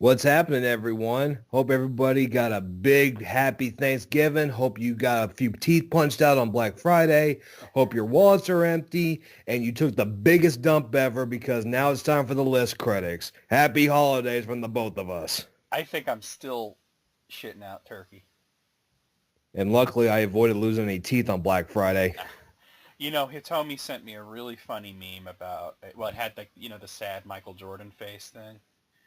What's happening, everyone? Hope everybody got a big, happy Thanksgiving. Hope you got a few teeth punched out on Black Friday. Hope your wallets are empty and you took the biggest dump ever because now it's time for the list critics. Happy holidays from the both of us. I think I'm still shitting out turkey. And luckily, I avoided losing any teeth on Black Friday. You know, Hitomi sent me a really funny meme about, well, it had like, the sad Michael Jordan face thing.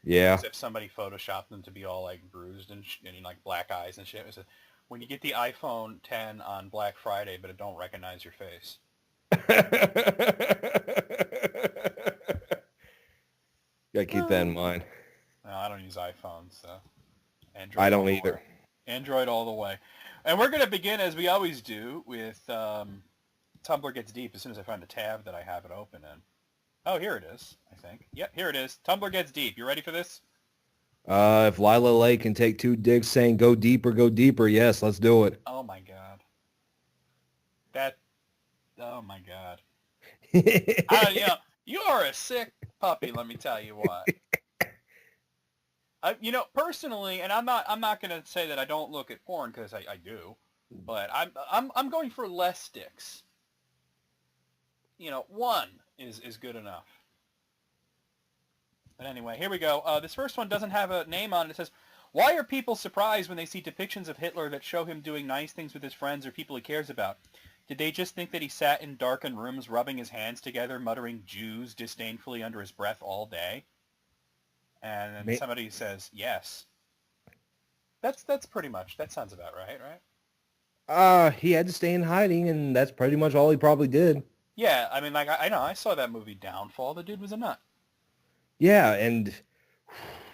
Yeah. As if somebody photoshopped them to be all like bruised and like black eyes and shit. It said, when you get the iPhone 10 on Black Friday, but it don't recognize your face. Gotta keep that in mind. No, I don't use iPhones, so I Android all don't the way. either. Android all the way. And we're going to begin, as we always do, with Tumblr Gets Deep as soon as I find the tab that I have it open in. Oh, here it is, I think. Yep, here it is. Tumblr Gets Deep. You ready for this? If Lila Lake can take two dicks saying go deeper, yes, let's do it. Oh, my God. Oh, my God. You are a sick puppy, let me tell you what. Personally, and I'm not going to say that I don't look at porn because I do, but I'm going for less dicks. One is good enough. But anyway, here we go. This first one doesn't have a name on it. It says, why are people surprised when they see depictions of Hitler that show him doing nice things with his friends or people he cares about? Did they just think that he sat in darkened rooms rubbing his hands together, muttering Jews disdainfully under his breath all day? And then somebody says, yes. That's pretty much, that sounds about right? He had to stay in hiding, and that's pretty much all he probably did. Yeah, I mean, like, I know, I saw that movie Downfall. The dude was a nut. Yeah, and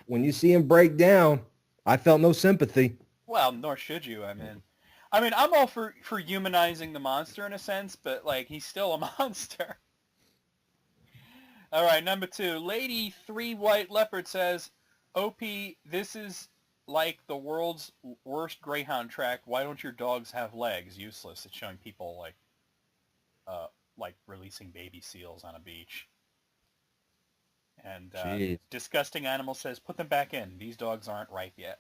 when you see him break down, I felt no sympathy. Well, nor should you. I mean, I'm all for humanizing the monster in a sense, but, like, he's still a monster. All right, number 2. Lady 3 White Leopard says, OP, this is like the world's worst Greyhound track. Why don't your dogs have legs? Useless. It's showing people, like releasing baby seals on a beach. And Disgusting Animal says, put them back in. These dogs aren't ripe yet.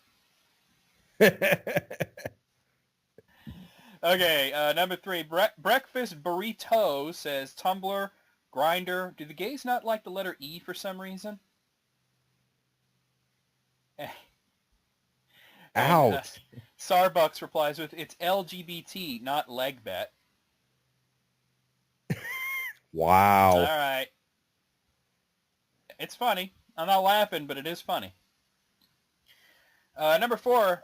Okay, number 3. Breakfast Burrito says, Tumblr, Grinder. Do the gays not like the letter E for some reason? Ouch. Starbucks replies with, it's LGBT, not leg bet. Wow. All right. It's funny. I'm not laughing, but it is funny. Number 4.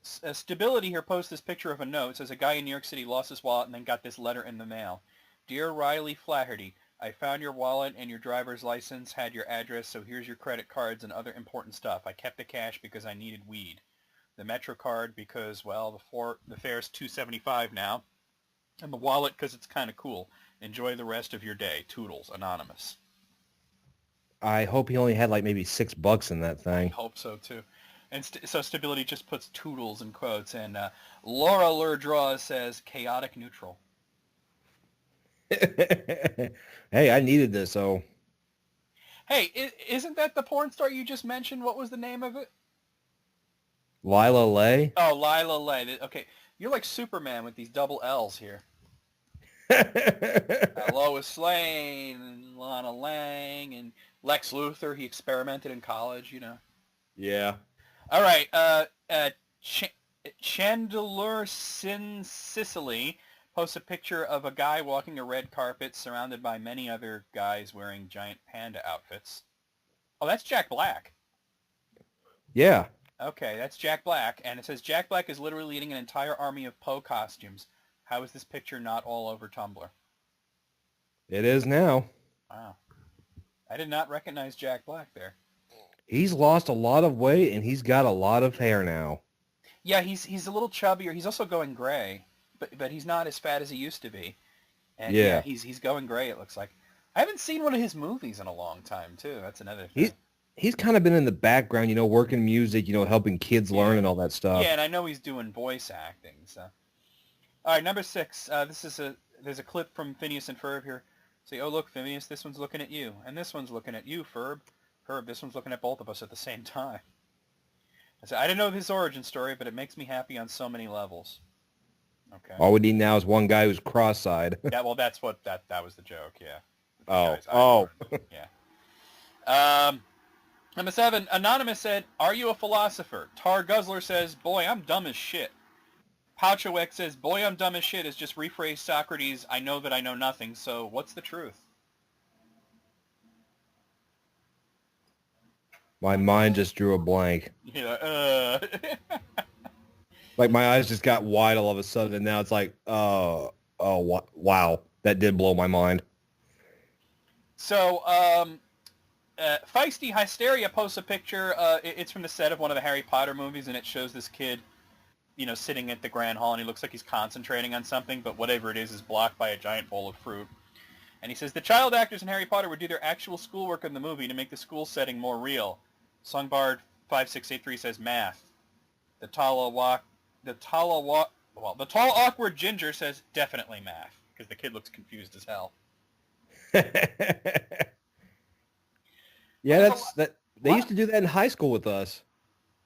Stability here posts this picture of a note. It says a guy in New York City lost his wallet and then got this letter in the mail. Dear Riley Flaherty, I found your wallet and your driver's license had your address, so here's your credit cards and other important stuff. I kept the cash because I needed weed. The Metro card because, well, the fare's $2.75 now. And the wallet because it's kind of cool. Enjoy the rest of your day. Toodles, Anonymous. I hope he only had like maybe $6 in that I thing. hope so, too. And so Stability just puts Toodles in quotes. And Laura Lurdraw says, chaotic neutral. Hey, I needed this, so. Hey, isn't that the porn star you just mentioned? What was the name of it? Lila Lay? Oh, Lila Lay. Okay, you're like Superman with these double L's here. Lois Lane, and Lana Lang, and Lex Luthor. He experimented in college, Yeah. All right, Chandler Sin Sicily posts a picture of a guy walking a red carpet surrounded by many other guys wearing giant panda outfits. Oh, that's Jack Black. Yeah. Okay, that's Jack Black, and it says Jack Black is literally leading an entire army of Poe costumes. How is this picture not all over Tumblr? It is now. Wow. I did not recognize Jack Black there. He's lost a lot of weight, and he's got a lot of hair now. Yeah, he's a little chubbier. He's also going gray, but he's not as fat as he used to be. And yeah, he's going gray, it looks like. I haven't seen one of his movies in a long time, too. That's another thing. He's kind of been in the background, working music, helping kids learn and all that stuff. Yeah, and I know he's doing voice acting. So, all right, number 6. There's a clip from Phineas and Ferb here. Say, oh look, Phineas, this one's looking at you, and this one's looking at you, Ferb. Herb, this one's looking at both of us at the same time. I said, I didn't know his origin story, but it makes me happy on so many levels. Okay. All we need now is one guy who's cross-eyed. Yeah, well, that's what that was the joke. Yeah. Oh. Guys, Oh. Yeah. Number 7, Anonymous said, "Are you a philosopher?" Tar Guzzler says, "Boy, I'm dumb as shit." Pouchowek says, "Boy, I'm dumb as shit" is just rephrased Socrates, "I know that I know nothing, so what's the truth?" My mind just drew a blank. Yeah. Like my eyes just got wide all of a sudden, and now it's like, wow, that did blow my mind. So, Feisty Hysteria posts a picture. It's from the set of one of the Harry Potter movies, and it shows this kid, sitting at the Grand Hall, and he looks like he's concentrating on something, but whatever it is blocked by a giant bowl of fruit. And he says, the child actors in Harry Potter would do their actual schoolwork in the movie to make the school setting more real. Songbard 5683 says math. The tall, awkward ginger says definitely math, because the kid looks confused as hell. Yeah, they used to do that in high school with us.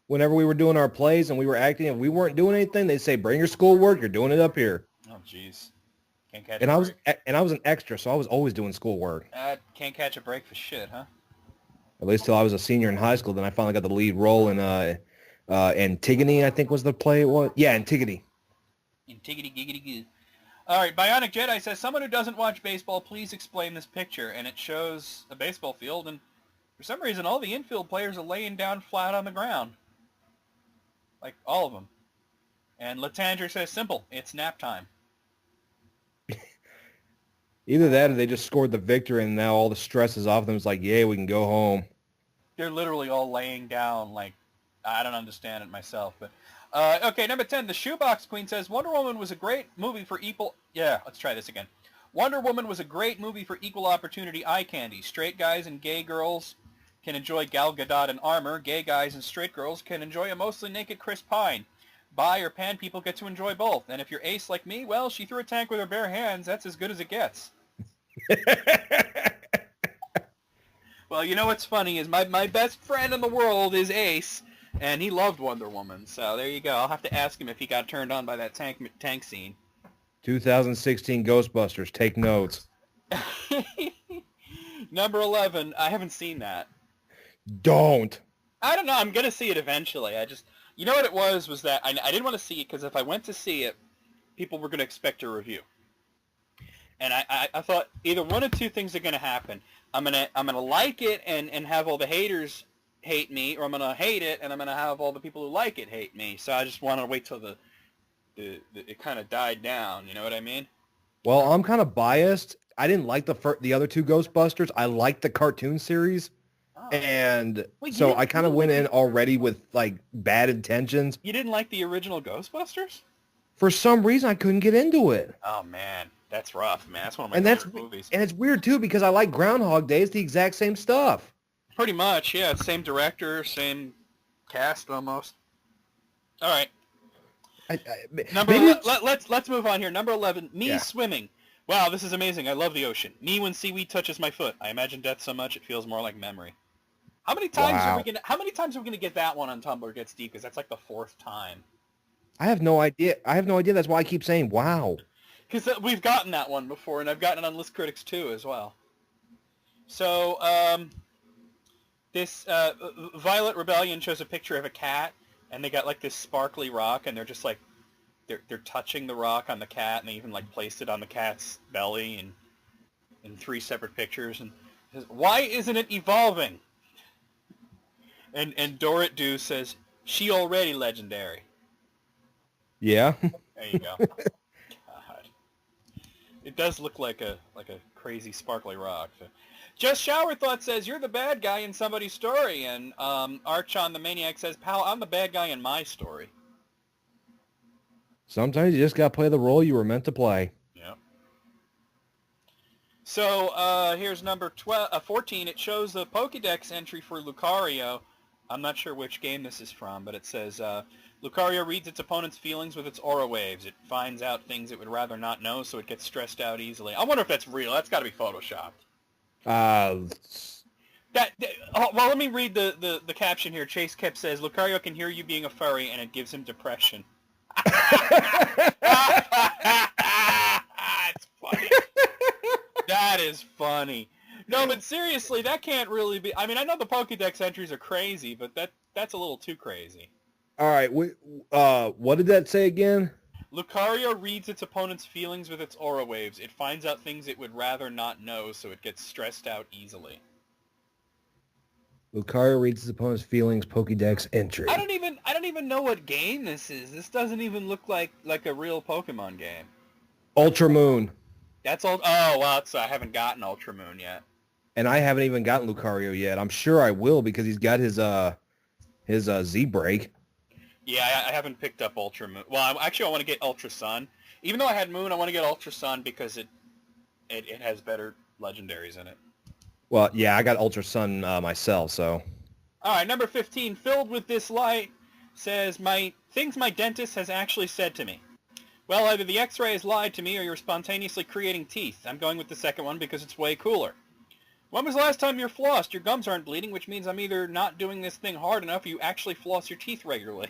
Whenever we were doing our plays and we were acting, if we weren't doing anything, they'd say, "Bring your schoolwork. You're doing it up here." Oh, jeez. Can't catch. And I was an extra, so I was always doing schoolwork. Can't catch a break for shit, huh? At least till I was a senior in high school. Then I finally got the lead role in Antigone, I think was the play it was. Yeah, Antigone. Antigone, giggity, goo. All right, Bionic Jedi says, someone who doesn't watch baseball, please explain this picture. And it shows a baseball field, and for some reason, all the infield players are laying down flat on the ground. Like, all of them. And Latandra says, simple, it's nap time. Either that or they just scored the victory and now all the stress is off them. It's like, yeah, we can go home. They're literally all laying down like, I don't understand it myself. But okay, number 10, the Shoebox Queen says, Wonder Woman was a great movie for equal... Yeah, let's try this again. Wonder Woman was a great movie for equal opportunity eye candy. Straight guys and gay girls can enjoy Gal Gadot in armor. Gay guys and straight girls can enjoy a mostly naked Chris Pine. Bi or pan people get to enjoy both. And if you're ace like me, well, she threw a tank with her bare hands. That's as good as it gets. Well, you know what's funny is my best friend in the world is Ace, and he loved Wonder Woman. So there you go. I'll have to ask him if he got turned on by that tank scene. 2016 Ghostbusters. Take notes. Number 11. I haven't seen that. Don't. I don't know. I'm going to see it eventually. You know what it was that I didn't want to see it because if I went to see it, people were going to expect a review. And I thought either one of two things are going to happen. I'm gonna like it and have all the haters hate me, or I'm gonna hate it and I'm gonna have all the people who like it hate me. So I just wanted to wait till it kind of died down. You know what I mean? Well, I'm kind of biased. I didn't like the other two Ghostbusters. I liked the cartoon series, and so I kind of went in already with like bad intentions. You didn't like the original Ghostbusters? For some reason, I couldn't get into it. Oh man. That's rough, man. That's one of my favorite movies. And it's weird, too, because I like Groundhog Day. It's the exact same stuff. Pretty much, yeah. Same director, same cast almost. All right. Let's move on here. Number 11, me swimming. Wow, this is amazing. I love the ocean. Me when seaweed touches my foot. I imagine death so much it feels more like memory. How many times are we gonna get that one on Tumblr Gets Deep? Because that's like the 4th time. I have no idea. That's why I keep saying wow. Because we've gotten that one before, and I've gotten it on List Critics too as well. So this Violet Rebellion shows a picture of a cat, and they got like this sparkly rock, and they're just like they're touching the rock on the cat, and they even like placed it on the cat's belly, and in 3 separate pictures. And says, why isn't it evolving? And Dorit Do says she already legendary. Yeah. There you go. It does look like a crazy sparkly rock. So. Just Shower Thought says, you're the bad guy in somebody's story. And Archon the Maniac says, pal, I'm the bad guy in my story. Sometimes you just got to play the role you were meant to play. Yeah. So here's number 14. It shows the Pokédex entry for Lucario. I'm not sure which game this is from, but it says... Lucario reads its opponent's feelings with its aura waves. It finds out things it would rather not know, so it gets stressed out easily. I wonder if that's real. That's got to be photoshopped. Oh, well, let me read the caption here. Chase Kip says, Lucario can hear you being a furry, and it gives him depression. It's funny. That is funny. No, but seriously, that can't really be... I mean, I know the Pokédex entries are crazy, but that's a little too crazy. All right. What did that say again? Lucario reads its opponent's feelings with its aura waves. It finds out things it would rather not know, so it gets stressed out easily. Lucario reads his opponent's feelings, Pokédex entry. I don't even know what game this is. This doesn't even look like a real Pokemon game. Ultra Moon. That's all. Oh, well, I haven't gotten Ultra Moon yet. And I haven't even gotten Lucario yet. I'm sure I will because he's got his Z-Break. Yeah, I haven't picked up Ultra Moon. Well, I want to get Ultra Sun. Even though I had Moon, I want to get Ultra Sun because it has better legendaries in it. Well, yeah, I got Ultra Sun myself, so. All right, number 15, filled with this light, says, things my dentist has actually said to me. Well, either the x-ray has lied to me or you're spontaneously creating teeth. I'm going with the second one because it's way cooler. When was the last time you flossed? Your gums aren't bleeding, which means I'm either not doing this thing hard enough or you actually floss your teeth regularly.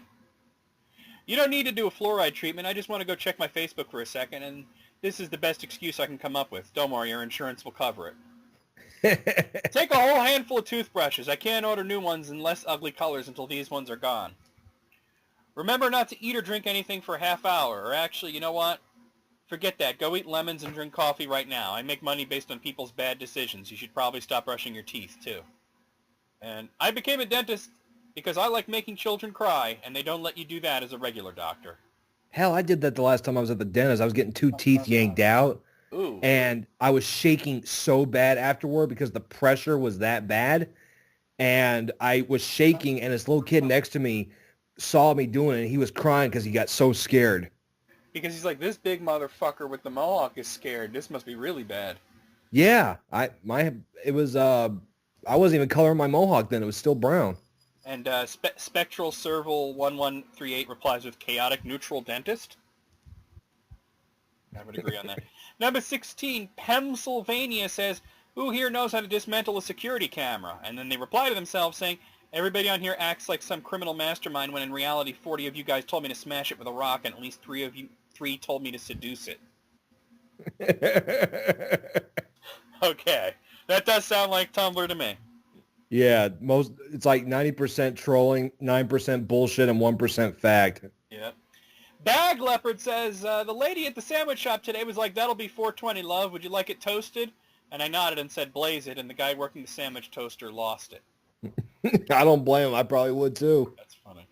You don't need to do a fluoride treatment. I just want to go check my Facebook for a second, and this is the best excuse I can come up with. Don't worry, your insurance will cover it. Take a whole handful of toothbrushes. I can't order new ones in less ugly colors until these ones are gone. Remember not to eat or drink anything for a half hour. Or actually, you know what? Forget that. Go eat lemons and drink coffee right now. I make money based on people's bad decisions. You should probably stop brushing your teeth, too. And I became a dentist because I like making children cry, and they don't let you do that as a regular doctor. Hell, I did that the last time I was at the dentist. I was getting 2 teeth yanked out. Ooh. And I was shaking so bad afterward because the pressure was that bad. And I was shaking, and this little kid next to me saw me doing it, and he was crying because he got so scared. Because he's like, this big motherfucker with the mohawk is scared. This must be really bad. Yeah, I wasn't even coloring my mohawk then. It was still brown. And Spectral Serval 1138 replies with chaotic neutral dentist. I would agree on that. Number 16, Pennsylvania says, who here knows how to dismantle a security camera? And then they reply to themselves saying, everybody on here acts like some criminal mastermind when in reality 40 of you guys told me to smash it with a rock and at least 3 told me to seduce it. Okay. That does sound like Tumblr to me. Yeah, it's like 90% trolling, 9% bullshit, and 1% fact. Yep. Bag Leopard says, the lady at the sandwich shop today was like, that'll be $4.20, love. Would you like it toasted? And I nodded and said, blaze it, and the guy working the sandwich toaster lost it. I don't blame him. I probably would, too. That's funny.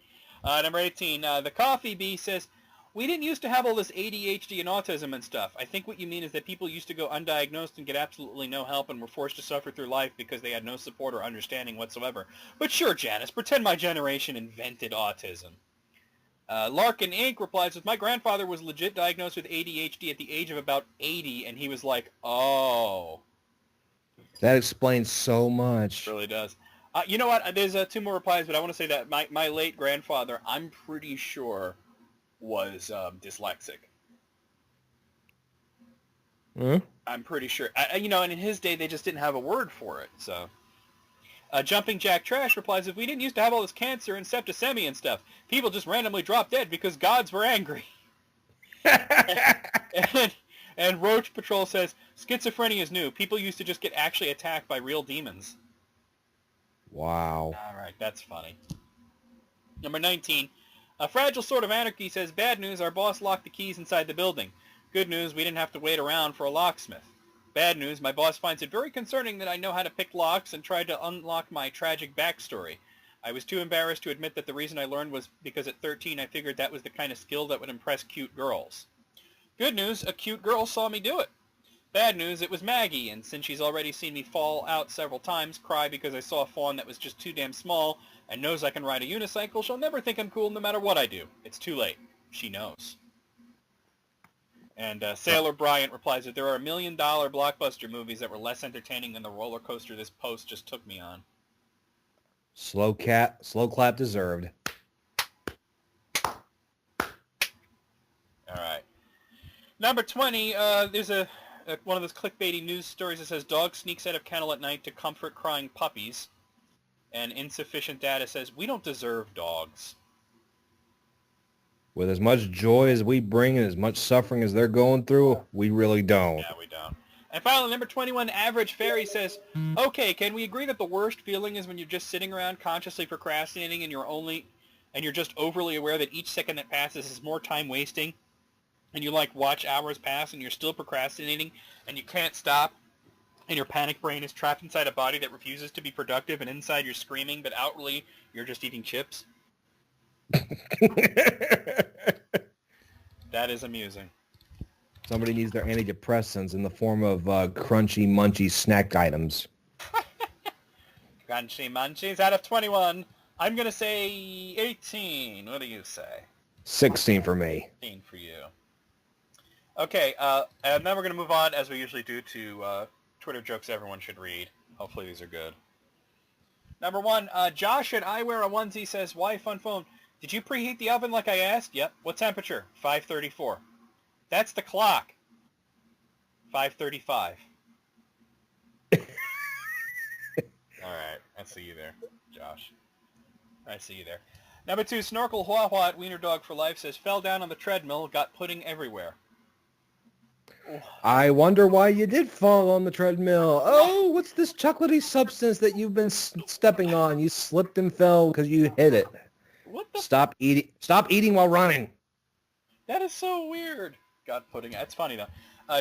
Number 18, the Coffee Bee says, we didn't used to have all this ADHD and autism and stuff. I think what you mean is that people used to go undiagnosed and get absolutely no help and were forced to suffer through life because they had no support or understanding whatsoever. But sure, Janice, pretend my generation invented autism. Larkin Inc. replies with, my grandfather was legit diagnosed with ADHD at the age of about 80, and he was like, oh. That explains so much. It really does. You know what? There's 2 more replies, but I want to say that my late grandfather, I'm pretty sure, was dyslexic. Huh? I'm pretty sure. And in his day, they just didn't have a word for it, so... Jumping Jack Trash replies, if we didn't used to have all this cancer and septicemia and stuff, people just randomly dropped dead because gods were angry. and Roach Patrol says, schizophrenia is new. People used to just get actually attacked by real demons. Wow. All right, that's funny. Number 19, a Fragile Sort of Anarchy says, bad news, our boss locked the keys inside the building. Good news, we didn't have to wait around for a locksmith. Bad news, my boss finds it very concerning that I know how to pick locks and tried to unlock my tragic backstory. I was too embarrassed to admit that the reason I learned was because at 13 I figured that was the kind of skill that would impress cute girls. Good news, a cute girl saw me do it. Bad news, it was Maggie, and since she's already seen me fall out several times, cry because I saw a fawn that was just too damn small, and knows I can ride a unicycle, she'll never think I'm cool no matter what I do. It's too late. She knows. And Sailor Bryant replies that there are $1 million blockbuster movies that were less entertaining than the roller coaster this post just took me on. Slow clap deserved. All right. Number 20, there's one of those clickbaity news stories that says dog sneaks out of kennel at night to comfort crying puppies. And insufficient data says, we don't deserve dogs. With as much joy as we bring and as much suffering as they're going through, we really don't. Yeah, we don't. And finally, number 21, Average Fairy says, okay, can we agree that the worst feeling is when you're just sitting around consciously procrastinating and you're just overly aware that each second that passes is more time wasting, and you like watch hours pass and you're still procrastinating and you can't stop, and your panic brain is trapped inside a body that refuses to be productive, and inside you're screaming, but outwardly you're just eating chips? That is amusing. Somebody needs their antidepressants in the form of crunchy, munchy snack items. Crunchy munchies out of 21. I'm going to say 18. What do you say? 16 for me. 18 for you. Okay, and then we're going to move on, as we usually do, to Twitter jokes everyone should read. Hopefully these are good. Number 1, Josh at I Wear a Onesie says, why fun phone? Did you preheat the oven like I asked? Yep. What temperature? 534. That's the clock. 535. All right. I see you there, Josh. I see you there. Number 2, Snorkel Hua Hua at Wiener Dog for Life says, fell down on the treadmill, got pudding everywhere. I wonder why you did fall on the treadmill. Oh, what's this chocolatey substance that you've been stepping on? You slipped and fell because you hit it. What the? Stop eating. Stop eating while running. That is so weird. Got pudding. That's funny, though.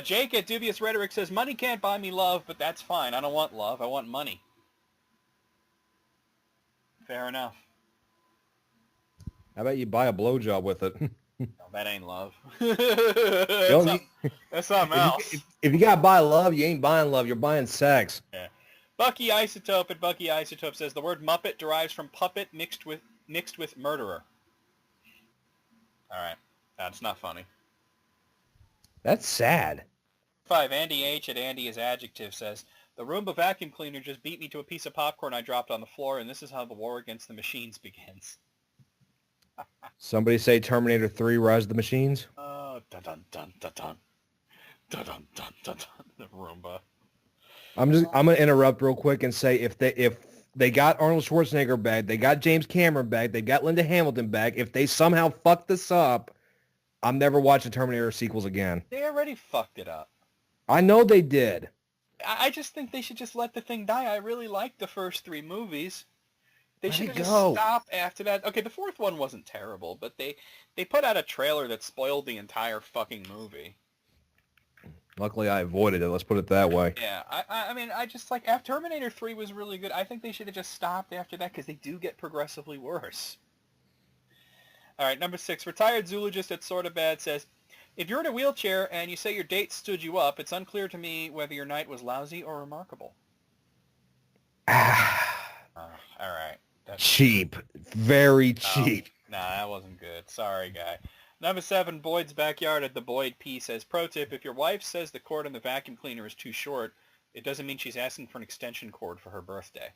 Jake at Dubious Rhetoric says, money can't buy me love, but that's fine. I don't want love. I want money. Fair enough. How about you buy a blowjob with it? No, that ain't love. Don't That's something else. If you got to buy love, you ain't buying love. You're buying sex. Yeah. Bucky Isotope at Bucky Isotope says, the word Muppet derives from puppet mixed with murderer. All right. That's not funny. That's sad. 5, Andy H at Andy is Adjective says, the Roomba vacuum cleaner just beat me to a piece of popcorn I dropped on the floor, and this is how the war against the machines begins. Somebody say Terminator 3 Rise of the Machines. Dun-dun-dun-dun-dun. Dun-dun-dun-dun-dun. The Roomba. I'm gonna interrupt real quick and say if they got Arnold Schwarzenegger back, they got James Cameron back, they got Linda Hamilton back, if they somehow fuck this up, I'm never watching Terminator sequels again. They already fucked it up. I know they did. I just think they should just let the thing die. I really liked the first 3 movies. They Let should it have just go. stopped after that. Okay, the 4th one wasn't terrible, but they put out a trailer that spoiled the entire fucking movie. Luckily, I avoided it. Let's put it that way. Yeah, I mean, I just like, after Terminator 3 was really good. I think they should have just stopped after that because they do get progressively worse. All right, number 6, Retired Zoologist at Sorta Bad says, if you're in a wheelchair and you say your date stood you up, it's unclear to me whether your night was lousy or remarkable. All right. Cheap. Very cheap. Nah, that wasn't good. Sorry, guy. Number 7, Boyd's Backyard at the Boyd P says, pro tip, if your wife says the cord on the vacuum cleaner is too short, it doesn't mean she's asking for an extension cord for her birthday.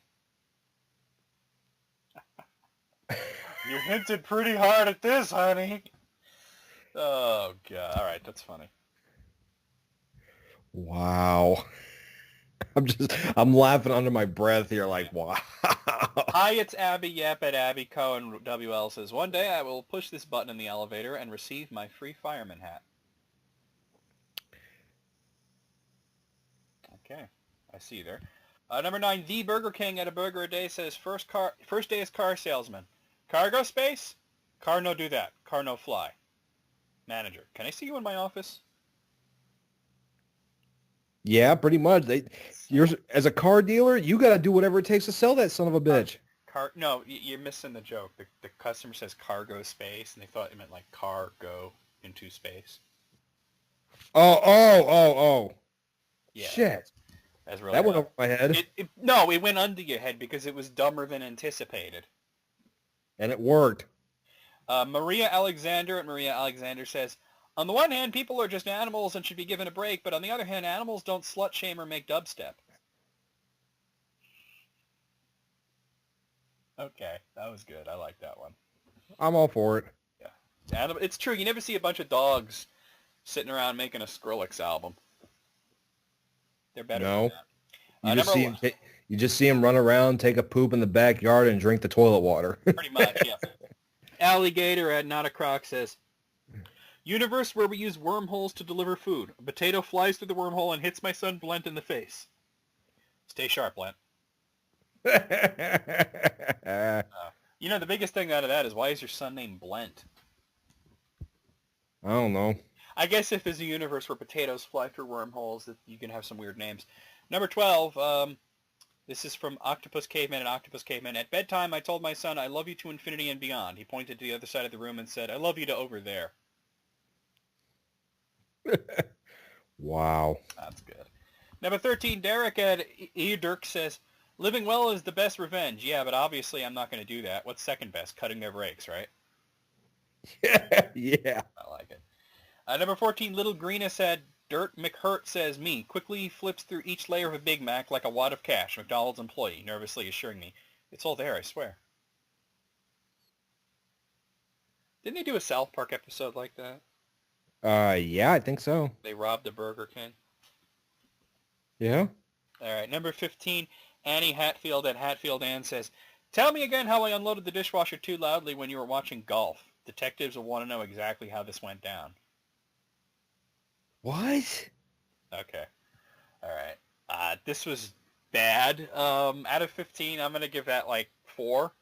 You hinted pretty hard at this, honey. Oh, God. All right, that's funny. Wow. I'm laughing under my breath here like, wow. Hi, it's Abby Yep at Abby Cohen WL says, one day I will push this button in the elevator and receive my free fireman hat. Okay, I see you there. Number 9, The Burger King at a Burger a Day says, first day as car salesman. Cargo space? Car no do that. Car no fly. Manager, can I see you in my office? Yeah, pretty much. You're as a car dealer, you got to do whatever it takes to sell that son of a bitch. No, you're missing the joke. The customer says cargo space, and they thought it meant like car go into space. Oh. Yeah. Shit. That's really That went over my head. No, it went under your head because it was dumber than anticipated. And it worked. Maria Alexander says, on the one hand, people are just animals and should be given a break, but on the other hand, animals don't slut shame or make dubstep. Okay, that was good. I like that one. I'm all for it. Yeah, it's true. You never see a bunch of dogs sitting around making a Skrillex album. They're better than that. You just see him run around, take a poop in the backyard, and drink the toilet water. Pretty much, yeah. Alligator at Not a Croc says, universe where we use wormholes to deliver food. A potato flies through the wormhole and hits my son Blent in the face. Stay sharp, Blent. The biggest thing out of that is, why is your son named Blent? I don't know. I guess if there's a universe where potatoes fly through wormholes, that you can have some weird names. Number 12, this is from Octopus Caveman and Octopus Caveman. At bedtime, I told my son, I love you to infinity and beyond. He pointed to the other side of the room and said, I love you to over there. Wow. That's good. Number 13, Derek at Dirk says, living well is the best revenge. Yeah, but obviously I'm not going to do that. What's second best? Cutting their brakes, right? Yeah. I like it. Number 14, Little Greena said, Dirt McHurt says, me, quickly flips through each layer of a Big Mac like a wad of cash. McDonald's employee, nervously assuring me, it's all there, I swear. Didn't they do a South Park episode like that? Yeah, I think so. They robbed the Burger King. Yeah. All right, number 15, Annie Hatfield at Hatfield Ann says, tell me again how I unloaded the dishwasher too loudly when you were watching golf. Detectives will want to know exactly how this went down. What? Okay. All right. This was bad. Out of 15, I'm going to give that like 4.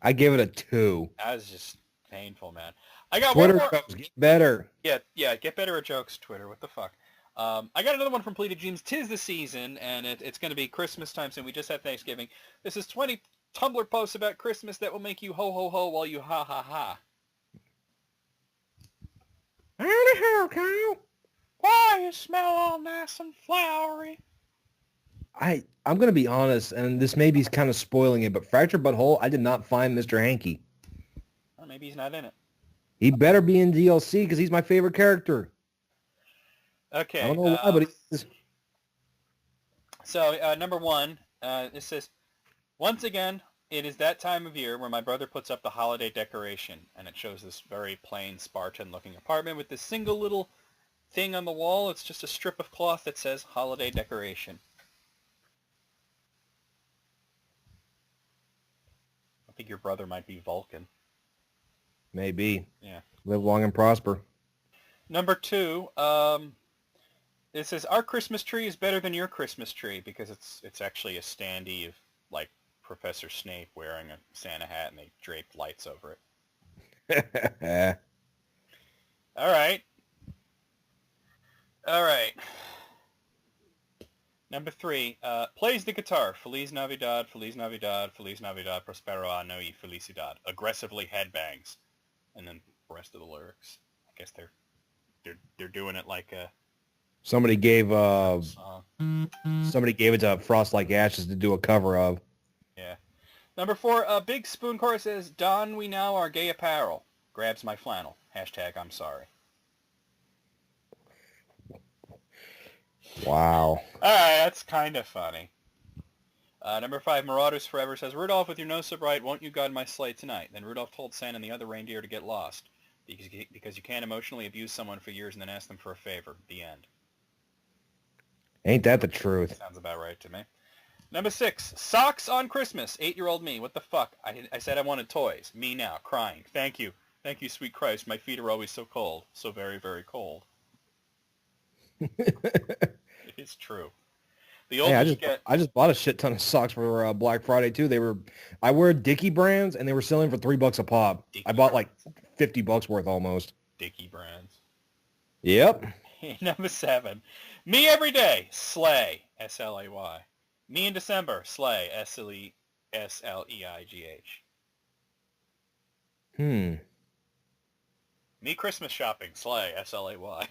I give it a 2. That was just painful, man. I got Twitter one more. jokes get better. Yeah, get better at jokes, Twitter. What the fuck? I got another one from Pleated Jeans. 'Tis the season, and it's going to be Christmas time soon. We just had Thanksgiving. This is 20 Tumblr posts about Christmas that will make you ho ho ho while you ha ha ha. How the hell, Kyle? Why you smell all nice and flowery? I'm going to be honest, and this may be kind of spoiling it, but Fractured But Whole, I did not find Mr. Hanky. Well, maybe he's not in it. He better be in DLC because he's my favorite character. Okay. I don't know why, but he's... So, number 1, it says, once again, it is that time of year where my brother puts up the holiday decoration, and it shows this very plain, Spartan-looking apartment with this single little thing on the wall. It's just a strip of cloth that says holiday decoration. I think your brother might be Vulcan. Maybe. Yeah. Live long and prosper. Number 2, it says, our Christmas tree is better than your Christmas tree, because it's actually a standee of, like, Professor Snape wearing a Santa hat, and they draped lights over it. All right. Number 3, plays the guitar. Feliz Navidad, Feliz Navidad, Feliz Navidad, Prospero ano y felicidad. Aggressively headbangs. And then the rest of the lyrics. I guess they're doing it like a... Somebody gave it to Frost Like Ashes to do a cover of. Yeah. Number 4, Big Spoon Core says, don we now our gay apparel. Grabs my flannel. Hashtag I'm sorry. Wow. All right, that's kind of funny. Number 5, Marauders Forever says, Rudolph, with your nose so bright, won't you guide my sleigh tonight? Then Rudolph told Santa and the other reindeer to get lost, because you can't emotionally abuse someone for years and then ask them for a favor. The end. Ain't that the truth? Sounds about right to me. Number 6, socks on Christmas. 8-year-old me. What the fuck? I said I wanted toys. Me now, crying. Thank you. Thank you, sweet Christ. My feet are always so cold. So very, very cold. It is true. The older I just bought a shit ton of socks for Black Friday too. I wear Dickie brands, and they were selling for $3 a pop. I bought like $50 worth almost. Dickie brands. Yep. Number 7, me every day. Slay. S-L-A-Y. Me in December. Slay. S-L-E-I-G-H. Me Christmas shopping. Slay. S-L-A-Y.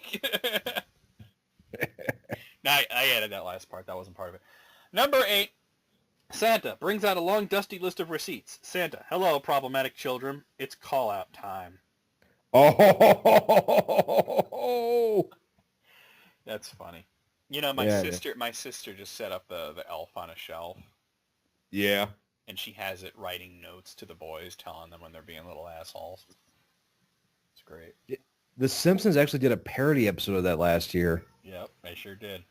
No, I added that last part. That wasn't part of it. Number 8, Santa brings out a long, dusty list of receipts. Santa, hello, problematic children. It's call-out time. Oh! That's funny. You know, my sister just set up the elf on a shelf. Yeah. And she has it writing notes to the boys, telling them when they're being little assholes. It's great. The Simpsons actually did a parody episode of that last year. Yep, they sure did.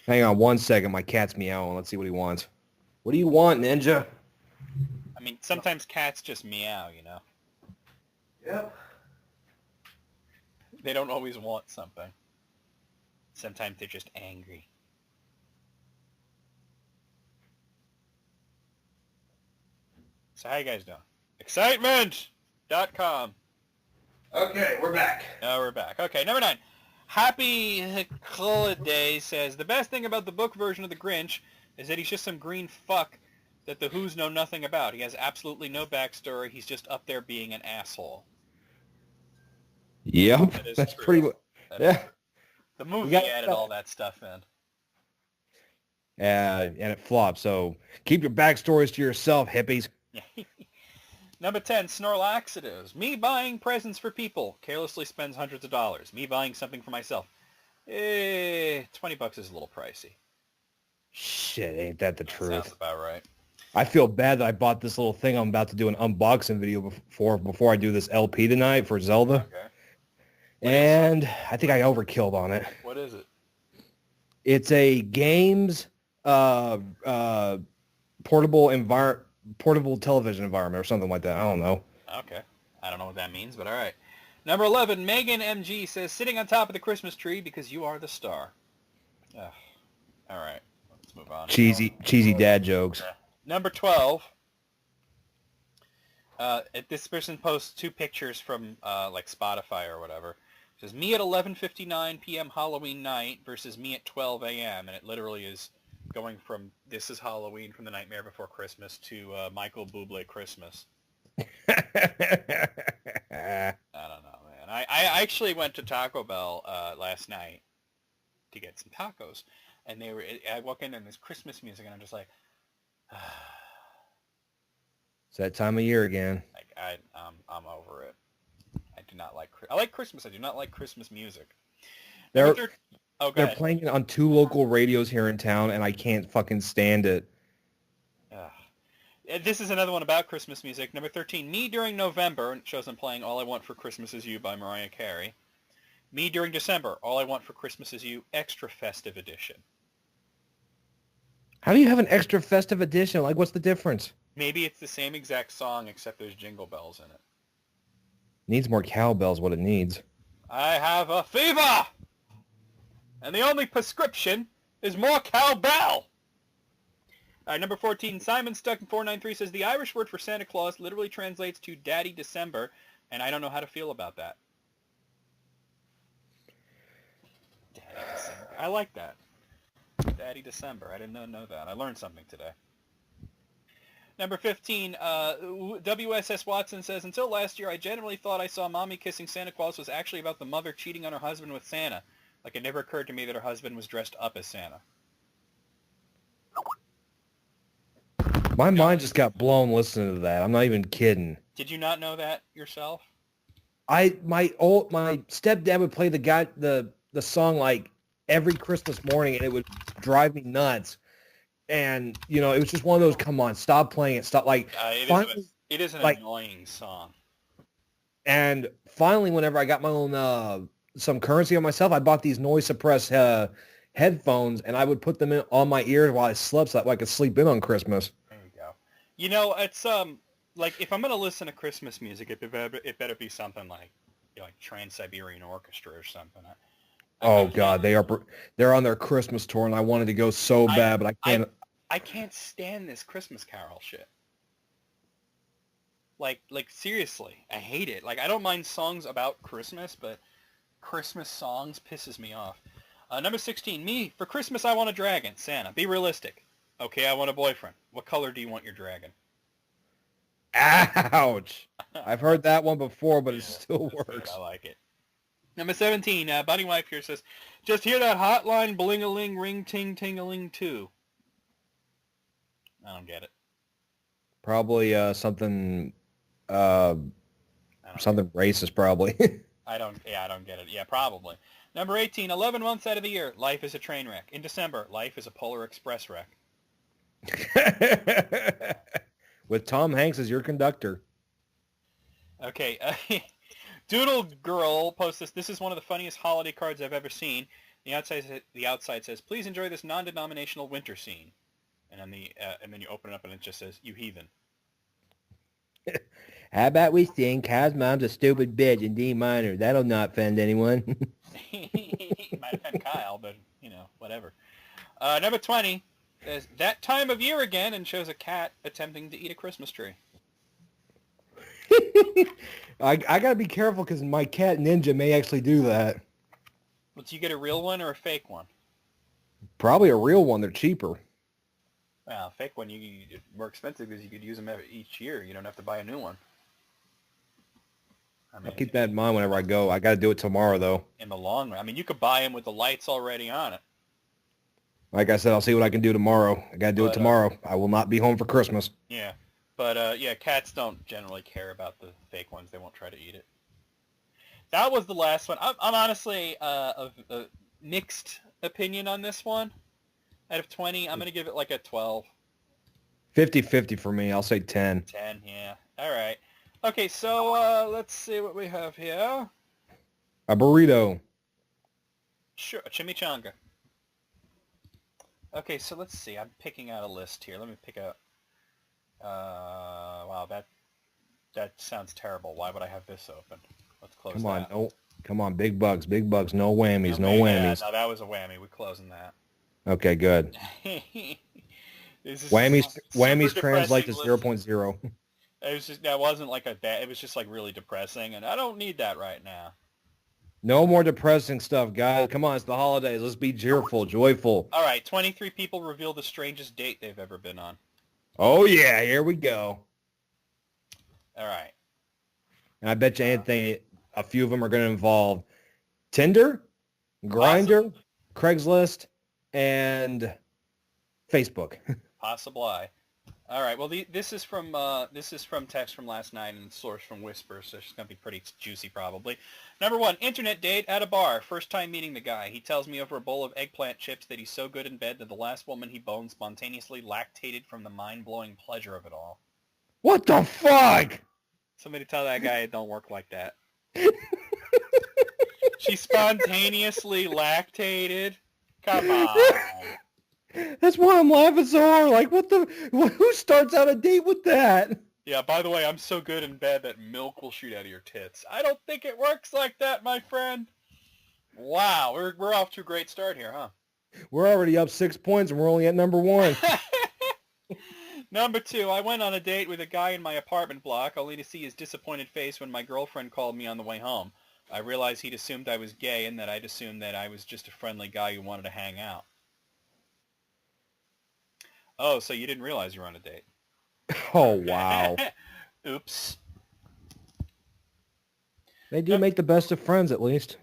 Hang on one second. My cat's meowing. Let's see what he wants. What do you want, Ninja? I mean, sometimes cats just meow, you know? Yep. They don't always want something. Sometimes they're just angry. So how you guys doing? Excitement.com. Okay, we're back. Now we're back. Okay, number 9. Happy Holiday says, the best thing about the book version of The Grinch is that he's just some green fuck that the Who's know nothing about. He has absolutely no backstory. He's just up there being an asshole. Yep. That is That's true. pretty much. Yeah. The movie got- added all that stuff in. And it flopped. So keep your backstories to yourself, hippies. Number 10, Snorlaxatives. Me buying presents for people. Carelessly spends hundreds of dollars. Me buying something for myself. $20 is a little pricey. Shit, ain't that the truth? Sounds about right. I feel bad that I bought this little thing I'm about to do an unboxing video before I do this LP tonight for Zelda. Okay. And I think I overkilled on it. What is it? It's a games portable television environment or something like that. I don't know. Okay. I don't know what that means, but all right. Number 11, Megan MG says, sitting on top of the Christmas tree because you are the star. Ugh. All right. Let's move on. Cheesy dad jokes. Number 12. This person posts 2 pictures from like Spotify or whatever. It says, me at 11:59 p.m. Halloween night versus me at 12 a.m. And it literally is going from This Is Halloween from The Nightmare Before Christmas to Michael Bublé Christmas. I don't know, man. I actually went to Taco Bell last night to get some tacos. And I walk in and there's Christmas music and I'm just like, It's that time of year again. I'm over it. I do not like. I like Christmas. I do not like Christmas music. They're They're playing it on 2 local radios here in town, and I can't fucking stand it. This is another one about Christmas music. Number 13, Me During November, and it shows them playing All I Want for Christmas Is You by Mariah Carey. Me During December, All I Want for Christmas Is You, Extra Festive Edition. How do you have an extra festive edition? Like, what's the difference? Maybe it's the same exact song, except there's jingle bells in it. Needs more cowbells, what it needs. I have a fever! And the only prescription is more cowbell! All right, number 14, Simon Stuck in 493 says, the Irish word for Santa Claus literally translates to Daddy December, and I don't know how to feel about that. Daddy December. I like that. Daddy December. I didn't know that. I learned something today. Number 15, WSS Watson says, until last year, I genuinely thought I saw Mommy Kissing Santa Claus was actually about the mother cheating on her husband with Santa. Like, it never occurred to me that her husband was dressed up as Santa. My mind just got blown listening to that. I'm not even kidding. Did you not know that yourself? My stepdad would play the song like every Christmas morning, and it would drive me nuts. And it was just one of those. Come on, stop playing it. Stop. Like it is an like, annoying song. And finally, whenever I got my own some currency on myself, I bought these noise suppressed headphones, and I would put them on my ears while I slept, so that I could sleep in on Christmas. There you go. It's like if I'm gonna listen to Christmas music, it better be something like Trans-Siberian Orchestra or something. Oh God, they're on their Christmas tour, and I wanted to go so bad, but I can't. I can't stand this Christmas Carol shit. Like seriously, I hate it. Like, I don't mind songs about Christmas, but Christmas songs pisses me off. Number 16, me, for Christmas I want a dragon. Santa, be realistic. Okay, I want a boyfriend. What color do you want your dragon? Ouch. I've heard that one before, but it still works. Good. I like it. Number 17, Bunny Wife here says, just hear that hotline bling-a-ling, ring-ting-ting-a-ling too. I don't get it. Probably something racist, probably. I don't get it. Yeah, probably. Number 18, 11 months out of the year, life is a train wreck. In December, life is a Polar Express wreck. With Tom Hanks as your conductor. Okay. Doodle Girl posts this. This is one of the funniest holiday cards I've ever seen. The outside says, "Please enjoy this non-denominational winter scene," and then you open it up and it just says, "You heathen." How about we sing Cow's Mom's a Stupid Bitch in D minor? That'll not offend anyone. It might offend Kyle, but whatever. Number 20 says, "That time of year again," and shows a cat attempting to eat a Christmas tree. I gotta be careful because my cat Ninja may actually do that. Well, do you get a real one or a fake one? Probably a real one. They're cheaper. Well, a fake one, more expensive because you could use them each year. You don't have to buy a new one. I mean, I'll keep that in mind whenever I go. I gotta do it tomorrow though. in the long run. I mean, you could buy them with the lights already on it. Like I said, I'll see what I can do tomorrow. I gotta do it tomorrow. I will not be home for Christmas. Yeah. But, cats don't generally care about the fake ones. They won't try to eat it. That was the last one. I'm honestly of a mixed opinion on this one. Out of 20, I'm going to give it like a 12. 50-50 for me. I'll say 10. 10, yeah. All right. Okay, so let's see what we have here. A burrito. Sure, a chimichanga. Okay, so let's see. I'm picking out a list here. Let me pick out... wow, that sounds terrible. Why would I have this open? Let's close Come that. on, no. Come on, big bucks, no whammies, no Okay, whammies. Yeah, no, that was a whammy. We're closing that. Okay, good. Whammies translate to 0.0. It was just, that wasn't like a bad, it was just like really depressing, and I don't need that right now. No more depressing stuff, guys. Come on, it's the holidays. Let's be cheerful, joyful. All right, 23 people reveal the strangest date they've ever been on. Oh, yeah, here we go. All right. And I bet you anything, a few of them are going to involve Tinder, Grindr, Craigslist, and Facebook. Possibly. All right. Well, this is from text from last night and source from Whisper, so it's gonna be pretty juicy probably. Number 1, internet date at a bar. First time meeting the guy. He tells me over a bowl of eggplant chips that he's so good in bed that the last woman he boned spontaneously lactated from the mind-blowing pleasure of it all. What the fuck? Somebody tell that guy it don't work like that. She spontaneously lactated. Come on. That's why I'm laughing so hard. Like, who starts out a date with that? Yeah, by the way, I'm so good in bed that milk will shoot out of your tits. I don't think it works like that, my friend. Wow, we're off to a great start here, huh? We're already up 6 points and we're only at number 1. Number 2, I went on a date with a guy in my apartment block only to see his disappointed face when my girlfriend called me on the way home. I realized he'd assumed I was gay and that I'd assumed that I was just a friendly guy who wanted to hang out. Oh, so you didn't realize you were on a date. Oh, wow. Oops. They do make the best of friends, at least.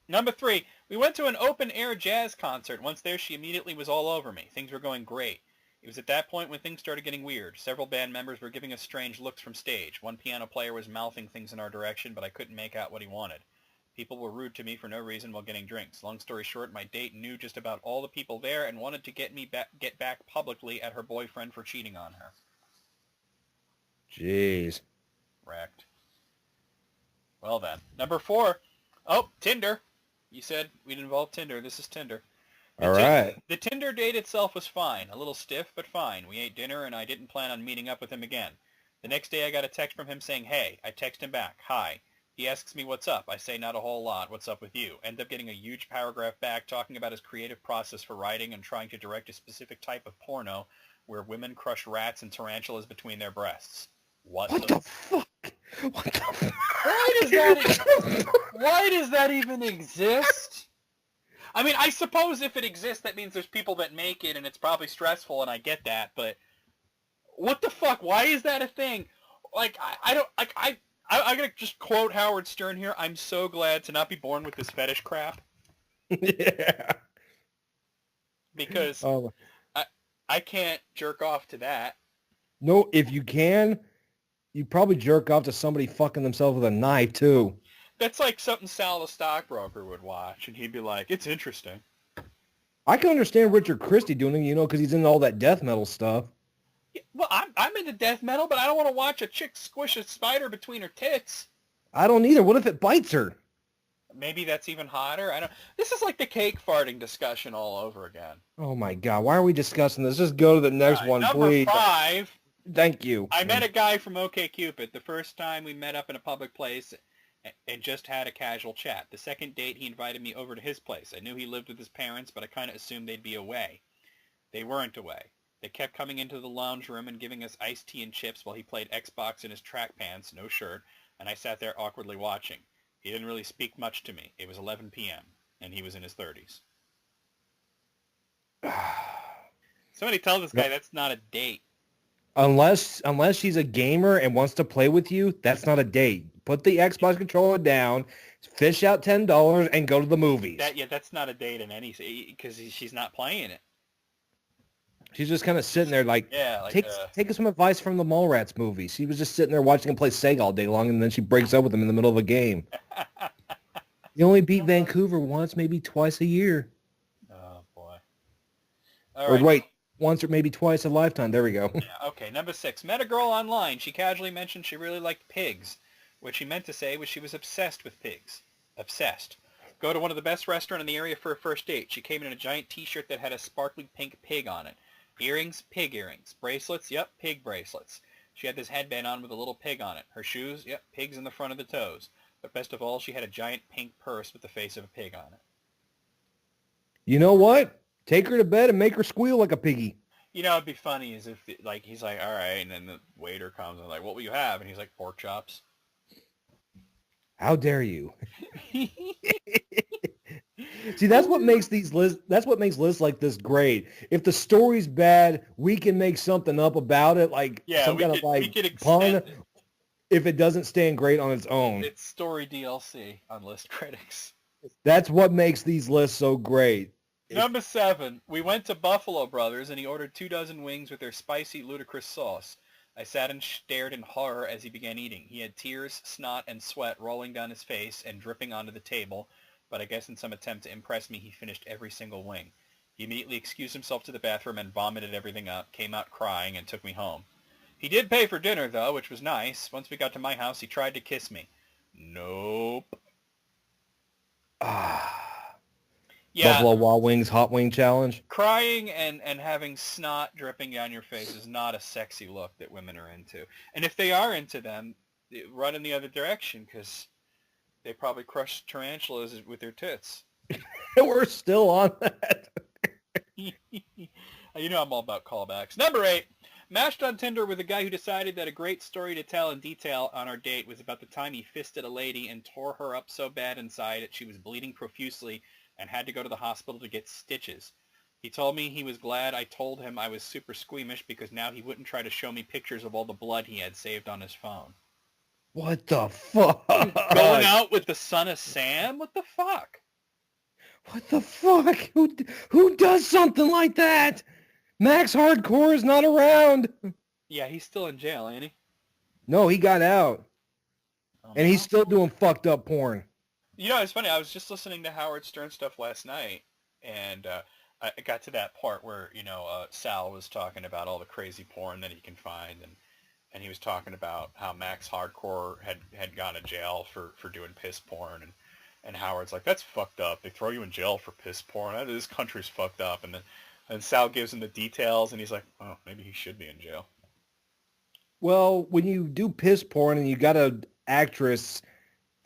Number 3, we went to an open-air jazz concert. Once there, she immediately was all over me. Things were going great. It was at that point when things started getting weird. Several band members were giving us strange looks from stage. One piano player was mouthing things in our direction, but I couldn't make out what he wanted. People were rude to me for no reason while getting drinks. Long story short, my date knew just about all the people there and wanted to get back publicly at her boyfriend for cheating on her. Jeez. Wrecked. Well then. Number 4. Oh, Tinder. You said we'd involve Tinder. This is Tinder. All right. The Tinder date itself was fine. A little stiff, but fine. We ate dinner, and I didn't plan on meeting up with him again. The next day, I got a text from him saying, hey. I text him back, hi. He asks me what's up. I say not a whole lot. What's up with you? End up getting a huge paragraph back talking about his creative process for writing and trying to direct a specific type of porno where women crush rats and tarantulas between their breasts. What the fuck? What the fuck? Why does that even exist? I mean, I suppose if it exists, that means there's people that make it, and it's probably stressful, and I get that, but what the fuck? Why is that a thing? Like, I'm going to just quote Howard Stern here. I'm so glad to not be born with this fetish crap. Yeah. Because I can't jerk off to that. No, if you can, you probably jerk off to somebody fucking themselves with a knife, too. That's like something Sal the stockbroker would watch, and he'd be like, it's interesting. I can understand Richard Christie doing it, because he's into all that death metal stuff. Yeah, well, I'm into death metal, but I don't want to watch a chick squish a spider between her tits. I don't either. What if it bites her? Maybe that's even hotter. I don't. This is like the cake farting discussion all over again. Oh my God, why are we discussing this? Just go to the next one, Number please. 5. Thank you. I met a guy from OkCupid. The first time we met up in a public place and just had a casual chat. The second date, he invited me over to his place. I knew he lived with his parents, but I kind of assumed they'd be away. They weren't away. They kept coming into the lounge room and giving us iced tea and chips while he played Xbox in his track pants, no shirt, and I sat there awkwardly watching. He didn't really speak much to me. It was 11 p.m., and he was in his 30s. Somebody tell this guy that's not a date. Unless she's a gamer and wants to play with you, that's not a date. Put the Xbox controller down, fish out $10, and go to the movies. That's not a date in any, because she's not playing it. She's just kind of sitting there like, take some advice from the Mallrats movie. She was just sitting there watching him play Sega all day long, and then she breaks up with him in the middle of a game. You only beat Vancouver once, maybe twice a year. Oh, boy. Or wait, once or maybe twice a lifetime. There we go. Yeah, okay, number 6. Met a girl online. She casually mentioned she really liked pigs. What she meant to say was she was obsessed with pigs. Obsessed. Go to one of the best restaurants in the area for a first date. She came in a giant t-shirt that had a sparkly pink pig on it. Earrings, pig earrings. Bracelets, yep, pig bracelets. She had this headband on with a little pig on it. Her shoes, yep, pigs in the front of the toes. But best of all, she had a giant pink purse with the face of a pig on it. You know what? Take her to bed and make her squeal like a piggy. You know, it'd be funny is if, like, he's like, all right, and then the waiter comes and like, what will you have? And he's like, pork chops. How dare you? See, that's what makes these lists. That's what makes lists like this great. If the story's bad, we can make something up about it, like some kind of like pun. If it doesn't stand great on its own, it's story DLC on List Critics. That's what makes these lists so great. Number 7, we went to Buffalo Brothers and he ordered 2 dozen wings with their spicy, ludicrous sauce. I sat and stared in horror as he began eating. He had tears, snot, and sweat rolling down his face and dripping onto the table, but I guess in some attempt to impress me, he finished every single wing. He immediately excused himself to the bathroom and vomited everything up, came out crying, and took me home. He did pay for dinner, though, which was nice. Once we got to my house, he tried to kiss me. Nope. Yeah. Buffalo Wild Wings Hot Wing Challenge. Crying and having snot dripping down your face is not a sexy look that women are into. And if they are into them, run in the other direction because they probably crush tarantulas with their tits. We're still on that. You know I'm all about callbacks. Number 8. Matched on Tinder with a guy who decided that a great story to tell in detail on our date was about the time he fisted a lady and tore her up so bad inside that she was bleeding profusely and had to go to the hospital to get stitches. He told me he was glad I told him I was super squeamish because now he wouldn't try to show me pictures of all the blood he had saved on his phone. What the fuck? Going out with the son of Sam? What the fuck? What the fuck? Who does something like that? Max Hardcore is not around. Yeah, he's still in jail, ain't he? No, he got out. And he's still doing fucked up porn. You know, it's funny. I was just listening to Howard Stern stuff last night, and I got to that part where, Sal was talking about all the crazy porn that he can find, and he was talking about how Max Hardcore had gone to jail for doing piss porn, and Howard's like, that's fucked up. They throw you in jail for piss porn. This country's fucked up. And Sal gives him the details, and he's like, oh, maybe he should be in jail. Well, when you do piss porn and you got an actress,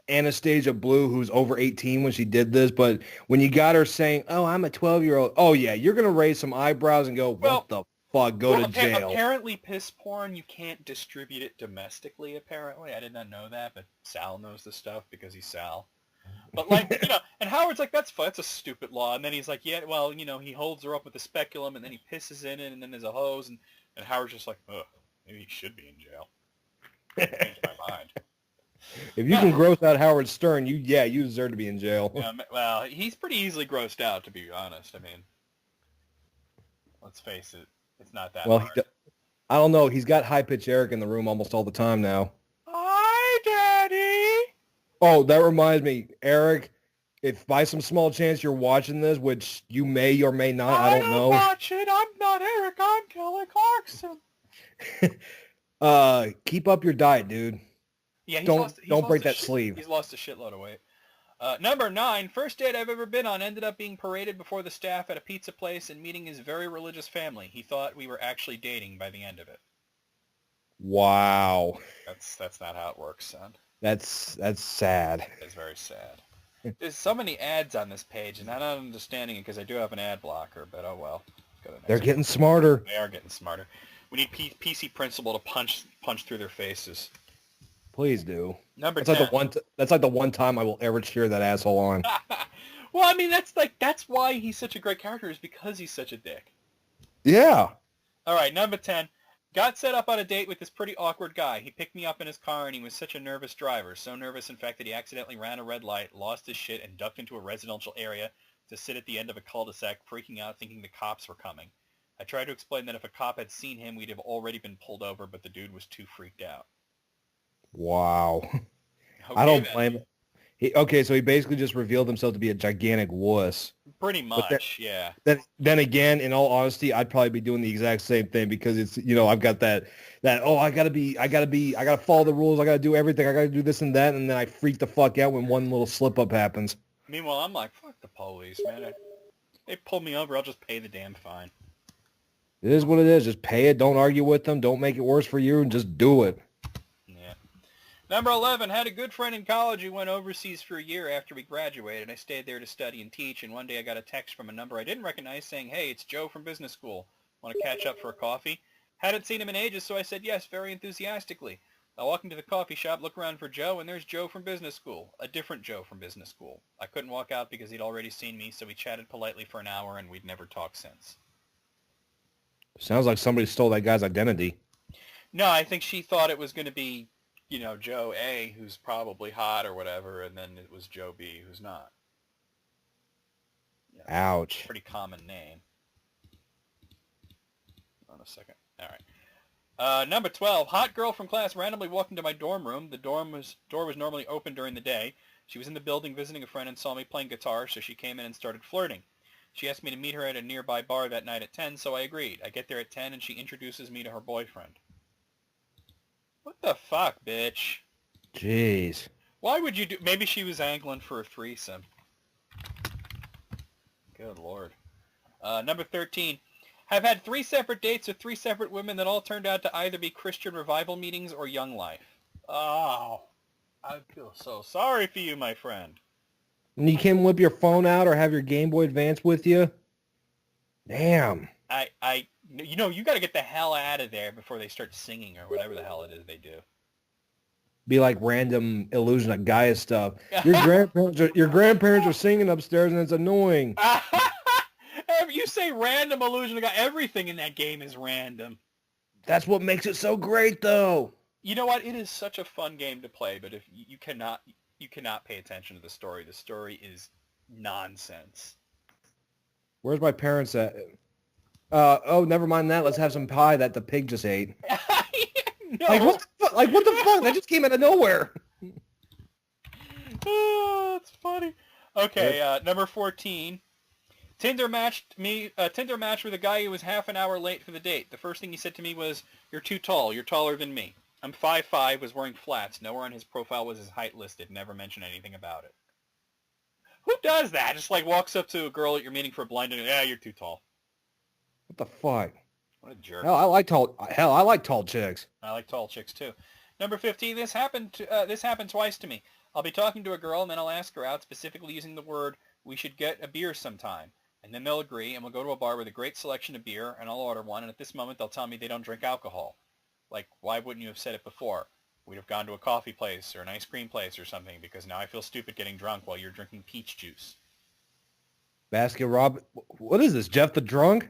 Anastasia Blue, who's over 18 when she did this, but when you got her saying, oh, I'm a 12-year-old, oh, yeah, you're going to raise some eyebrows and go, what the fuck, go to jail. Apparently piss porn, you can't distribute it domestically, apparently. I did not know that, but Sal knows this stuff because he's Sal. But, and Howard's like, that's a stupid law. And then he's like, yeah, well, he holds her up with a speculum, and then he pisses in it, and then there's a hose, and Howard's just like, ugh, maybe he should be in jail. Changed my mind. If you can gross out Howard Stern, you deserve to be in jail. Well, he's pretty easily grossed out, to be honest. I mean, let's face it, it's not that hard. I don't know. He's got high-pitched Eric in the room almost all the time now. Hi, Daddy! Oh, that reminds me, Eric, if by some small chance you're watching this, which you may or may not, I don't know. Watch it. I'm not Eric. I'm Kelly Clarkson. Keep up your diet, dude. Yeah, don't break that sleeve. He's lost a shitload of weight. Number 9, first date I've ever been on ended up being paraded before the staff at a pizza place and meeting his very religious family. He thought we were actually dating by the end of it. Wow. That's not how it works, son. That's sad. It's very sad. There's so many ads on this page, and I'm not understanding it because I do have an ad blocker, but oh well. Go to the next They're one. getting smarter. They are getting smarter. We need PC Principal to punch through their faces. Please do. Number That's 10. That's like the one time I will ever cheer that asshole on. Well, I mean, that's why he's such a great character, is because he's such a dick. Yeah. All right, number 10. Got set up on a date with this pretty awkward guy. He picked me up in his car, and he was such a nervous driver. So nervous, in fact, that he accidentally ran a red light, lost his shit, and ducked into a residential area to sit at the end of a cul-de-sac, freaking out, thinking the cops were coming. I tried to explain that if a cop had seen him, we'd have already been pulled over, but the dude was too freaked out. Wow. Okay, I don't then. blame him. Okay, so he basically just revealed himself to be a gigantic wuss. Pretty much, yeah. Then again, in all honesty, I'd probably be doing the exact same thing because it's, I've got that I gotta follow the rules, I gotta do everything, I gotta do this and that, and then I freak the fuck out when one little slip up happens. Meanwhile, I'm like, fuck the police, man. They pull me over, I'll just pay the damn fine. It is what it is. Just pay it. Don't argue with them. Don't make it worse for you, and just do it. Yeah. Number 11, had a good friend in college who went overseas for a year after we graduated. I stayed there to study and teach, and one day I got a text from a number I didn't recognize saying, hey, it's Joe from business school. Want to catch up for a coffee? Hadn't seen him in ages, so I said yes, very enthusiastically. I walk into the coffee shop, look around for Joe, and there's Joe from business school. A different Joe from business school. I couldn't walk out because he'd already seen me, so we chatted politely for an hour, and we'd never talked since. Sounds like somebody stole that guy's identity. No, I think she thought it was going to be, Joe A, who's probably hot or whatever, and then it was Joe B, who's not. Yeah, Ouch. pretty common name. Hold on a second. All right. Number 12, hot girl from class randomly walked into my dorm room. The door was normally open during the day. She was in the building visiting a friend and saw me playing guitar, so she came in and started flirting. She asked me to meet her at a nearby bar that night at 10, so I agreed. I get there at 10, and she introduces me to her boyfriend. What the fuck, bitch? Jeez. Why would you do... Maybe she was angling for a threesome. Good lord. Number 13. Have had 3 separate dates with 3 separate women that all turned out to either be Christian revival meetings or Young Life. Oh, I feel so sorry for you, my friend. And you can't whip your phone out or have your Game Boy Advance with you? Damn. You got to get the hell out of there before they start singing or whatever the hell it is they do. Be like random Illusion of Gaia stuff. Your grandparents are singing upstairs and it's annoying. You say random Illusion of Gaia. Everything in that game is random. That's what makes it so great, though. You know what? It is such a fun game to play, but if you cannot pay attention to the story. The story is nonsense. Where's my parents at? Oh, never mind that. Let's have some pie that the pig just ate. No. What the fuck? That just came out of nowhere. Oh, that's funny. Okay, number 14. Tinder matched with a guy who was half an hour late for the date. The first thing he said to me was, "You're too tall. You're taller than me." I'm 5'5", was wearing flats. Nowhere on his profile was his height listed. Never mentioned anything about it. Who does that? Just walks up to a girl that you're meeting for a blind date. Yeah, you're too tall. What the fuck? What a jerk. I like tall chicks. I like tall chicks too. Number 15. This happened twice to me. I'll be talking to a girl and then I'll ask her out, specifically using the word, "We should get a beer sometime." And then they'll agree and we'll go to a bar with a great selection of beer and I'll order one. And at this moment they'll tell me they don't drink alcohol. Like, why wouldn't you have said it before? We'd have gone to a coffee place or an ice cream place or something, because now I feel stupid getting drunk while you're drinking peach juice. Baskin Robbins. What is this, Jeff the Drunk?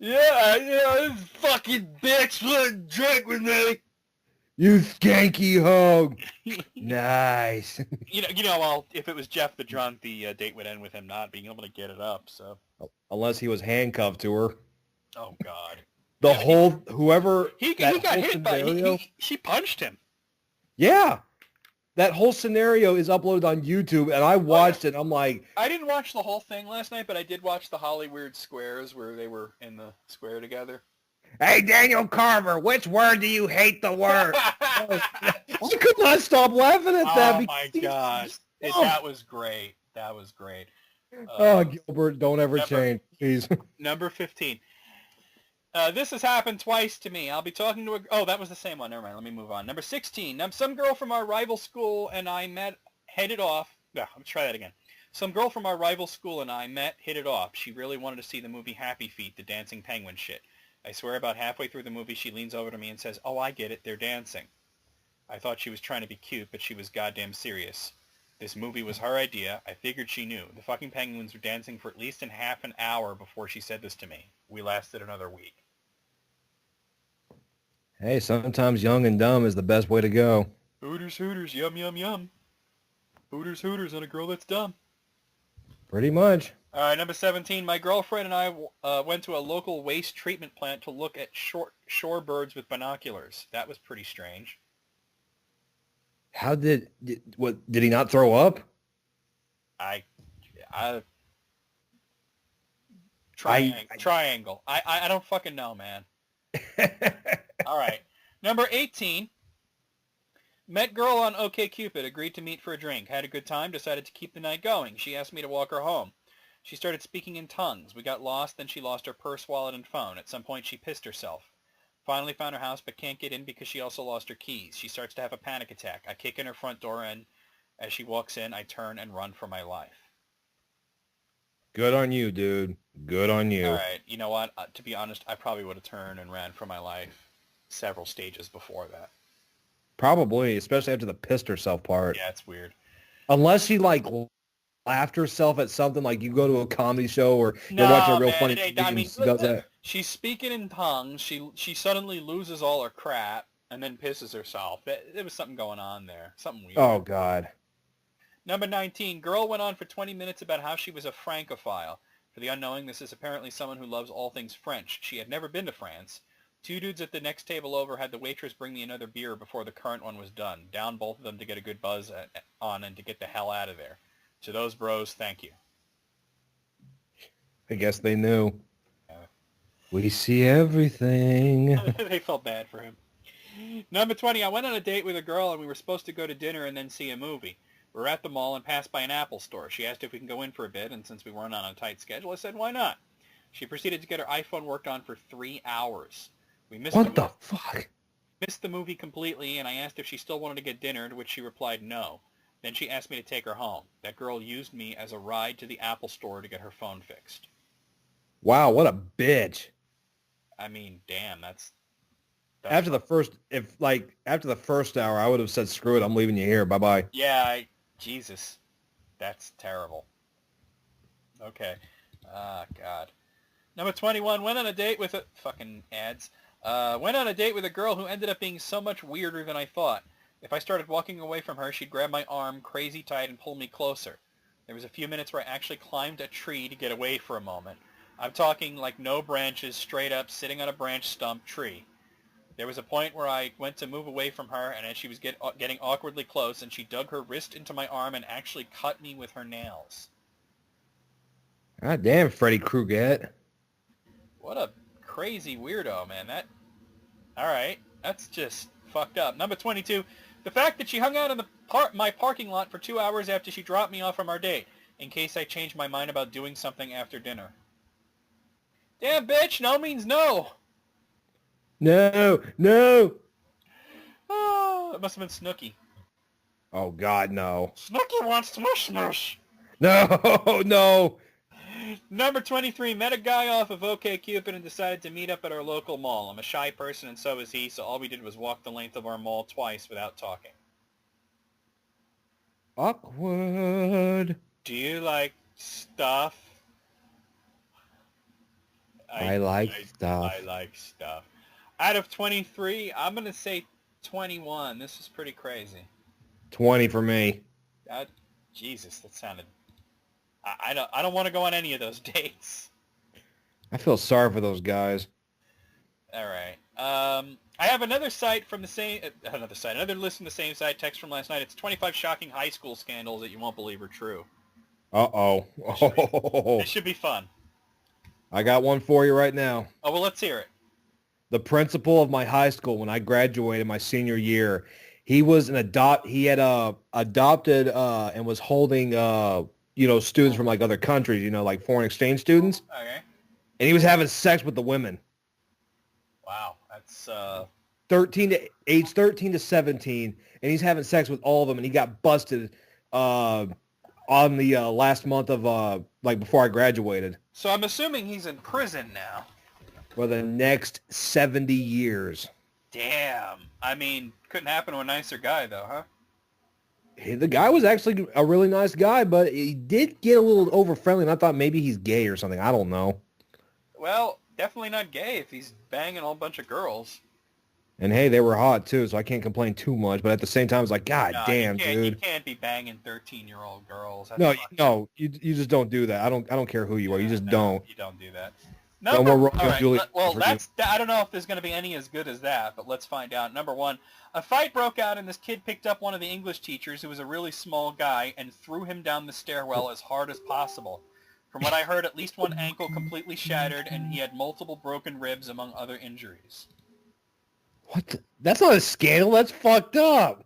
Yeah, this fucking bitch wouldn't drink with me. You skanky hoe. Nice. Well, if it was Jeff the Drunk, the date would end with him not being able to get it up, so. Unless he was handcuffed to her. Oh, God. The whole, whoever... He got hit by... She punched him. Yeah. That whole scenario is uploaded on YouTube, and I watched it, and I'm like... I didn't watch the whole thing last night, but I did watch the Hollywood Squares where they were in the square together. Hey, Daniel Carver, which word do you hate the worst? I could not stop laughing at that. Oh, my God. That was great. That was great. Oh, Gilbert, don't ever number- change, please. Number 15. This has happened twice to me. I'll be talking to a... Oh, that was the same one. Never mind. Let me move on. Number 16. Some girl from our rival school and I headed off. Yeah, let me try that again. Some girl from our rival school and I hit it off. She really wanted to see the movie Happy Feet, the dancing penguin shit. I swear about halfway through the movie, she leans over to me and says, "Oh, I get it. They're dancing." I thought she was trying to be cute, but she was goddamn serious. This movie was her idea. I figured she knew. The fucking penguins were dancing for at least half an hour before she said this to me. We lasted another week. Hey, sometimes young and dumb is the best way to go. Hooters, Hooters, yum, yum, yum. Hooters, Hooters, and a girl that's dumb. Pretty much. All right, number 17. My girlfriend and I went to a local waste treatment plant to look at shore birds with binoculars. That was pretty strange. How did he not throw up? Triangle. I don't fucking know, man. All right. Number 18. Met girl on OkCupid. Agreed to meet for a drink. Had a good time. Decided to keep the night going. She asked me to walk her home. She started speaking in tongues. We got lost. Then she lost her purse, wallet, and phone. At some point, she pissed herself. Finally found her house, but can't get in because she also lost her keys. She starts to have a panic attack. I kick in her front door, and as she walks in, I turn and run for my life. Good on you, dude. Good on you. All right. You know what? To be honest, I probably would have turned and ran for my life several stages before that. Probably, especially after the pissed herself part. Yeah, it's weird. Unless she laughed herself at something, like you go to a comedy show or you're watching a real funny movie and she does that. She's speaking in tongues. She suddenly loses all her crap and then pisses herself. There was something going on there. Something weird. Oh, God. Number 19. Girl went on for 20 minutes about how she was a Francophile. For the unknowing, this is apparently someone who loves all things French. She had never been to France. Two dudes at the next table over had the waitress bring me another beer before the current one was done. Down both of them to get a good buzz on and to get the hell out of there. To those bros, thank you. I guess they knew. We see everything. They felt bad for him. Number 20. I went on a date with a girl and we were supposed to go to dinner and then see a movie. We were at the mall and passed by an Apple store. She asked if we can go in for a bit, and since we weren't on a tight schedule, I said, why not? She proceeded to get her iPhone worked on for 3 hours. We missed What the fuck? Missed the movie completely, and I asked if she still wanted to get dinner, to which she replied no. Then she asked me to take her home. That girl used me as a ride to the Apple store to get her phone fixed. Wow, what a bitch. I mean, damn, that's after the first hour, I would have said, screw it, I'm leaving you here. Bye-bye. Yeah, Jesus. That's terrible. Okay. Ah, God. Number 21, went on a date with a... Fucking ads. Went on a date with a girl who ended up being so much weirder than I thought. If I started walking away from her, she'd grab my arm crazy tight and pull me closer. There was a few minutes where I actually climbed a tree to get away for a moment. I'm talking like no branches, straight up, sitting on a branch stump tree. There was a point where I went to move away from her, and as she was getting awkwardly close, and she dug her wrist into my arm and actually cut me with her nails. God damn, Freddy Krueger. What a crazy weirdo, man. All right, that's just fucked up. Number 22, the fact that she hung out in my parking lot for 2 hours after she dropped me off from our date, in case I changed my mind about doing something after dinner. Damn, bitch, no means no. No, no. Oh, it must have been Snooki. Oh, God, no. Snooki wants smush smush. No, no. Number 23, met a guy off of OkCupid and decided to meet up at our local mall. I'm a shy person and so is he, so all we did was walk the length of our mall twice without talking. Awkward. Do you like stuff? I like stuff. I like stuff. Out of 23, I'm going to say 21. This is pretty crazy. 20 for me. Jesus, that sounded... I don't want to go on any of those dates. I feel sorry for those guys. All right. I have another site from the same... Another list from the same site, text from last night. It's 25 shocking high school scandals that you won't believe are true. Uh-oh. It should be fun. I got one for you right now. Oh, well, let's hear it. The principal of my high school, when I graduated my senior year, He was he had adopted and was holding students from like other countries, like foreign exchange students, Okay. and he was having sex with the women. Wow. That's 13 to 17, and he's having sex with all of them, and he got busted on the last month of like before I graduated so I'm assuming he's in prison now. for the next 70 years. Damn. I mean, couldn't happen to a nicer guy though, huh? The guy was actually a really nice guy, but he did get a little over friendly, and I thought maybe he's gay or something. I don't know. Well, definitely not gay if he's banging a whole bunch of girls. And hey, they were hot too, so I can't complain too much. But at the same time, it's like, God damn, You dude. can't be banging 13-year-old girls. That's No, fucked no, you just don't do that. I don't care who you are. You just don't. You don't do that. No more Romeo all and right, Juliet well, for you. I don't know if there's going to be any as good as that, but let's find out. Number one, a fight broke out and this kid picked up one of the English teachers, who was a really small guy, and threw him down the stairwell as hard as possible. From what I heard, at least one ankle completely shattered, and he had multiple broken ribs among other injuries. What? That's not a scandal. That's fucked up.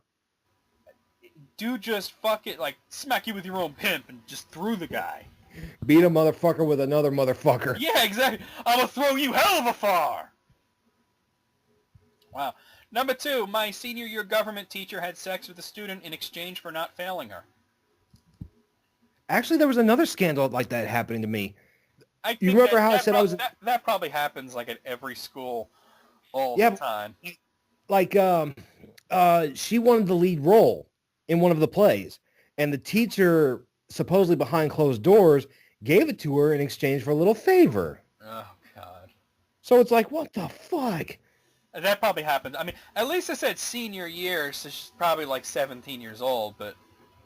Dude just like smack you with your own pimp and just threw the guy. Beat a motherfucker with another motherfucker. Yeah, exactly. I'm gonna throw you hell of a far. Wow. Number two, my senior year government teacher had sex with a student in exchange for not failing her. Actually, there was another scandal like that happening to me. You remember how I said I was... That probably happens like at every school all Yeah, the time. Like, she wanted the lead role in one of the plays, and the teacher, supposedly behind closed doors, gave it to her in exchange for a little favor. Oh, God. So it's like, what the fuck? That probably happened. I mean, at least I said senior year, so she's probably like 17 years old, but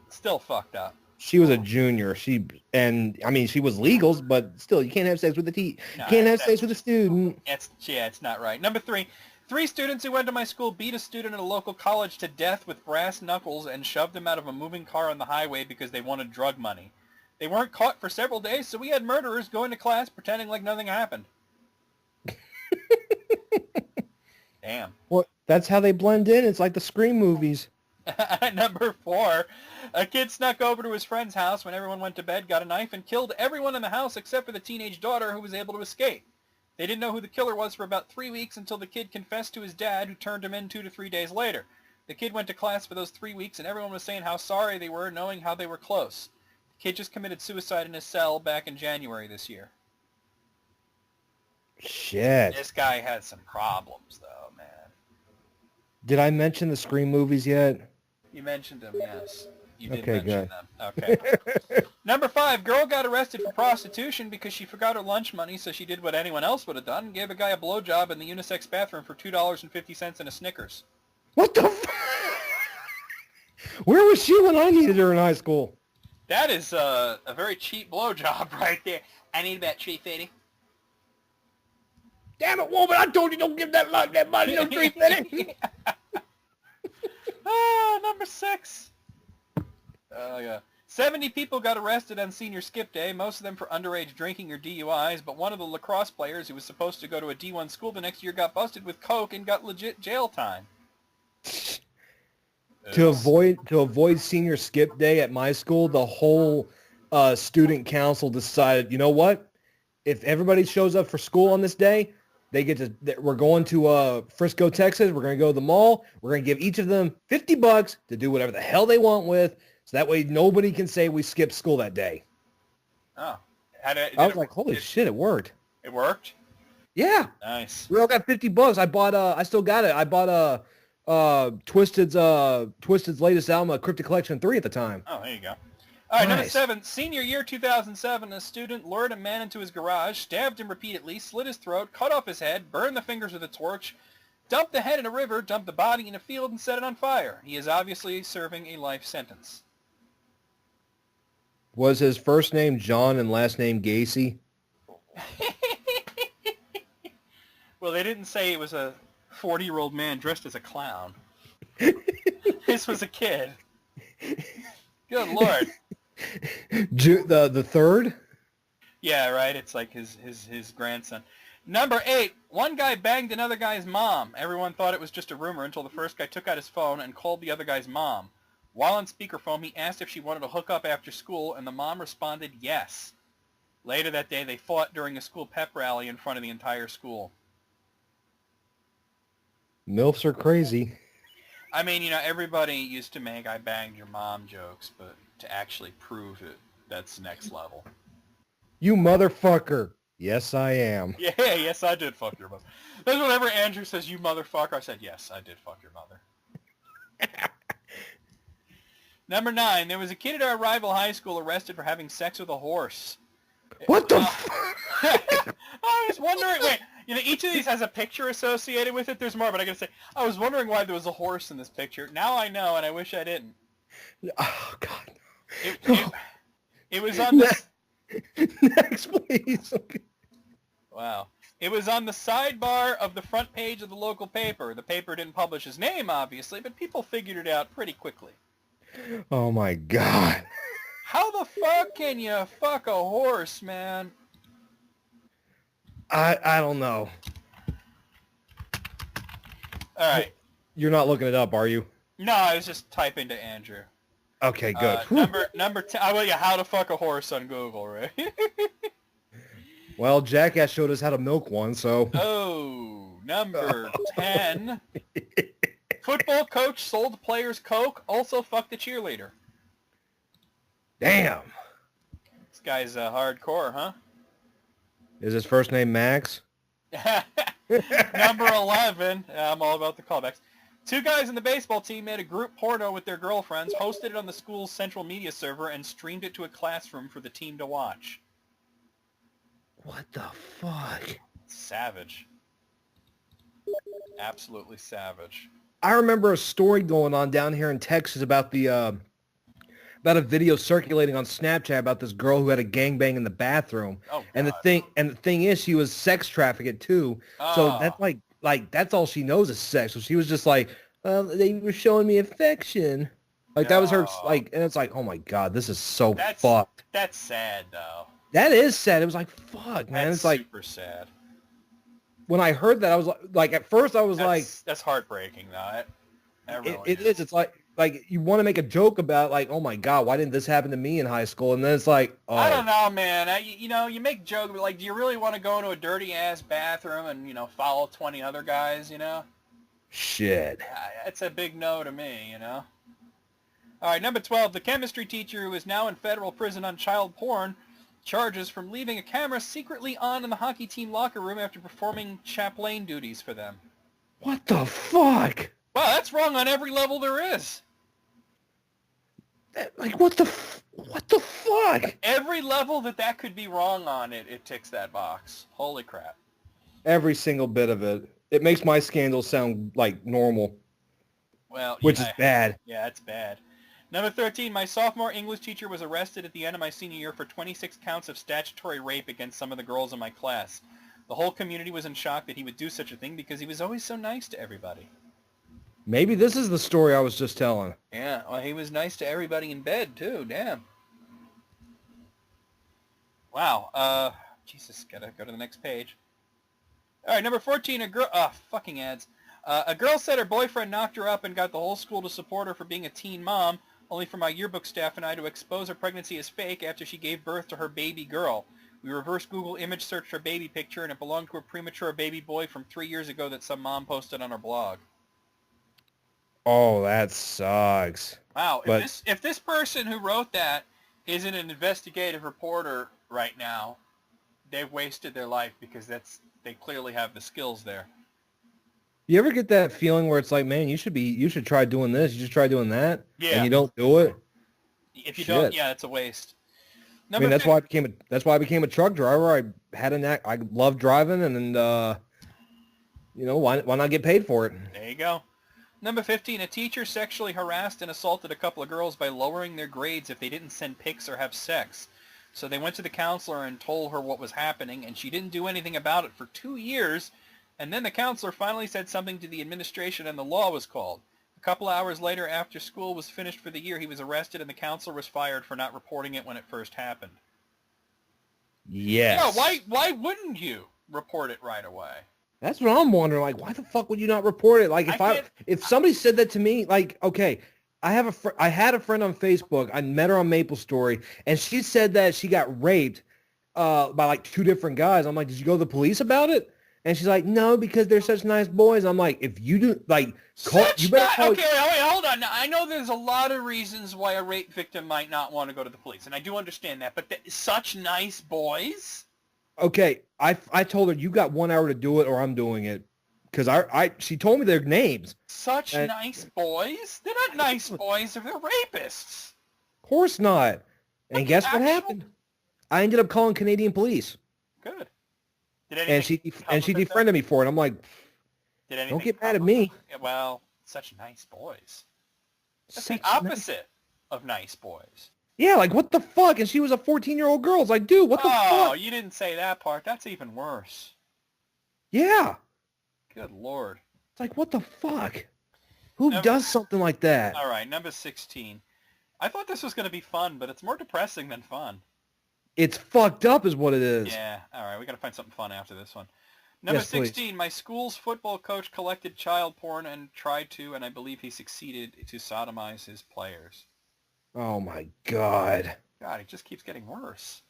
still fucked up. She was a junior. She was legals, but still, you can't have sex with you can't have sex with a student. It's not right. Number three, 3 students who went to my school beat a student at a local college to death with brass knuckles and shoved him out of a moving car on the highway because they wanted drug money. They weren't caught for several days, so we had murderers going to class pretending like nothing happened. Damn. Well, that's how they blend in. It's like the Scream movies. Number 4, a kid snuck over to his friend's house when everyone went to bed, got a knife, and killed everyone in the house except for the teenage daughter, who was able to escape. They didn't know who the killer was for about 3 weeks until the kid confessed to his dad, who turned him in 2 to 3 days later. The kid went to class for those 3 weeks, and everyone was saying how sorry they were, knowing how they were close. The kid just committed suicide in his cell back in January this year. Shit. This guy had some problems, though, man. Did I mention the Scream movies yet? You mentioned them, yes. You did Okay, mention good. them. Okay. Number 5, girl got arrested for prostitution because she forgot her lunch money, so she did what anyone else would have done, gave a guy a blowjob in the unisex bathroom for $2.50 and a Snickers. What the Where was she when I needed her in high school? That is a very cheap blowjob right there. I need about $3.50. Damn it, woman! I told you don't give that money no $3.50. Number 6. Oh, yeah. 70 people got arrested on senior skip day, most of them for underage drinking or DUIs, but one of the lacrosse players who was supposed to go to a D1 school the next year got busted with coke and got legit jail time. To avoid senior skip day at my school, the whole student council decided, you know what? If everybody shows up for school on this day, we're going to Frisco, Texas. We're going to go to the mall. We're going to give each of them $50 to do whatever the hell they want with. So that way nobody can say we skipped school that day. Oh. I was like, holy shit, it worked. It worked? Yeah. Nice. We all got $50. I still got it. I bought Twisted's latest album, Cryptic Collection 3 at the time. Oh, there you go. All right, Nice. Number 7, senior year 2007, a student lured a man into his garage, stabbed him repeatedly, slit his throat, cut off his head, burned the fingers with a torch, dumped the head in a river, dumped the body in a field, and set it on fire. He is obviously serving a life sentence. Was his first name John and last name Gacy? Well, they didn't say it was a 40-year-old man dressed as a clown. This was a kid. Good Lord. The third? Yeah, right. It's like his grandson. Number 8, one guy banged another guy's mom. Everyone thought it was just a rumor until the first guy took out his phone and called the other guy's mom. While on speakerphone, he asked if she wanted to hook up after school, and the mom responded yes. Later that day, they fought during a school pep rally in front of the entire school. MILFs are crazy. I mean, everybody used to make I banged your mom jokes, but to actually prove it, that's next level. You motherfucker. Yes, I am. Yeah, yes, I did fuck your mother. That's whenever Andrew says, you motherfucker, I said, yes, I did fuck your mother. Number 9, there was a kid at our rival high school arrested for having sex with a horse. What the I was wondering, wait, each of these has a picture associated with it. There's more, but I gotta say, I was wondering why there was a horse in this picture. Now I know, and I wish I didn't. Oh, God. It was on the... Next, please. Wow. It was on the sidebar of the front page of the local paper. The paper didn't publish his name, obviously, but people figured it out pretty quickly. Oh, my God. How the fuck can you fuck a horse, man? I don't know. All right. You're not looking it up, are you? No, I was just typing to Andrew. Okay, good. Number 10. I will you how to fuck a horse on Google, right? Well, Jackass showed us how to milk one, so... Oh, number 10. Football coach sold players coke, also fucked the cheerleader. Damn. This guy's hardcore, huh? Is his first name Max? Number 11. I'm all about the callbacks. 2 guys in the baseball team made a group porno with their girlfriends, posted it on the school's central media server, and streamed it to a classroom for the team to watch. What the fuck? Savage. Absolutely savage. I remember a story going on down here in Texas about about a video circulating on Snapchat about this girl who had a gangbang in the bathroom. Oh, and God. the thing is, she was sex trafficked too. So that's like that's all she knows is sex. So she was just like, they were showing me affection. Like that was her like, and it's like, oh my God, this is so fucked. That's sad though. That is sad. It was like, fuck, man. That's it's like super sad. When I heard that, I was like at first I was that's heartbreaking though. It is. It's like you want to make a joke about like, oh my God, why didn't this happen to me in high school? And then it's like, oh. I don't know, man. You make jokes, but like, do you really want to go into a dirty ass bathroom and follow 20 other guys? Shit. It's a big no to me. All right, number 12. The chemistry teacher who is now in federal prison on child porn charges from leaving a camera secretly on in the hockey team locker room after performing chaplain duties for them. What the fuck? Wow, that's wrong on every level there is. Like, what the fuck? Every level that could be wrong on, it ticks that box. Holy crap. Every single bit of it. It makes my scandal sound like normal. Well, which is bad. Yeah, it's bad. Number 13, my sophomore English teacher was arrested at the end of my senior year for 26 counts of statutory rape against some of the girls in my class. The whole community was in shock that he would do such a thing because he was always so nice to everybody. Maybe this is the story I was just telling. Yeah, well, he was nice to everybody in bed, too. Damn. Wow. Jesus, gotta go to the next page. All right, number 14, a girl... fucking ads. A girl said her boyfriend knocked her up and got the whole school to support her for being a teen mom, only for my yearbook staff and I to expose her pregnancy as fake after she gave birth to her baby girl. We reverse Google image searched her baby picture, and it belonged to a premature baby boy from 3 years ago that some mom posted on her blog. Oh, that sucks. Wow, if this person who wrote that isn't an investigative reporter right now, they've wasted their life because they clearly have the skills there. You ever get that feeling where it's like, man, you should try doing this, you should try doing that, and you don't do it? If you don't, yeah, it's a waste. That's why I became a truck driver. I had a knack. I love driving, and why not get paid for it? There you go. Number 15, a teacher sexually harassed and assaulted a couple of girls by lowering their grades if they didn't send pics or have sex. So they went to the counselor and told her what was happening, and she didn't do anything about it for 2 years. And then the counselor finally said something to the administration and the law was called. A couple hours later, after school was finished for the year, he was arrested and the counselor was fired for not reporting it when it first happened. Yes. Yeah, why wouldn't you? report it right away. That's what I'm wondering. Like, why the fuck would you not report it? Like, if somebody said that to me, like, okay, I had a friend on Facebook. I met her on MapleStory, and she said that she got raped by like 2 different guys. I'm like, did you go to the police about it? And she's like, no, because they're such nice boys. I'm like, if you do, like, Okay, wait, hold on. Now, I know there's a lot of reasons why a rape victim might not want to go to the police, and I do understand that. But such nice boys. Okay, I told her you got 1 hour to do it, or I'm doing it, because she told me their names. Such nice boys? They're not nice boys. They're rapists. Of course not. And guess what happened? I ended up calling Canadian police. Good. And she defriended me for it. I'm like, don't get mad at me. Well, such nice boys. That's the opposite of nice boys. Yeah, like, what the fuck? And she was a 14-year-old girl. It's like, dude, what the fuck? Oh, you didn't say that part. That's even worse. Yeah. Good Lord. It's like, what the fuck? Who does something like that? All right, number 16. I thought this was going to be fun, but it's more depressing than fun. It's fucked up is what it is. Yeah, all right, we got to find something fun after this one. Number 16, please. My school's football coach collected child porn and tried to, and I believe he succeeded, to sodomize his players. Oh, my God. God, it just keeps getting worse.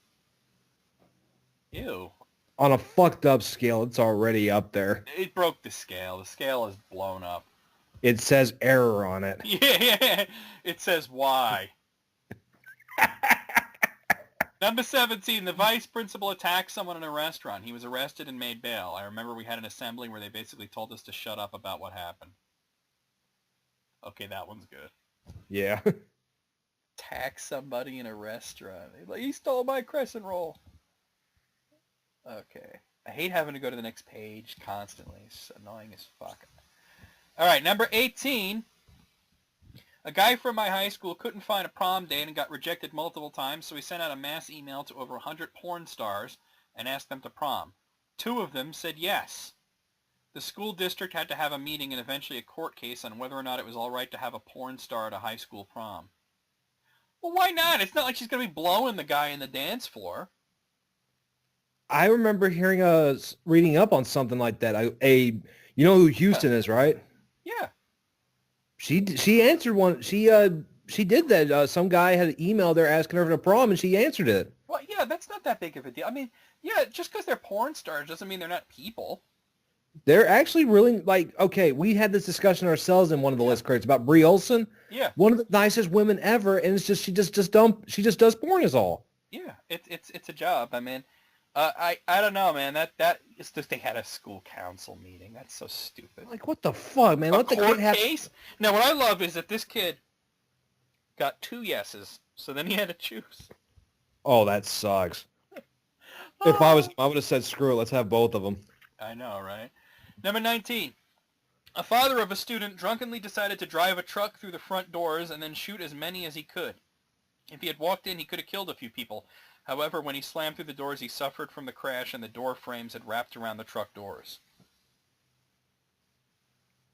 Ew. On a fucked up scale, it's already up there. It broke the scale. The scale is blown up. It says error on it. Yeah, it says why. Number 17, the vice principal attacked someone in a restaurant. He was arrested and made bail. I remember we had an assembly where they basically told us to shut up about what happened. Okay, that one's good. Yeah. Attack somebody in a restaurant. He stole my crescent roll. Okay. I hate having to go to the next page constantly. It's annoying as fuck. All right, number 18. A guy from my high school couldn't find a prom date and got rejected multiple times, so he sent out a mass email to over 100 porn stars and asked them to prom. 2 of them said yes. The school district had to have a meeting and eventually a court case on whether or not it was all right to have a porn star at a high school prom. Well, why not? It's not like she's going to be blowing the guy in the dance floor. I remember reading up on something like that. You know who Houston is, right? Yeah. She answered one. She did that. Some guy had an email there asking her to prom, and she answered it. Well, yeah, that's not that big of a deal. I mean, yeah, just because they're porn stars doesn't mean they're not people. They're actually really, like, okay, we had this discussion ourselves in one of the list crates about Brie Olson. Yeah. One of the nicest women ever, and it's just she just does porn is all. Yeah, it's a job. I mean, I don't know, man. That is just they had a school council meeting. That's so stupid. Like, what the fuck, man? Let the kid have case. Now, what I love is that this kid got 2 yeses, so then he had to choose. Oh, that sucks. If I would have said screw it. Let's have both of them. I know, right? Number 19. A father of a student drunkenly decided to drive a truck through the front doors and then shoot as many as he could. If he had walked in, he could have killed a few people. However, when he slammed through the doors, he suffered from the crash and the door frames had wrapped around the truck doors.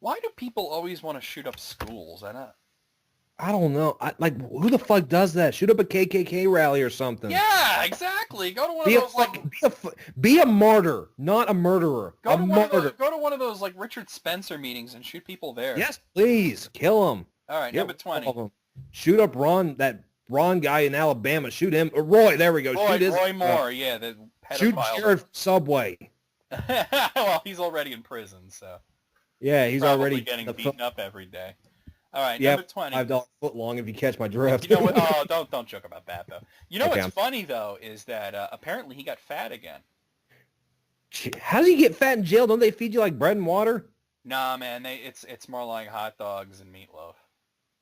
Why do people always want to shoot up schools? I don't know. Who the fuck does that? Shoot up a KKK rally or something. Yeah, exactly. Go to one of those. Be a martyr, not a murderer. Go to one of those like Richard Spencer meetings and shoot people there. Yes, please kill them. All right, number 20. Shoot up that Ron guy in Alabama. Shoot him. Roy, there we go. Roy Moore. Yeah, the pedophile. Shoot Sheriff Subway. Well, he's already in prison, so. Yeah, he's already getting beaten up every day. All right, yeah, number 20. $5 foot long if you catch my drift. You know what? Oh, don't joke about that though. You know what's funny though is that apparently he got fat again. How does he get fat in jail? Don't they feed you like bread and water? Nah, man. It's more like hot dogs and meatloaf.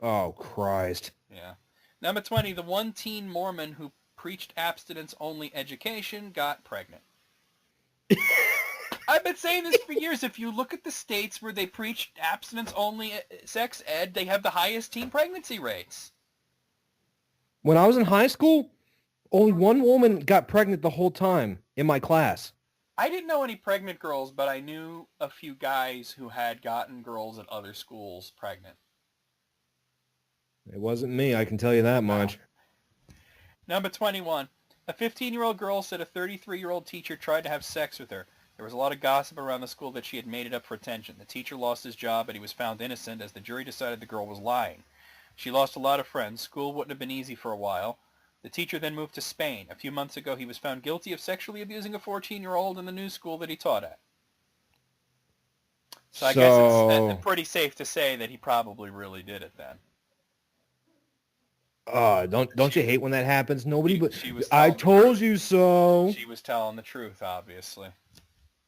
Oh Christ. Yeah. Number 20. The one teen Mormon who preached abstinence-only education got pregnant. I've been saying this for years. If you look at the states where they preach abstinence-only sex ed, they have the highest teen pregnancy rates. When I was in high school, only one woman got pregnant the whole time in my class. I didn't know any pregnant girls, but I knew a few guys who had gotten girls at other schools pregnant. It wasn't me, I can tell you that much. Number 21. A 15-year-old girl said a 33-year-old teacher tried to have sex with her. There was a lot of gossip around the school that she had made it up for attention. The teacher lost his job, but he was found innocent as the jury decided the girl was lying. She lost a lot of friends. School wouldn't have been easy for a while. The teacher then moved to Spain. A few months ago, he was found guilty of sexually abusing a 14-year-old in the new school that he taught at. So I guess it's pretty safe to say that he probably really did it then. Don't you hate when that happens? Nobody but I told you so. She was telling the truth, obviously.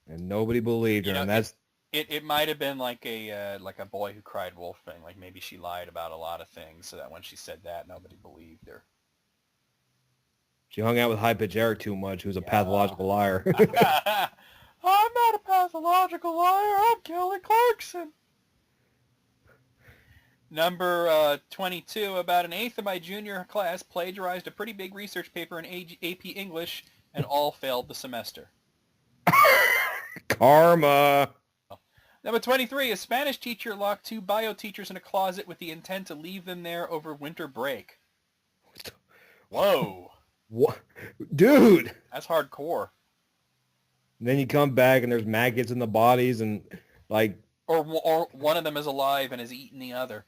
And nobody believed her, and that's... It might have been like a boy who cried wolf thing. Like maybe she lied about a lot of things so that when she said that, nobody believed her. She hung out with High Pitch Eric too much, who's a pathological liar. I'm not a pathological liar. I'm Kelly Clarkson. Number 22, about an eighth of my junior class plagiarized a pretty big research paper in AP English and all failed the semester. Karma. Number 23, a Spanish teacher locked 2 bio teachers in a closet with the intent to leave them there over winter break. Whoa. What? Dude. That's hardcore. And then you come back and there's maggots in the bodies and like... Or one of them is alive and has eaten the other.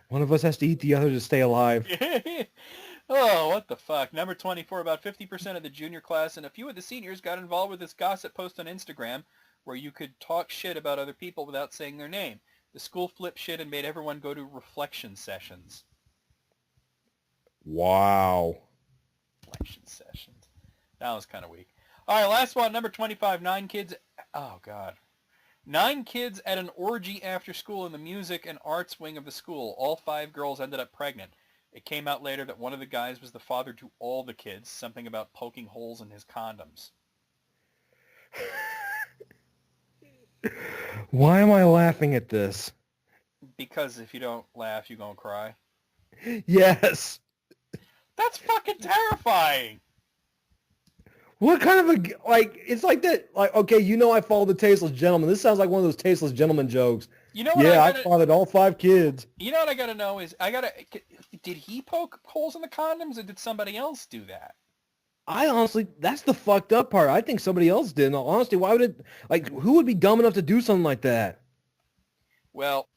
One of us has to eat the other to stay alive. Oh, what the fuck. Number 24, about 50% of the junior class and a few of the seniors got involved with this gossip post on Instagram where you could talk shit about other people without saying their name. The school flipped shit and made everyone go to reflection sessions. Wow. Reflection sessions. That was kind of weak. All right, last one, number 25. 9 kids... Oh, God. 9 kids at an orgy after school in the music and arts wing of the school. All 5 girls ended up pregnant. It came out later that one of the guys was the father to all the kids, something about poking holes in his condoms. Why am I laughing at this? Because if you don't laugh, you're going to cry. Yes. That's fucking terrifying. What kind of a, like, it's like that, like, okay, you know I follow the Tasteless Gentleman. This sounds like one of those Tasteless Gentleman jokes. You know what? Yeah, I fathered all 5 kids. You know what I got to know is, did he poke holes in the condoms or did somebody else do that? I honestly, that's the fucked up part. I think somebody else did. In all honesty, why would it, like, who would be dumb enough to do something like that? Well,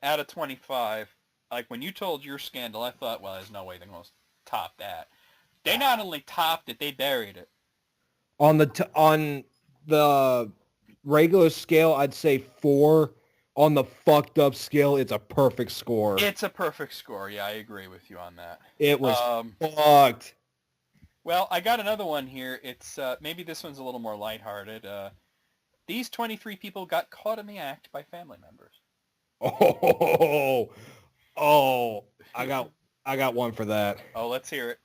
out of 25, like, when you told your scandal, I thought, well, there's no way they're going to top that. They not only topped it, they buried it. On the regular scale, I'd say 4. On the fucked up scale, it's a perfect score. It's a perfect score. Yeah, I agree with you on that. It was fucked. Well, I got another one here. It's maybe this one's a little more lighthearted. These 23 people got caught in the act by family members. Oh, I got one for that. Oh, let's hear it.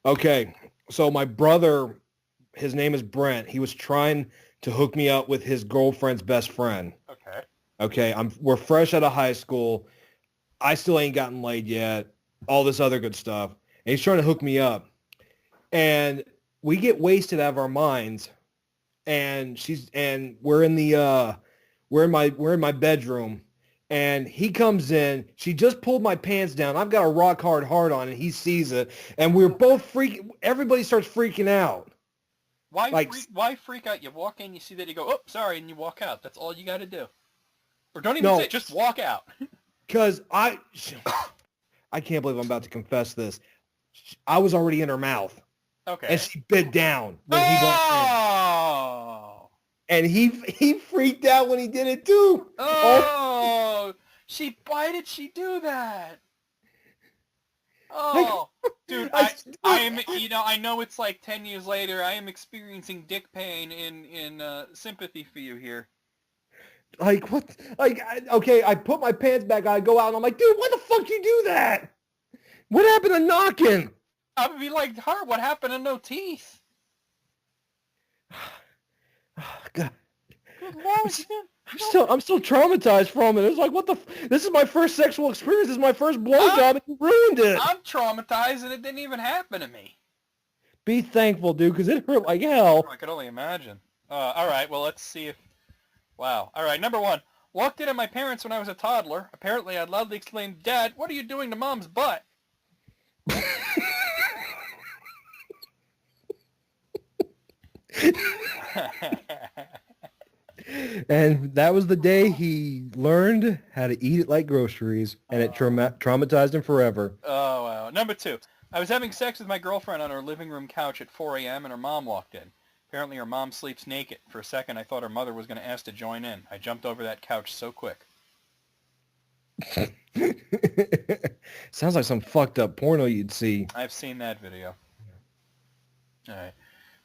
Okay, so my brother, his name is Brent. He was trying to hook me up with his girlfriend's best friend. Okay, we're fresh out of high school. I still ain't gotten laid yet. All this other good stuff. And he's trying to hook me up. And we get wasted out of our minds. And we're in my bedroom. And he comes in. She just pulled my pants down. I've got a rock hard heart on, and he sees it. And we're both freaking. Everybody starts freaking out. Why freak out? You walk in, you see that, you go, oh, sorry, and you walk out. That's all you got to do. Or don't even say it, just walk out. Because I can't believe I'm about to confess this. I was already in her mouth. Okay. And she bit down when he walked in. And he freaked out when he did it too. Oh, why did she do that? Oh, dude, I am, I know it's like 10 years later. I am experiencing dick pain in sympathy for you here. Like, what? Like, okay, I put my pants back on, I go out, and I'm like, dude, why the fuck you do that? What happened to knocking? I would be like, her, what happened to no teeth? God. Good Lord, I'm still traumatized from it. It's like, what the? This is my first sexual experience. This is my first blowjob, and you ruined it. I'm traumatized, and it didn't even happen to me. Be thankful, dude, because it hurt like hell. I could only imagine. All right, well, let's see if... Wow. All right, number 1. Walked in on my parents when I was a toddler. Apparently, I loudly exclaimed, Dad, what are you doing to Mom's butt? And that was the day he learned how to eat it like groceries, and it traumatized him forever. Oh, wow. Number 2. I was having sex with my girlfriend on her living room couch at 4 a.m. and her mom walked in. Apparently her mom sleeps naked. For a second I thought her mother was going to ask to join in. I jumped over that couch so quick. Sounds like some fucked up porno you'd see. I've seen that video. All right.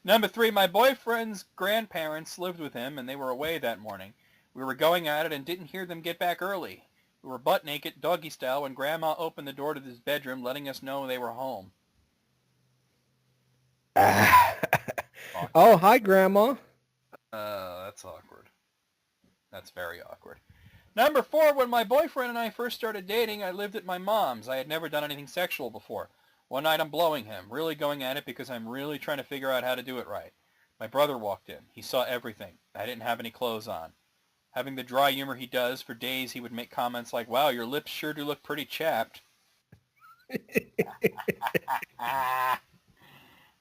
Number 3, my boyfriend's grandparents lived with him and they were away that morning. We were going at it and didn't hear them get back early. We were butt naked, doggy style, when Grandma opened the door to his bedroom, letting us know they were home. Oh, hi, Grandma. That's awkward. That's very awkward. Number 4, when my boyfriend and I first started dating, I lived at my mom's. I had never done anything sexual before. One night I'm blowing him, really going at it because I'm really trying to figure out how to do it right. My brother walked in. He saw everything. I didn't have any clothes on. Having the dry humor he does, for days he would make comments like, wow, your lips sure do look pretty chapped.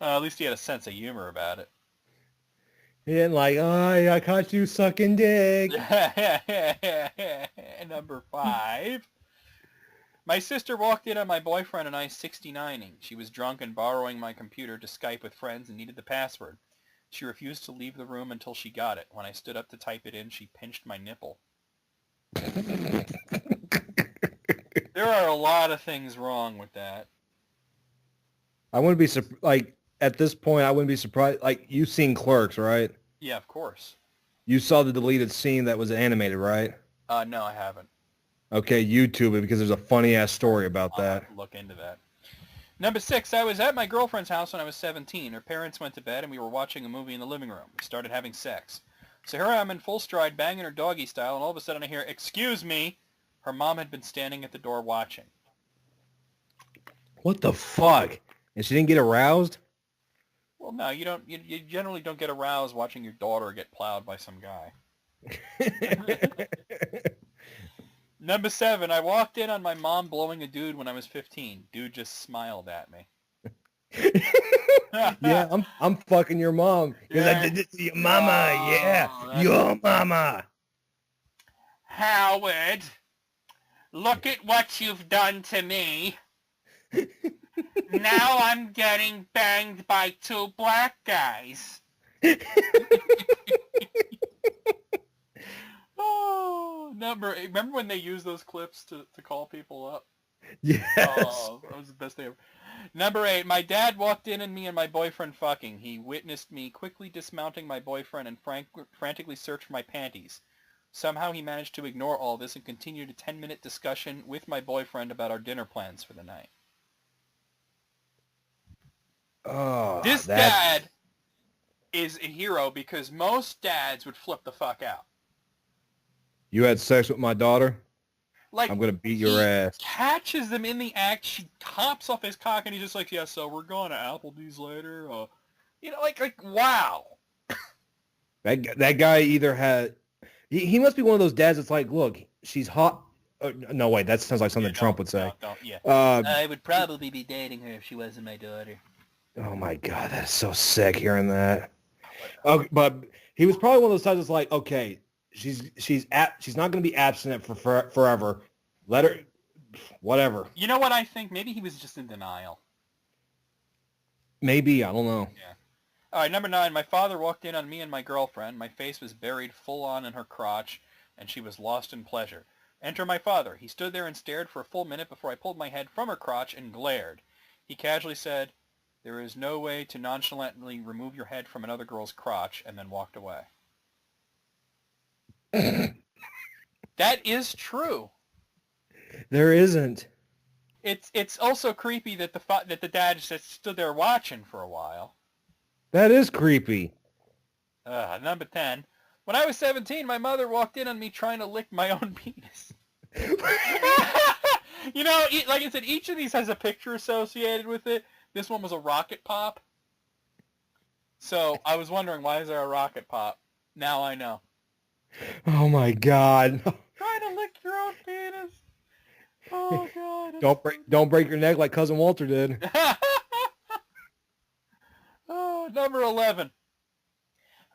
At least he had a sense of humor about it. He didn't like, oh, I caught you sucking dick. Number 5. My sister walked in on my boyfriend and I 69ing. She was drunk and borrowing my computer to Skype with friends and needed the password. She refused to leave the room until she got it. When I stood up to type it in, she pinched my nipple. There are a lot of things wrong with that. I wouldn't be like at this point. I wouldn't be surprised. Like you've seen Clerks, right? Yeah, of course. You saw the deleted scene that was animated, right? No, I haven't. Okay, YouTube it because there's a funny ass story about I'll that. have to look into that. Number 6, I was at my girlfriend's house when I was 17. Her parents went to bed and we were watching a movie in the living room. We started having sex. So here I am in full stride, banging her doggy style, and all of a sudden I hear, "Excuse me." Her mom had been standing at the door watching. What the fuck? And she didn't get aroused? Well, no, you don't. You generally don't get aroused watching your daughter get plowed by some guy. Number 7, I walked in on my mom blowing a dude when I was 15. Dude just smiled at me. Yeah, I'm fucking your mom because I did this to your mama. Oh, Yeah, your mama. Howard, look at what you've done to me. Now I'm getting banged by 2 black guys. Oh, number 8. Remember when they used those clips to call people up? Yes. Oh, that was the best thing ever. Number 8. My dad walked in on me and my boyfriend fucking. He witnessed me quickly dismounting my boyfriend and frantically searched for my panties. Somehow he managed to ignore all this and continued a 10-minute discussion with my boyfriend about our dinner plans for the night. Oh, This dad is a hero because most dads would flip the fuck out. You had sex with my daughter? Like, I'm going to beat your he ass. catches them in the act. She hops off his cock and he's just like, yeah, so we're going to Applebee's later. Like, wow. That guy either had... He must be one of those dads that's like, look, she's hot. No, wait, that sounds like something Trump would say. I would probably be dating her if she wasn't my daughter. Oh my God, that's so sick hearing that. Okay, but he was probably one of those times that's like, okay, she's not going to be abstinent for forever. Let her, whatever. You know what I think? Maybe he was just in denial. Maybe, I don't know. Yeah. All right, number 9. My father walked in on me and my girlfriend. My face was buried full on in her crotch, and she was lost in pleasure. Enter my father. He stood there and stared for a full minute before I pulled my head from her crotch and glared. He casually said, "There is no way to nonchalantly remove your head from another girl's crotch," and then walked away. That is true. There isn't. It's also creepy that the dad just stood there watching for a while. That is creepy. Number 10. When I was 17, my mother walked in on me trying to lick my own penis. You know, like I said, each of these has a picture associated with it. This one was a rocket pop. So I was wondering, why is there a rocket pop? Now I know. Oh my God. Trying to lick your own penis. Oh God. Don't break your neck like Cousin Walter did. Oh, number 11.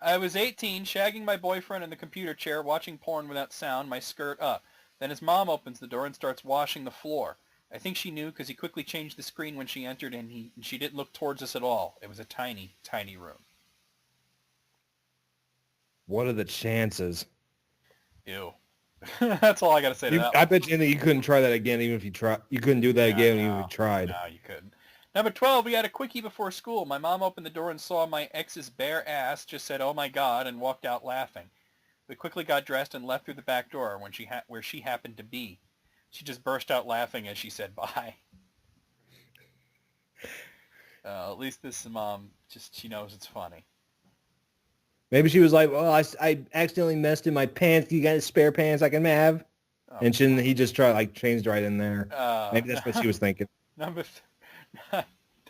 I was 18, shagging my boyfriend in the computer chair, watching porn without sound, my skirt up. Then his mom opens the door and starts washing the floor. I think she knew because he quickly changed the screen when she entered, and she didn't look towards us at all. It was a tiny, tiny room. What are the chances? Ew. That's all I got to say to that I one. bet you that you couldn't try that again, even if you try. You couldn't do that again, even if you tried. No, you couldn't. Number 12, we had a quickie before school. My mom opened the door and saw my ex's bare ass, just said, "Oh my God," and walked out laughing. We quickly got dressed and left through the back door where she happened to be. She just burst out laughing as she said bye. At least this mom, she knows it's funny. Maybe she was like, "Well, I accidentally messed in my pants. You got spare pants I can have?" Oh. And he just changed right in there. Maybe that's what she was thinking.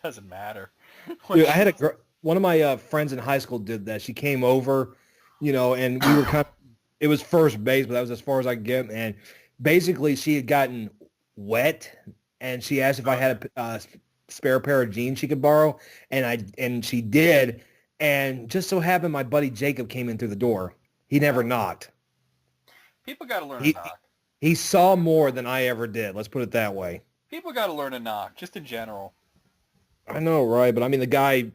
Doesn't matter. Dude, I had one of my friends in high school did that. She came over, and we were it was first base, but that was as far as I could get. And basically she had gotten wet and she asked if I had a spare pair of jeans she could borrow. And she did. And just so happened my buddy Jacob came in through the door. He never knocked. People got to learn to knock. He saw more than I ever did. Let's put it that way. People got to learn to knock, just in general. I know, right? But I mean, the guy,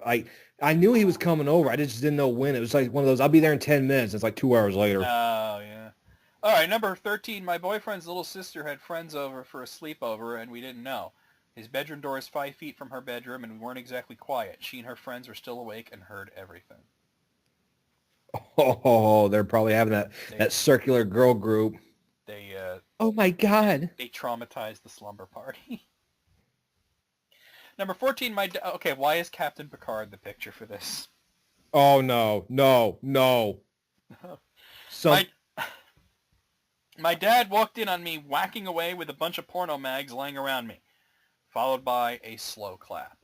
I knew he was coming over. I just didn't know when. It was like one of those, I'll be there in 10 minutes. It's like 2 hours later. Oh, yeah. All right, number 13. My boyfriend's little sister had friends over for a sleepover, and we didn't know. His bedroom door is 5 feet from her bedroom, and we weren't exactly quiet. She and her friends were still awake and heard everything. Oh, they're probably having that circular girl group. Oh, my God. They traumatized the slumber party. Number 14, okay, why is Captain Picard the picture for this? Oh, no. My dad walked in on me whacking away with a bunch of porno mags laying around me, followed by a slow clap.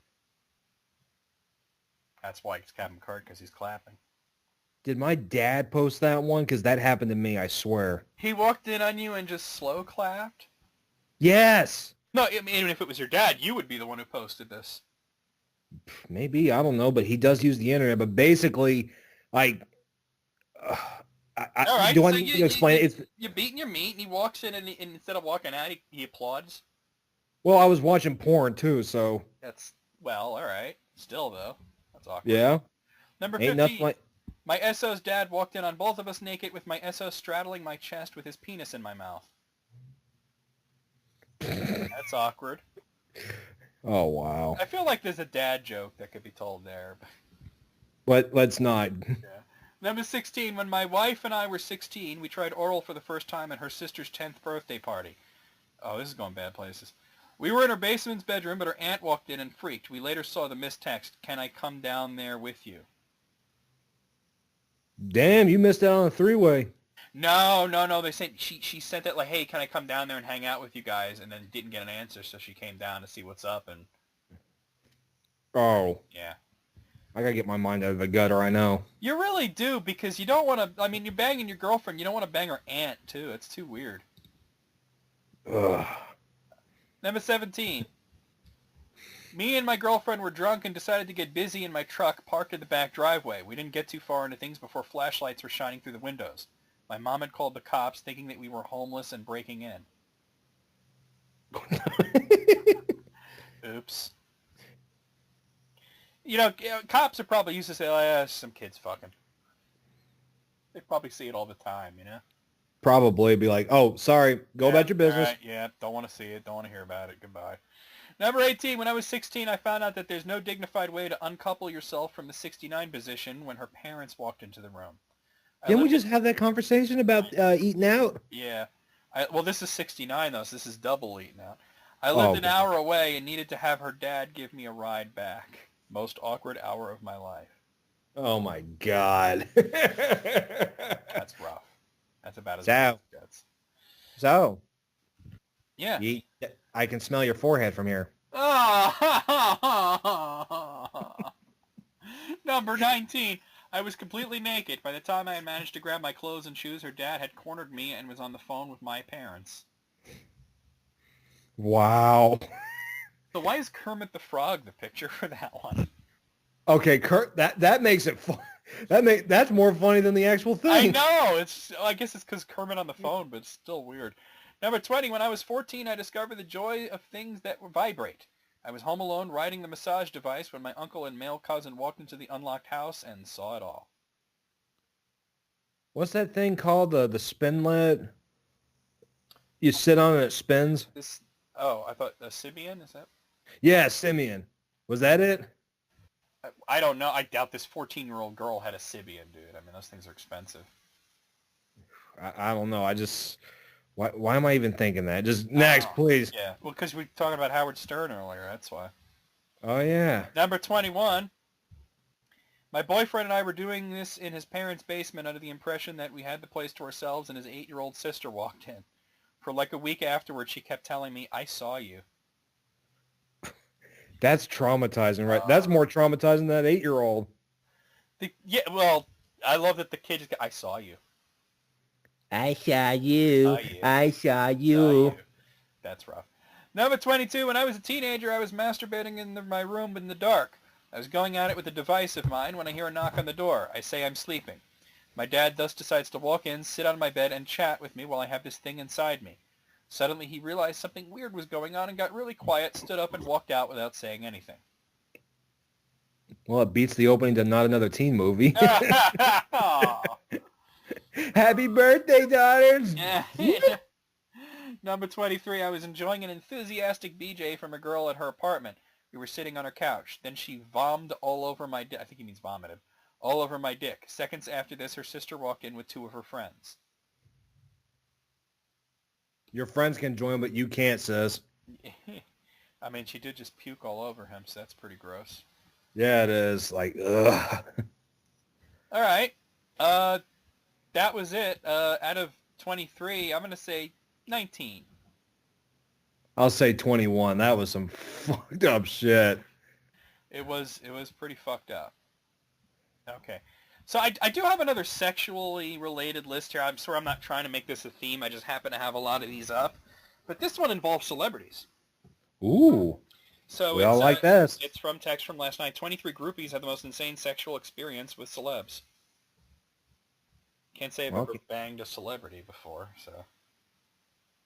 That's why it's Captain Picard, because he's clapping. Did my dad post that one? Because that happened to me, I swear. He walked in on you and just slow clapped? Yes. No, I mean, even if it was your dad, you would be the one who posted this. Maybe, I don't know, but he does use the internet. But basically, like, all right, do I need to explain it? You're beating your meat, and he walks in, and instead of walking out, he applauds. Well, I was watching porn, too, so. All right. Still, though, that's awkward. Yeah. Number 15. My SO's dad walked in on both of us naked with my SO straddling my chest with his penis in my mouth. That's awkward. Oh, wow. I feel like there's a dad joke that could be told there. But let's not. Yeah. Number 16. When my wife and I were 16, we tried oral for the first time at her sister's 10th birthday party. Oh, this is going bad places. We were in her basement's bedroom, but her aunt walked in and freaked. We later saw the missed text, "Can I come down there with you?" Damn, you missed out on a three-way. No. They sent she sent it like, "Hey, can I come down there and hang out with you guys?" And then didn't get an answer, so she came down to see what's up. And yeah, I gotta get my mind out of the gutter. I know. You really do, because you don't want to. I mean, you're banging your girlfriend. You don't want to bang her aunt too. It's too weird. Ugh. Number 17. Me and my girlfriend were drunk and decided to get busy in my truck parked in the back driveway. We didn't get too far into things before flashlights were shining through the windows. My mom had called the cops thinking that we were homeless and breaking in. Oops. Cops are probably used to say, "Oh, yeah, some kids fucking." They probably see it all the time, Probably be like, "Oh, sorry, go about your business." Right, yeah, don't want to see it, don't want to hear about it, goodbye. Number 18, when I was 16, I found out that there's no dignified way to uncouple yourself from the 69 position when her parents walked into the room. Didn't we just have that conversation about eating out? Yeah. Well, this is 69, though, so this is double eating out. I lived an hour away and needed to have her dad give me a ride back. Most awkward hour of my life. Oh, my God. That's rough. That's about as bad as it gets. So. Yeah. I can smell your forehead from here. Number 19. I was completely naked. By the time I had managed to grab my clothes and shoes, her dad had cornered me and was on the phone with my parents. Wow. So why is Kermit the Frog the picture for that one? Okay, Kurt, that makes it fun. That's more funny than the actual I thing. know. I guess it's because Kermit on the phone, but it's still weird. Number 20. When I was 14, I discovered the joy of things that vibrate. I was home alone riding the massage device when my uncle and male cousin walked into the unlocked house and saw it all. What's that thing called? The spinlet? You sit on it, it spins. This. Oh, I thought a Sibian. Is that? Yeah, Simeon. Was that it? I don't know. I doubt this 14-year-old girl had a Sibian, dude. I mean, those things are expensive. I don't know. I just why am I even thinking that? Just next, please. Yeah. Well, because we were talking about Howard Stern earlier. That's why. Oh yeah. Number 21. My boyfriend and I were doing this in his parents' basement under the impression that we had the place to ourselves, and his 8-year-old sister walked in. For like a week afterwards, she kept telling me, "I saw you." That's traumatizing, right? That's more traumatizing than that 8-year-old. Yeah, well, I love that the kid just, "I saw you." I saw you. I saw Saw you. That's rough. Number 22. When I was a teenager, I was masturbating in my room in the dark. I was going at it with a device of mine when I hear a knock on the door. I say I'm sleeping. My dad thus decides to walk in, sit on my bed, and chat with me while I have this thing inside me. Suddenly he realized something weird was going on and got really quiet, stood up, and walked out without saying anything. Well, it beats the opening to Not Another Teen Movie. Aw. Happy birthday, daughters! Number 23. I was enjoying an enthusiastic BJ from a girl at her apartment. We were sitting on her couch. Then she vommed all over my dick. I think he means vomited. All over my dick. Seconds after this, her sister walked in with 2 of her friends. Your friends can join, but you can't, sis. I mean, she did just puke all over him, so that's pretty gross. Yeah, it is. Like, ugh. All right. That was it. Out of 23, I'm going to say 19. I'll say 21. That was some fucked up shit. It was pretty fucked up. Okay. So I do have another sexually related list here. I'm sorry I'm not trying to make this a theme. I just happen to have a lot of these up. But this one involves celebrities. Ooh. So We all like this. It's from text from last night. 23 groupies had the most insane sexual experience with celebs. Can't say I've ever banged a celebrity before, so.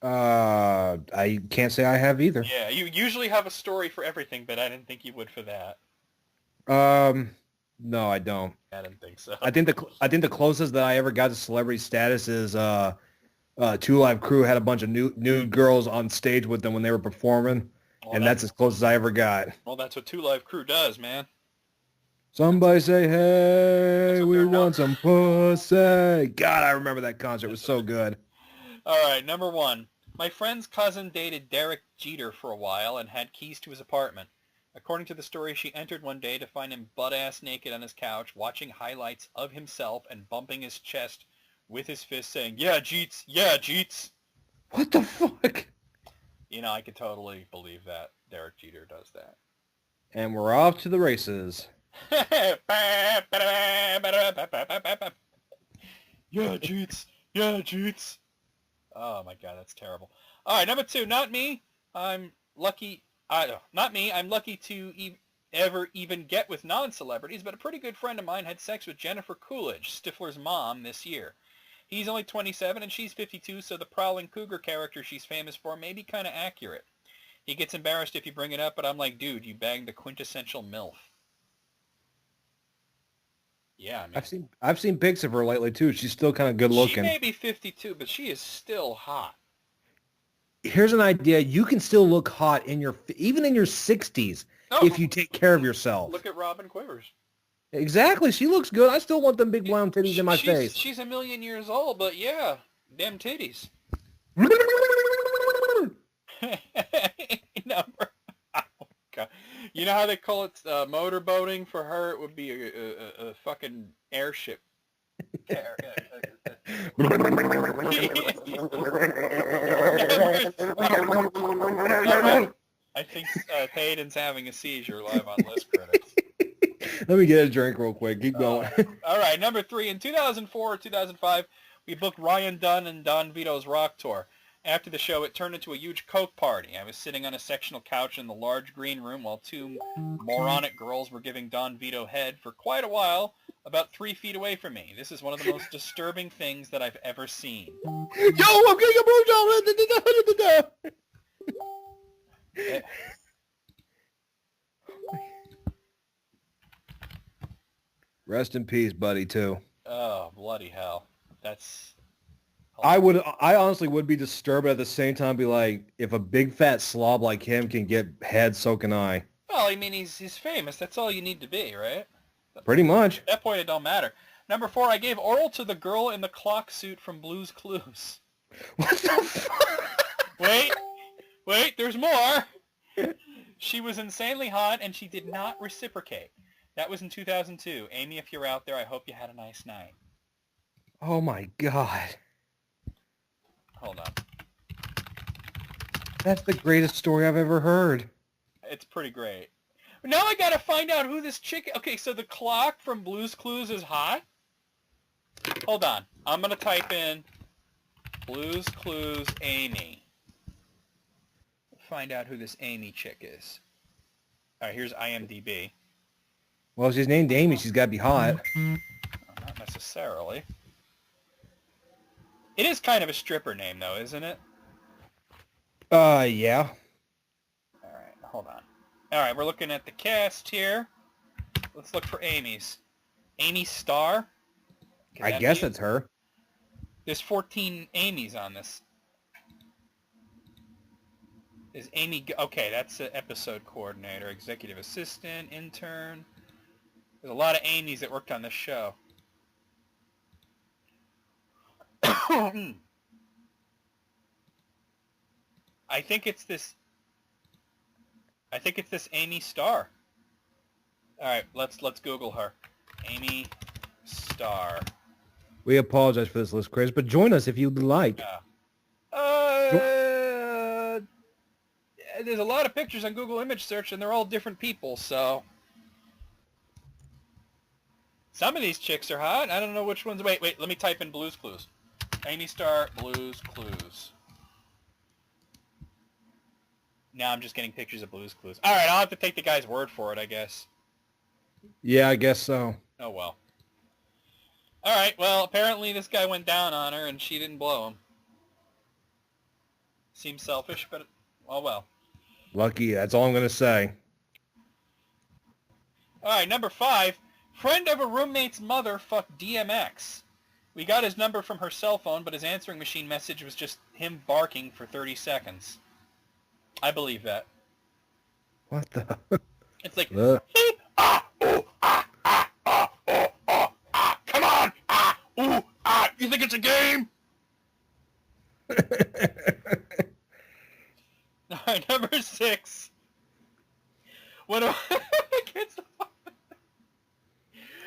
I can't say I have either. Yeah, you usually have a story for everything, but I didn't think you would for that. No, I don't. I didn't think so. I think the closest that I ever got to celebrity status is Two Live Crew had a bunch of nude girls on stage with them when they were performing, and that's as close as I ever got. Well, that's what Two Live Crew does, man. Somebody say, "Hey, we want some pussy." God, I remember that concert. It was so good. All right, number 1. My friend's cousin dated Derek Jeter for a while and had keys to his apartment. According to the story, she entered one day to find him butt-ass naked on his couch, watching highlights of himself and bumping his chest with his fist, saying, "Yeah, Jeets, yeah, Jeets." What the fuck? You know, I could totally believe that Derek Jeter does that. And we're off to the races. Yeah, Jeets, yeah, Jeets. Oh my God, that's terrible. All right, number 2. Not me. I'm lucky. Not me. I'm lucky to ever even get with non-celebrities, but a pretty good friend of mine had sex with Jennifer Coolidge, Stifler's mom, this year. He's only 27 and she's 52, so the prowling cougar character she's famous for may be kind of accurate. He gets embarrassed if you bring it up, but I'm like, dude, you banged the quintessential MILF. Yeah, I mean, I've seen pics of her lately too. She's still kind of good looking. she may be 52, but she is still hot. Here's an idea: you can still look hot even in your 60s if you take care of yourself. Look at Robin Quivers. Exactly. She looks good. I still want them big brown titties in my face. She's a million years old, but yeah, them titties. Number. Oh, God. You know how they call it motorboating? For her, it would be a fucking airship. I think Hayden's having a seizure live on List Credits. Let me get a drink real quick. Keep going. All right, number 3. In 2004 or 2005, we booked Ryan Dunn and Don Vito's Rock Tour. After the show, it turned into a huge Coke party. I was sitting on a sectional couch in the large green room while two moronic girls were giving Don Vito head for quite a while, about 3 feet away from me. This is one of the most disturbing things that I've ever seen. Yo, I'm getting a blowjob. Rest in peace, buddy, too. Oh, bloody hell. That's... I honestly would be disturbed, but at the same time be like, if a big fat slob like him can get head, so can I. Well, I mean, he's famous. That's all you need to be, right? Pretty much. At that point, it don't matter. Number 4, I gave oral to the girl in the clock suit from Blue's Clues. What the fuck? Wait, there's more. She was insanely hot, and she did not reciprocate. That was in 2002. Amy, if you're out there, I hope you had a nice night. Oh my god. Hold on. That's the greatest story I've ever heard. It's pretty great. Now I gotta find out who this chick... Okay, so the clock from Blue's Clues is hot? Hold on. I'm gonna type in Blue's Clues Amy. Find out who this Amy chick is. Alright, here's IMDb. Well, if she's named Amy, she's got to be hot. Not necessarily. It is kind of a stripper name, though, isn't it? Yeah. All right, hold on. All right, we're looking at the cast here. Let's look for Amy's. Amy Starr? I guess it's her. There's 14 Amy's on this. Is Amy... Okay, that's the episode coordinator, executive assistant, intern. There's a lot of Amy's that worked on this show. I think it's this Amy Starr. All right, let's Google her. Amy Starr. We apologize for this list, Chris, but join us if you'd like. There's a lot of pictures on Google image search, and they're all different people, so... Some of these chicks are hot. I don't know which ones... Wait, let me type in Blue's Clues. Amy Starr, Blue's Clues. Now I'm just getting pictures of Blue's Clues. All right, I'll have to take the guy's word for it, I guess. Yeah, I guess so. Oh, well. All right, well, apparently this guy went down on her, and she didn't blow him. Seems selfish, but... Oh, well. Lucky, that's all I'm going to say. All right, number 5. Friend of a roommate's mother fucked DMX. We got his number from her cell phone, but his answering machine message was just him barking for 30 seconds. I believe that. What the? It's like, come on, you think it's a game? All right, number 6. What do I get so...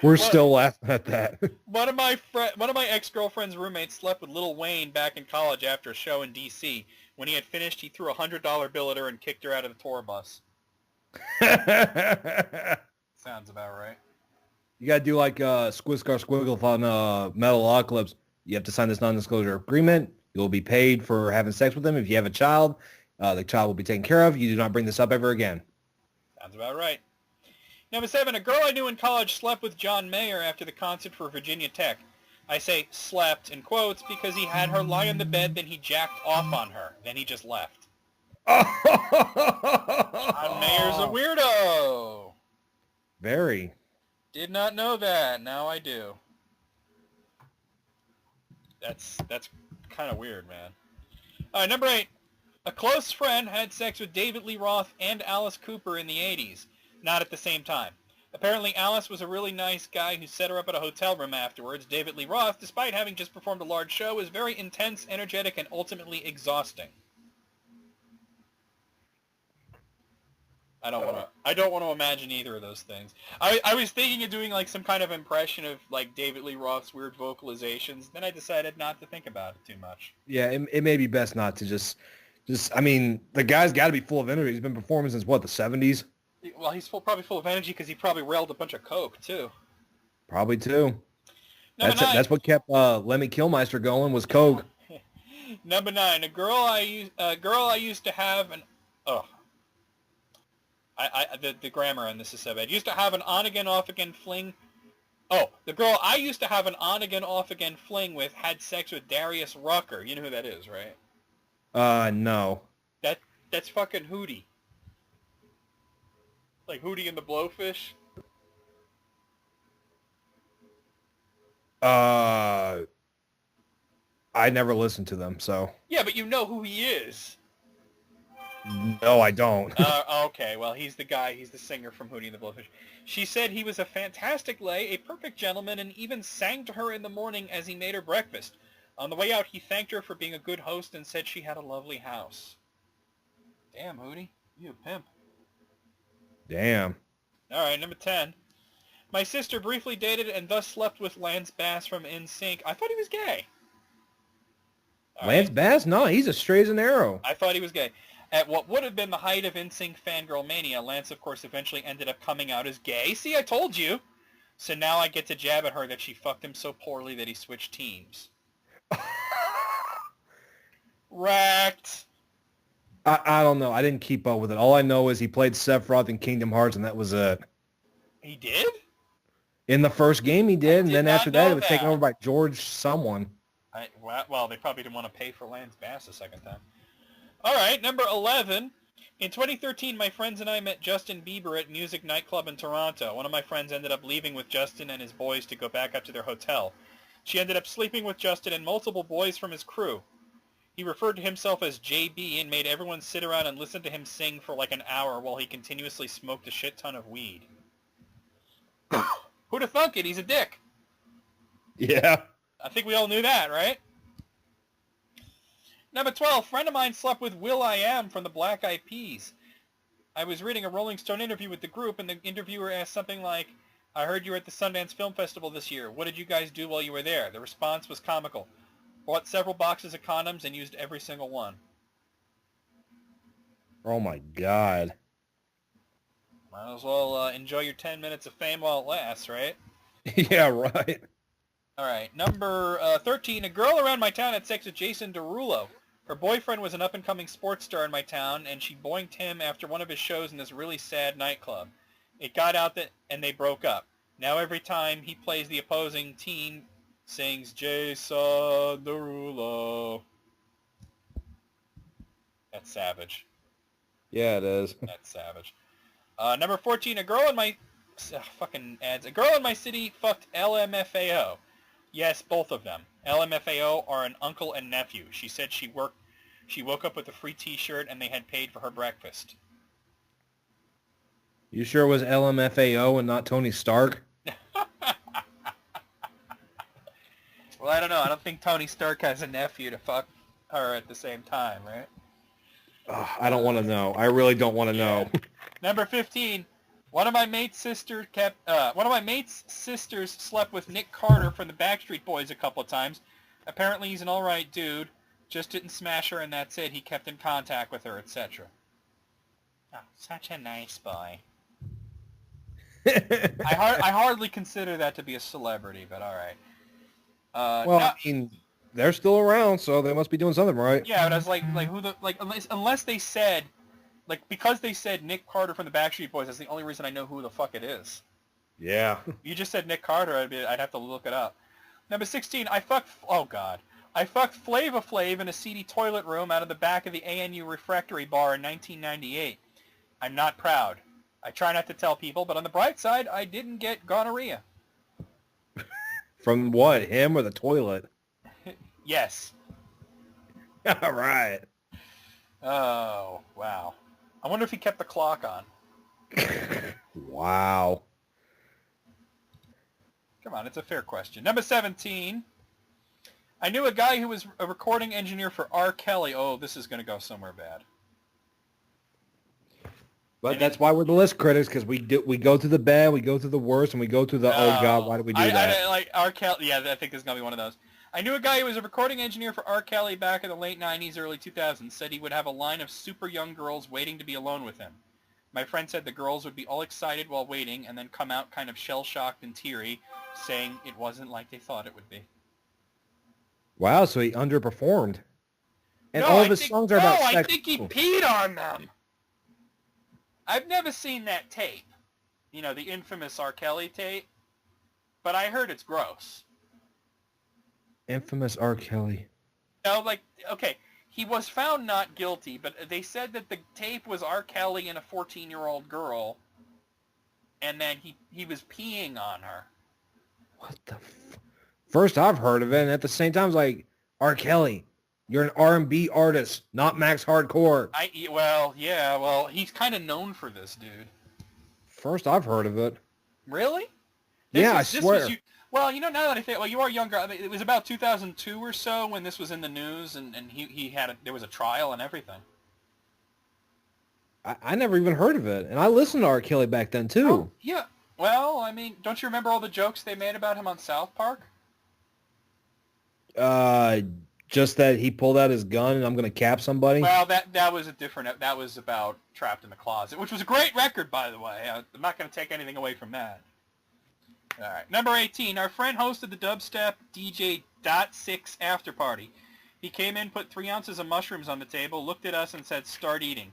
We're still laughing at that. One of my ex-girlfriend's roommates slept with Lil Wayne back in college after a show in D.C. When he had finished, he threw a $100 bill at her and kicked her out of the tour bus. Sounds about right. You got to do like Squiscar Squiggle on Metalocalypse. You have to sign this non-disclosure agreement. You'll be paid for having sex with them. If you have a child, the child will be taken care of. You do not bring this up ever again. Sounds about right. Number 7, a girl I knew in college slept with John Mayer after the concert for Virginia Tech. I say slept in quotes because he had her lie on the bed, then he jacked off on her. Then he just left. John Mayer's a weirdo. Very. Did not know that. Now I do. That's kind of weird, man. All right, number 8. A close friend had sex with David Lee Roth and Alice Cooper in the 80s. Not at the same time. Apparently, Alice was a really nice guy who set her up at a hotel room afterwards. David Lee Roth, despite having just performed a large show, was very intense, energetic, and ultimately exhausting. I don't want to imagine either of those things. I was thinking of doing like some kind of impression of like David Lee Roth's weird vocalizations. Then I decided not to think about it too much. Yeah, it may be best not to just. I mean, the guy's got to be full of energy. He's been performing since what, the 70s? Well, he's probably full of energy because he probably railed a bunch of coke, too. Probably, too. Number 9. That's what kept Lemmy Kilmister going, was coke. Number 9, a girl I used to have an... Oh. The grammar on this is so bad. Used to have an on-again, off-again fling... Oh, the girl I used to have an on-again, off-again fling with had sex with Darius Rucker. You know who that is, right? No. That's fucking Hootie. Like Hootie and the Blowfish? I never listened to them, so. Yeah, but you know who he is. No, I don't. Okay, well, he's the singer from Hootie and the Blowfish. She said he was a fantastic lay, a perfect gentleman, and even sang to her in the morning as he made her breakfast. On the way out, he thanked her for being a good host and said she had a lovely house. Damn, Hootie. You a pimp. Damn. All right, number 10. My sister briefly dated and thus slept with Lance Bass from NSYNC. I thought he was gay. All Lance right. Bass? No, he's as straight as an arrow. I thought he was gay. At what would have been the height of NSYNC fangirl mania, Lance, of course, eventually ended up coming out as gay. See, I told you. So now I get to jab at her that she fucked him so poorly that he switched teams. Wrecked. I don't know. I didn't keep up with it. All I know is he played Sephiroth in Kingdom Hearts, and that was it. He did? In the first game, he did, and did then not after that, know it was taken that. over by George someone. Well, they probably didn't want to pay for Lance Bass a second time. All right, number 11. In 2013, my friends and I met Justin Bieber at Music Nightclub in Toronto. One of my friends ended up leaving with Justin and his boys to go back up to their hotel. She ended up sleeping with Justin and multiple boys from his crew. He referred to himself as JB and made everyone sit around and listen to him sing for like an hour while he continuously smoked a shit ton of weed. Who'd have thunk it? He's a dick. Yeah. I think we all knew that, right? Number 12, friend of mine slept with will.i.am from the Black Eyed Peas. I was reading a Rolling Stone interview with the group, and the interviewer asked something like, I heard you were at the Sundance Film Festival this year. What did you guys do while you were there? The response was comical. Bought several boxes of condoms and used every single one. Oh, my God. Might as well enjoy your 10 minutes of fame while it lasts, right? Yeah, right. All right, number 13, a girl around my town had sex with Jason Derulo. Her boyfriend was an up-and-coming sports star in my town, and she boinked him after one of his shows in this really sad nightclub. It got out and they broke up. Now every time he plays the opposing team, sings Jason Derulo. That's savage. Yeah, it is. That's savage. Number 14, a girl in my... fucking ads. A girl in my city fucked LMFAO. Yes, both of them. LMFAO are an uncle and nephew. She said she woke up with a free t-shirt and they had paid for her breakfast. You sure it was LMFAO and not Tony Stark? Well, I don't know. I don't think Tony Stark has a nephew to fuck her at the same time, right? I don't want to know. I really don't want to know. Number 15. One of my mate's sisters slept with Nick Carter from the Backstreet Boys a couple of times. Apparently he's an alright dude. Just didn't smash her and that's it. He kept in contact with her, etc. Oh, such a nice boy. I hardly consider that to be a celebrity, but alright. I mean, they're still around, so they must be doing something right. Yeah, but I was like who the unless they said because they said Nick Carter from the Backstreet Boys, that's the only reason I know who the fuck it is. Yeah. You just said Nick Carter, I'd have to look it up. Number 16, I fucked Flava Flav in a seedy toilet room out of the back of the ANU refractory bar in 1998. I'm not proud. I try not to tell people, but on the bright side, I didn't get gonorrhea. From what? Him or the toilet? Yes. All right. Oh, wow. I wonder if he kept the clock on. Wow. Come on, it's a fair question. Number 17. I knew a guy who was a recording engineer for R. Kelly. Oh, this is going to go somewhere bad. But that's why we're the list critics, because we go to the bad, we go to the worst, and we go to the, oh God, why did we do that? I like R. Kelly. Yeah, I think this is going to be one of those. I knew a guy who was a recording engineer for R. Kelly back in the late 90s, early 2000s, said he would have a line of super young girls waiting to be alone with him. My friend said the girls would be all excited while waiting and then come out kind of shell-shocked and teary, saying it wasn't like they thought it would be. Wow, so he underperformed. And all of his songs are about sex. I think he peed on them. I've never seen that tape. You know, the infamous R. Kelly tape. But I heard it's gross. Infamous R. Kelly. No, like, okay, he was found not guilty, but they said that the tape was R. Kelly and a 14-year-old girl, and then he was peeing on her. What the First I've heard of it, and at the same time, it's like, R. Kelly, you're an R&B artist, not Max Hardcore. Well, he's kind of known for this, dude. First I've heard of it. Really? I swear. Well, you know, now that I think, well, you are younger. I mean, it was about 2002 or so when this was in the news, and there was a trial and everything. I never even heard of it, and I listened to R. Kelly back then, too. Oh, yeah. Well, I mean, don't you remember all the jokes they made about him on South Park? Just that he pulled out his gun and I'm going to cap somebody? Well, that was that was about Trapped in the Closet, which was a great record, by the way. I'm not going to take anything away from that. All right. Number 18, our friend hosted the dubstep DJ .6 after party. He came in, put 3 ounces of mushrooms on the table, looked at us and said, "Start eating."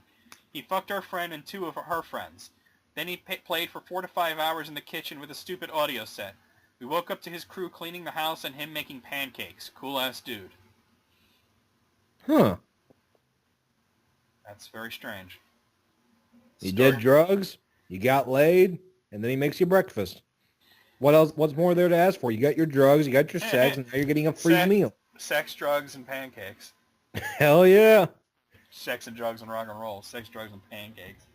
He fucked our friend and 2 of her friends. Then he played for 4 to 5 hours in the kitchen with a stupid audio set. We woke up to his crew cleaning the house and him making pancakes. Cool-ass dude. Huh. That's very strange. You did drugs, you got laid, and then he makes you breakfast. What else? What's more there to ask for? You got your drugs, you got your sex, and now you're getting a free meal. Sex, drugs, and pancakes. Hell yeah. Sex and drugs and rock and roll. Sex, drugs, and pancakes.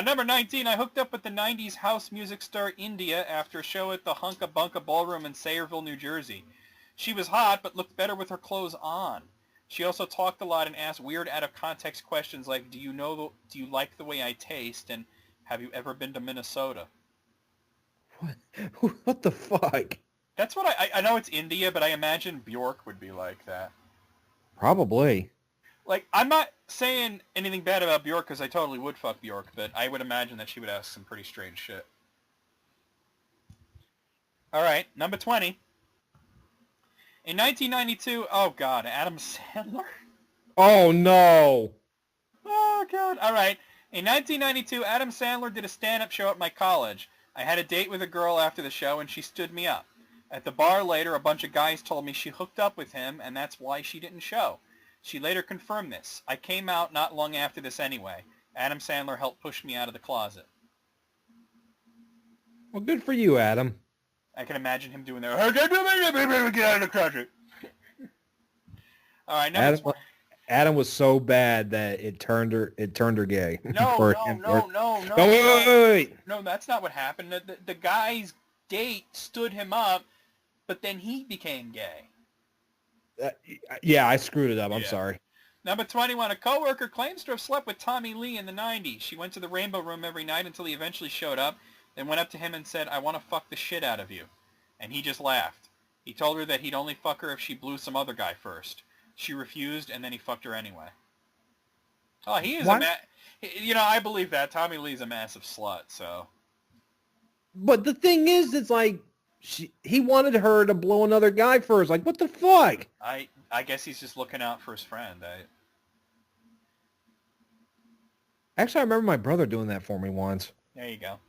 Number 19, I hooked up with the 90s house music star India after a show at the Hunka Bunka Ballroom in Sayreville, New Jersey. She was hot, but looked better with her clothes on. She also talked a lot and asked weird out-of-context questions like, do you like the way I taste, and have you ever been to Minnesota? What the fuck? That's what I know it's India, but I imagine Bjork would be like that. Probably. Like, I'm not saying anything bad about Bjork because I totally would fuck Bjork, but I would imagine that she would ask some pretty strange shit. All right, number 20. In 1992, oh God, Adam Sandler? Oh no. Oh God, all right. In 1992, Adam Sandler did a stand-up show at my college. I had a date with a girl after the show and she stood me up. At the bar later, a bunch of guys told me she hooked up with him and that's why she didn't show. She later confirmed this. I came out not long after this anyway. Adam Sandler helped push me out of the closet. Well, good for you, Adam. I can imagine him doing that. Get out of the closet. All right, Adam was so bad that it turned her gay. No. Wait. No, that's not what happened. The guy's date stood him up, but then he became gay. Yeah, I screwed it up. I'm sorry. Number 21, a coworker claims to have slept with Tommy Lee in the 90s. She went to the Rainbow Room every night until he eventually showed up, then went up to him and said, "I want to fuck the shit out of you." And he just laughed. He told her that he'd only fuck her if she blew some other guy first. She refused, and then he fucked her anyway. Oh, he is I believe that. Tommy Lee's a massive slut, so. But the thing is, it's like, he wanted her to blow another guy first. Like, what the fuck? I guess he's just looking out for his friend. Actually, I remember my brother doing that for me once. There you go.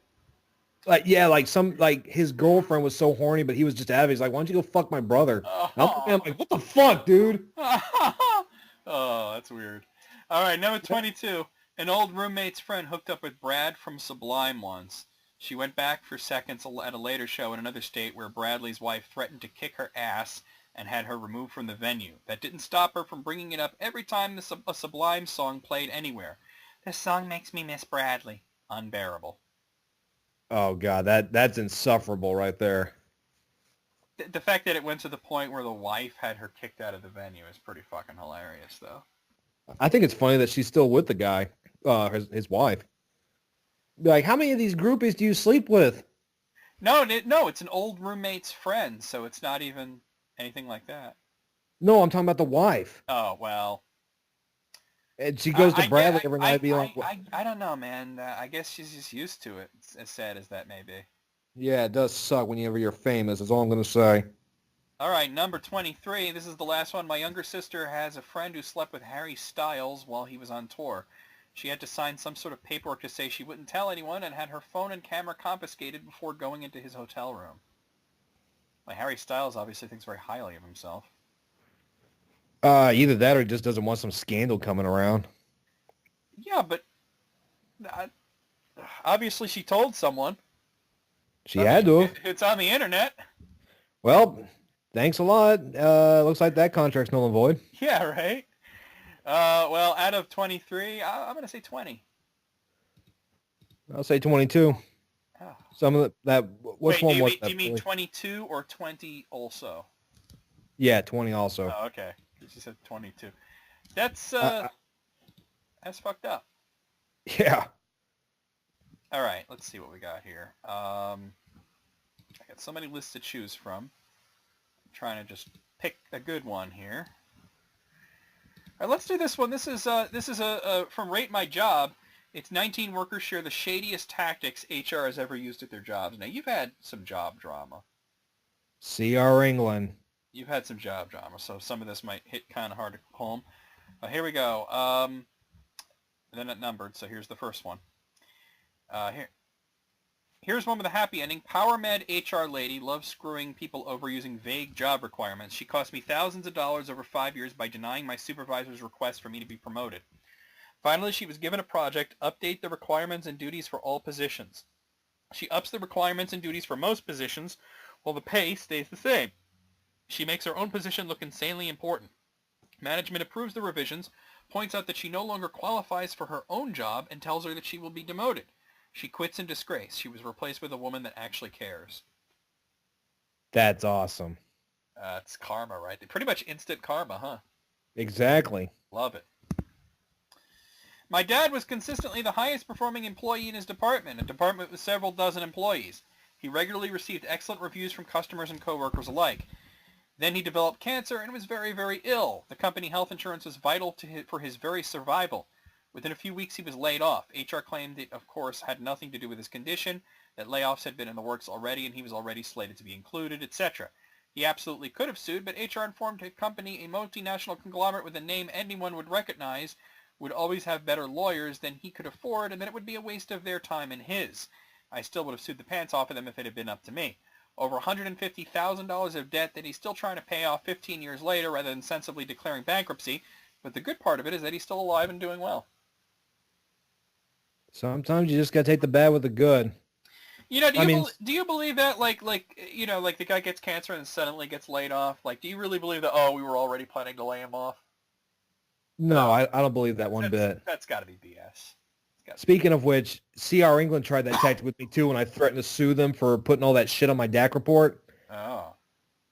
His girlfriend was so horny, but he was just out of it. He's like, "Why don't you go fuck my brother?" Oh. I'm like, "What the fuck, dude?" Oh, that's weird. All right, number 22. An old roommate's friend hooked up with Brad from Sublime once. She went back for seconds at a later show in another state where Bradley's wife threatened to kick her ass and had her removed from the venue. That didn't stop her from bringing it up every time a Sublime song played anywhere. "This song makes me miss Bradley." Unbearable. Oh God, that's insufferable right there. The fact that it went to the point where the wife had her kicked out of the venue is pretty fucking hilarious, though. I think it's funny that she's still with the guy, his wife. Like, how many of these groupies do you sleep with? No, it's an old roommate's friend, so it's not even anything like that. No, I'm talking about the wife. Oh, well. And she goes to Bradley every night being like... I don't know, man. I guess she's just used to it, as sad as that may be. Yeah, it does suck whenever you're famous, is all I'm going to say. All right, number 23. This is the last one. My younger sister has a friend who slept with Harry Styles while he was on tour. She had to sign some sort of paperwork to say she wouldn't tell anyone and had her phone and camera confiscated before going into his hotel room. Like, Harry Styles obviously thinks very highly of himself. Either that or he just doesn't want some scandal coming around. Yeah, but uh, obviously she told someone. She had to have. It's on the internet. Well, thanks a lot. Looks like that contract's null and void. Yeah, right? Well, out of 23, I'm going to say 20. I'll say 22. Oh. Some of that. Which one was that? Do you mean 22 or 20 also? Yeah, 20 also. Oh, okay. She said 22. That's fucked up. Yeah. All right, let's see what we got here. I got so many lists to choose from. I'm trying to just pick a good one here. All right, let's do this one. This is from Rate My Job. It's 19 workers share the shadiest tactics HR has ever used at their jobs. Now, you've had some job drama. CR England. You've had some job drama, so some of this might hit kind of hard to home. Here we go. They're not numbered, so here's the first one. Here's one with a happy ending. PowerMed HR lady loves screwing people over using vague job requirements. She cost me thousands of dollars over 5 years by denying my supervisor's request for me to be promoted. Finally, she was given a project, update the requirements and duties for all positions. She ups the requirements and duties for most positions, while the pay stays the same. She makes her own position look insanely important. Management approves the revisions, points out that she no longer qualifies for her own job, and tells her that she will be demoted. She quits in disgrace. She was replaced with a woman that actually cares. That's awesome. It's karma, right? Pretty much instant karma, huh? Exactly. Love it. My dad was consistently the highest performing employee in his department, a department with several dozen employees. He regularly received excellent reviews from customers and coworkers alike. Then he developed cancer and was very, very ill. The company health insurance was vital for his very survival. Within a few weeks, he was laid off. HR claimed it, of course, had nothing to do with his condition, that layoffs had been in the works already and he was already slated to be included, etc. He absolutely could have sued, but HR informed his company, a multinational conglomerate with a name anyone would recognize, would always have better lawyers than he could afford, and that it would be a waste of their time and his. I still would have sued the pants off of them if it had been up to me. Over $150,000 of debt that he's still trying to pay off 15 years later rather than sensibly declaring bankruptcy. But the good part of it is that he's still alive and doing well. Sometimes you just got to take the bad with the good. You know, do you believe that, like the guy gets cancer and suddenly gets laid off? Like, do you really believe that, we were already planning to lay him off? No, I don't believe that one bit. That's got to be BS. Speaking of which, CR England tried that tactic with me too when I threatened to sue them for putting all that shit on my DAC report. Oh.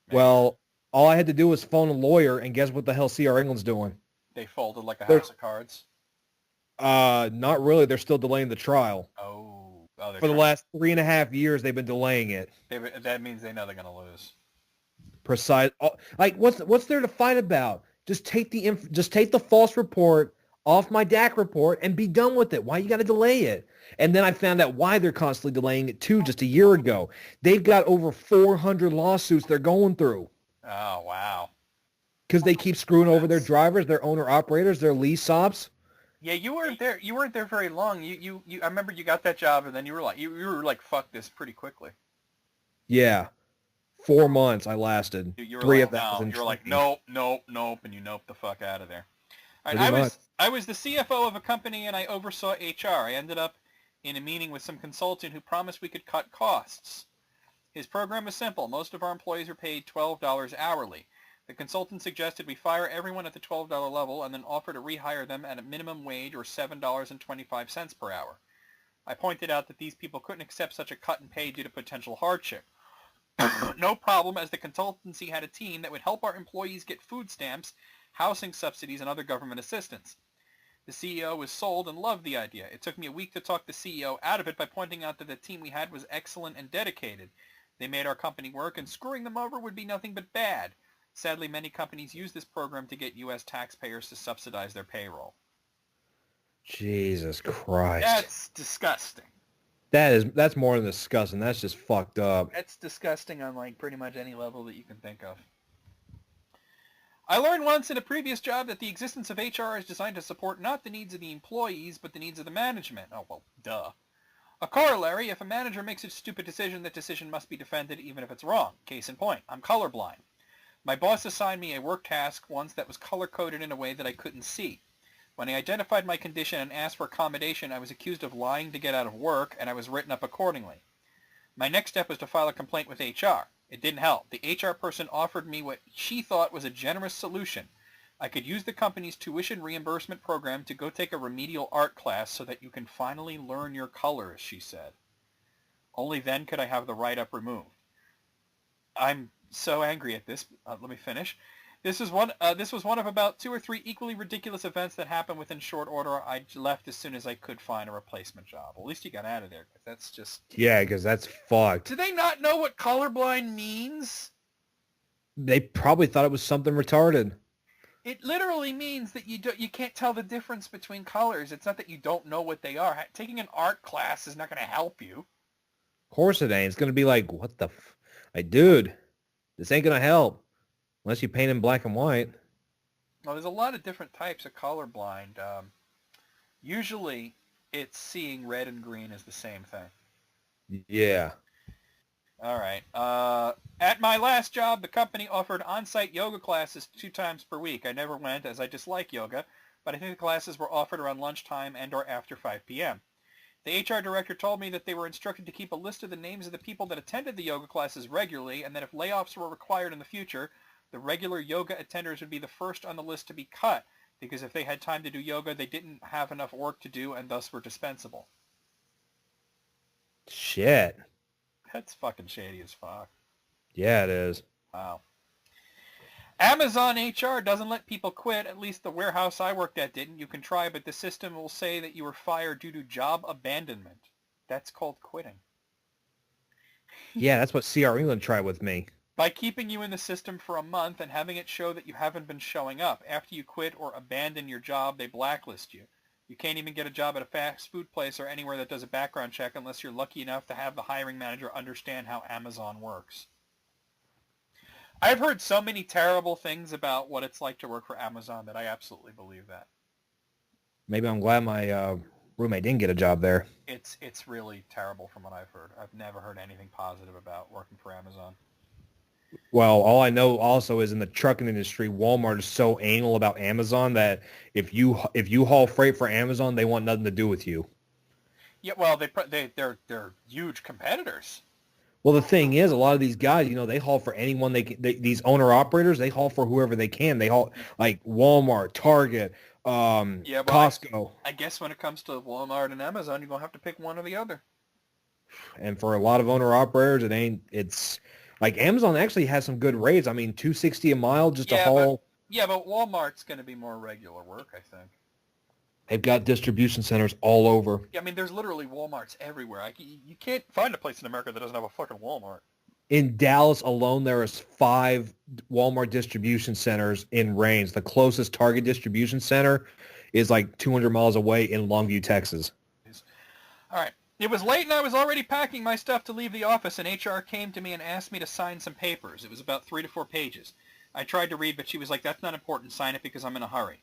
Man. Well, all I had to do was phone a lawyer, and guess what the hell CR England's doing? They folded like a house of cards? Not really. They're still delaying the trial. Oh, for the last 3.5 years, they've been delaying it. That means they know they're going to lose. Precise. Like, what's there to fight about? Just take the false report off my DAC report and be done with it. Why you got to delay it? And then I found out why they're constantly delaying it too. Just a year ago, they've got over 400 lawsuits they're going through. Oh wow! Because they keep screwing over their drivers, their owner operators, their lease ops. Yeah, you weren't there. You weren't there very long. You I remember you got that job, and then you were like, fuck this pretty quickly. Yeah, 4 months I lasted. You were 3 like, of that. No. You were like, nope, and you noped the fuck out of there. Right, I was the CFO of a company, and I oversaw HR. I ended up in a meeting with some consultant who promised we could cut costs. His program was simple. Most of our employees were paid $12 hourly. The consultant suggested we fire everyone at the $12 level and then offer to rehire them at a minimum wage or $7.25 per hour. I pointed out that these people couldn't accept such a cut in pay due to potential hardship. No problem, as the consultancy had a team that would help our employees get food stamps, housing subsidies, and other government assistance. The CEO was sold and loved the idea. It took me a week to talk the CEO out of it by pointing out that the team we had was excellent and dedicated. They made our company work, and screwing them over would be nothing but bad. Sadly, many companies use this program to get U.S. taxpayers to subsidize their payroll. Jesus Christ. That's disgusting. That's more than disgusting. That's just fucked up. That's disgusting on like pretty much any level that you can think of. I learned once in a previous job that the existence of HR is designed to support not the needs of the employees, but the needs of the management. Oh, well, duh. A corollary, if a manager makes a stupid decision, that decision must be defended even if it's wrong. Case in point, I'm colorblind. My boss assigned me a work task once that was color-coded in a way that I couldn't see. When I identified my condition and asked for accommodation, I was accused of lying to get out of work, and I was written up accordingly. My next step was to file a complaint with HR. It didn't help. The HR person offered me what she thought was a generous solution. I could use the company's tuition reimbursement program to go take a remedial art class so that you can finally learn your colors, she said. Only then could I have the write-up removed. I'm so angry at this. Let me finish. This was one of about 2 or 3 equally ridiculous events that happened within short order. I left as soon as I could find a replacement job. Well, at least you got out of there. That's just... Yeah, because that's fucked. Do they not know what colorblind means? They probably thought it was something retarded. It literally means that you can't tell the difference between colors. It's not that you don't know what they are. Taking an art class is not going to help you. Of course it ain't. It's going to be like, what the dude, this ain't going to help. Unless you paint in black and white. Well, there's a lot of different types of colorblind. Usually, it's seeing red and green as the same thing. Yeah. All right. At my last job, the company offered on-site yoga classes 2 times per week. I never went as I dislike yoga, but I think the classes were offered around lunchtime and or after 5 p.m. The HR director told me that they were instructed to keep a list of the names of the people that attended the yoga classes regularly, and that if layoffs were required in the future, the regular yoga attenders would be the first on the list to be cut, because if they had time to do yoga, they didn't have enough work to do and thus were dispensable. Shit. That's fucking shady as fuck. Yeah, it is. Wow. Amazon HR doesn't let people quit. At least the warehouse I worked at didn't. You can try, but the system will say that you were fired due to job abandonment. That's called quitting. Yeah, that's what CR England tried with me. By keeping you in the system for a month and having it show that you haven't been showing up. After you quit or abandon your job, they blacklist you. You can't even get a job at a fast food place or anywhere that does a background check unless you're lucky enough to have the hiring manager understand how Amazon works. I've heard so many terrible things about what it's like to work for Amazon that I absolutely believe that. Maybe I'm glad my roommate didn't get a job there. It's really terrible from what I've heard. I've never heard anything positive about working for Amazon. Well, all I know also is in the trucking industry, Walmart is so anal about Amazon that if you haul freight for Amazon, they want nothing to do with you. Yeah, well, they're huge competitors. Well, the thing is, a lot of these guys, they haul for anyone they can. These owner operators, they haul for whoever they can. They haul like Walmart, Target, Costco. I guess when it comes to Walmart and Amazon, you're gonna have to pick one or the other. And for a lot of owner operators, it's like Amazon actually has some good rates. I mean, $260 a mile just to haul. But Walmart's going to be more regular work, I think. They've got distribution centers all over. Yeah, I mean, there's literally Walmarts everywhere. You can't find a place in America that doesn't have a fucking Walmart. In Dallas alone, there is 5 Walmart distribution centers in range. The closest Target distribution center is like 200 miles away in Longview, Texas. All right. It was late and I was already packing my stuff to leave the office, and HR came to me and asked me to sign some papers. It was about 3 to 4 pages. I tried to read, but she was like, "That's not important. Sign it because I'm in a hurry."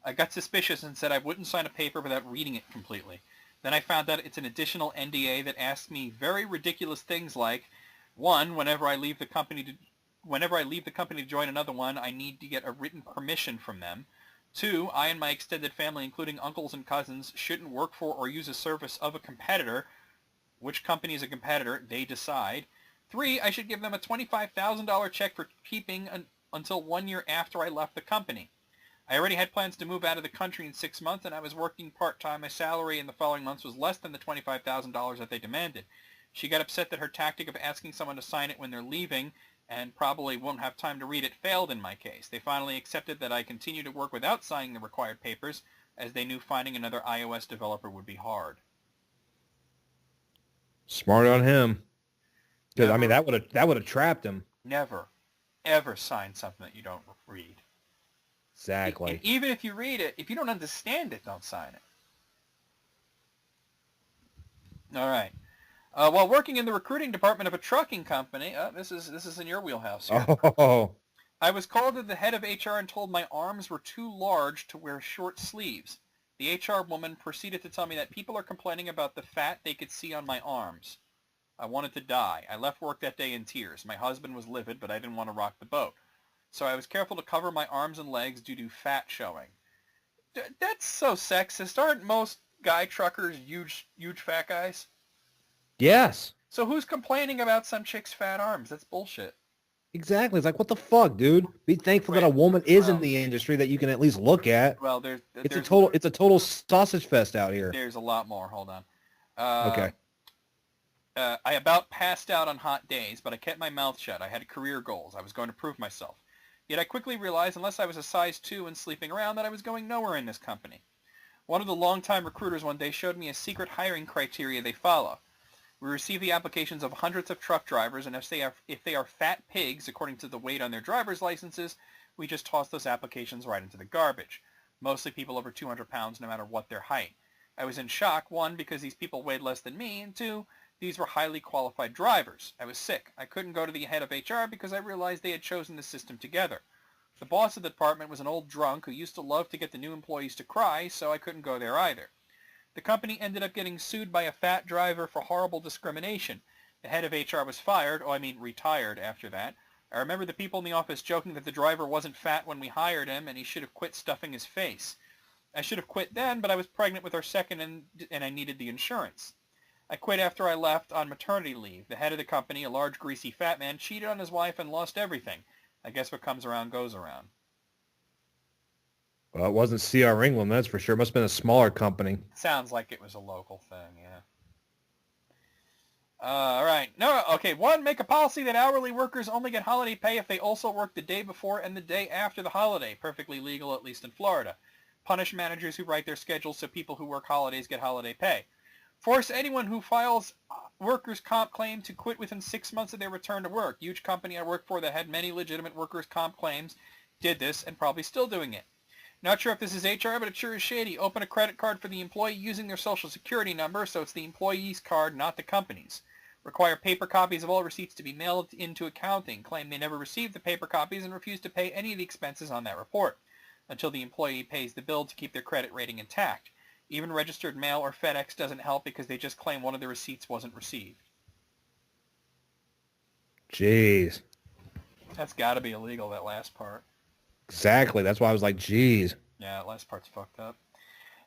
I got suspicious and said I wouldn't sign a paper without reading it completely. Then I found out it's an additional NDA that asks me very ridiculous things like, 1, whenever I leave the company to join another one, I need to get a written permission from them. 2, I and my extended family, including uncles and cousins, shouldn't work for or use a service of a competitor. Which company is a competitor? They decide. 3, I should give them a $25,000 check for keeping until 1 year after I left the company. I already had plans to move out of the country in 6 months, and I was working part-time. My salary in the following months was less than the $25,000 that they demanded. She got upset that her tactic of asking someone to sign it when they're leaving and probably won't have time to read it failed in my case. They finally accepted that I continue to work without signing the required papers, as they knew finding another iOS developer would be hard. Smart on him. Because, I mean, that would have trapped him. Never, ever sign something that you don't read. Exactly. And even if you read it, if you don't understand it, don't sign it. All right. While working in the recruiting department of a trucking company, this is in your wheelhouse here. Oh. I was called to the head of HR and told my arms were too large to wear short sleeves. The HR woman proceeded to tell me that people are complaining about the fat they could see on my arms. I wanted to die. I left work that day in tears. My husband was livid, but I didn't want to rock the boat. So I was careful to cover my arms and legs due to fat showing. That's so sexist. Aren't most guy truckers huge fat guys? Yes. So who's complaining about some chick's fat arms? That's bullshit. Exactly. It's like, what the fuck, dude? Be thankful that a Right. woman is in Well- the industry that you can at least look at. Well, It's a total sausage fest out here. there's a lot more. Hold on. Okay. I about passed out on hot days, but I kept my mouth shut. I had career goals. I was going to prove myself. Yet I quickly realized, unless I was a size 2 and sleeping around, that I was going nowhere in this company. One of the longtime recruiters one day showed me a secret hiring criteria they follow. We receive the applications of hundreds of truck drivers, and if they are fat pigs, according to the weight on their driver's licenses, we just toss those applications right into the garbage. Mostly people over 200 pounds, no matter what their height. I was in shock, 1, because these people weighed less than me, and 2, these were highly qualified drivers. I was sick. I couldn't go to the head of HR because I realized they had chosen the system together. The boss of the department was an old drunk who used to love to get the new employees to cry, so I couldn't go there either. The company ended up getting sued by a fat driver for horrible discrimination. The head of HR was fired, retired after that. I remember the people in the office joking that the driver wasn't fat when we hired him and he should have quit stuffing his face. I should have quit then, but I was pregnant with our second and I needed the insurance. I quit after I left on maternity leave. The head of the company, a large, greasy, fat man, cheated on his wife and lost everything. I guess what comes around goes around. Well, it wasn't CR England, that's for sure. It must have been a smaller company. Sounds like it was a local thing, yeah. All right. No, okay. 1, make a policy that hourly workers only get holiday pay if they also work the day before and the day after the holiday. Perfectly legal, at least in Florida. Punish managers who write their schedules so people who work holidays get holiday pay. Force anyone who files workers' comp claim to quit within 6 months of their return to work. Huge company I worked for that had many legitimate workers' comp claims did this and probably still doing it. Not sure if this is HR, but it sure is shady. Open a credit card for the employee using their social security number, so it's the employee's card, not the company's. Require paper copies of all receipts to be mailed into accounting. Claim they never received the paper copies and refuse to pay any of the expenses on that report until the employee pays the bill to keep their credit rating intact. Even registered mail or FedEx doesn't help because they just claim one of the receipts wasn't received. Jeez. That's got to be illegal, that last part. Exactly. That's why I was like, jeez. Yeah, that last part's fucked up.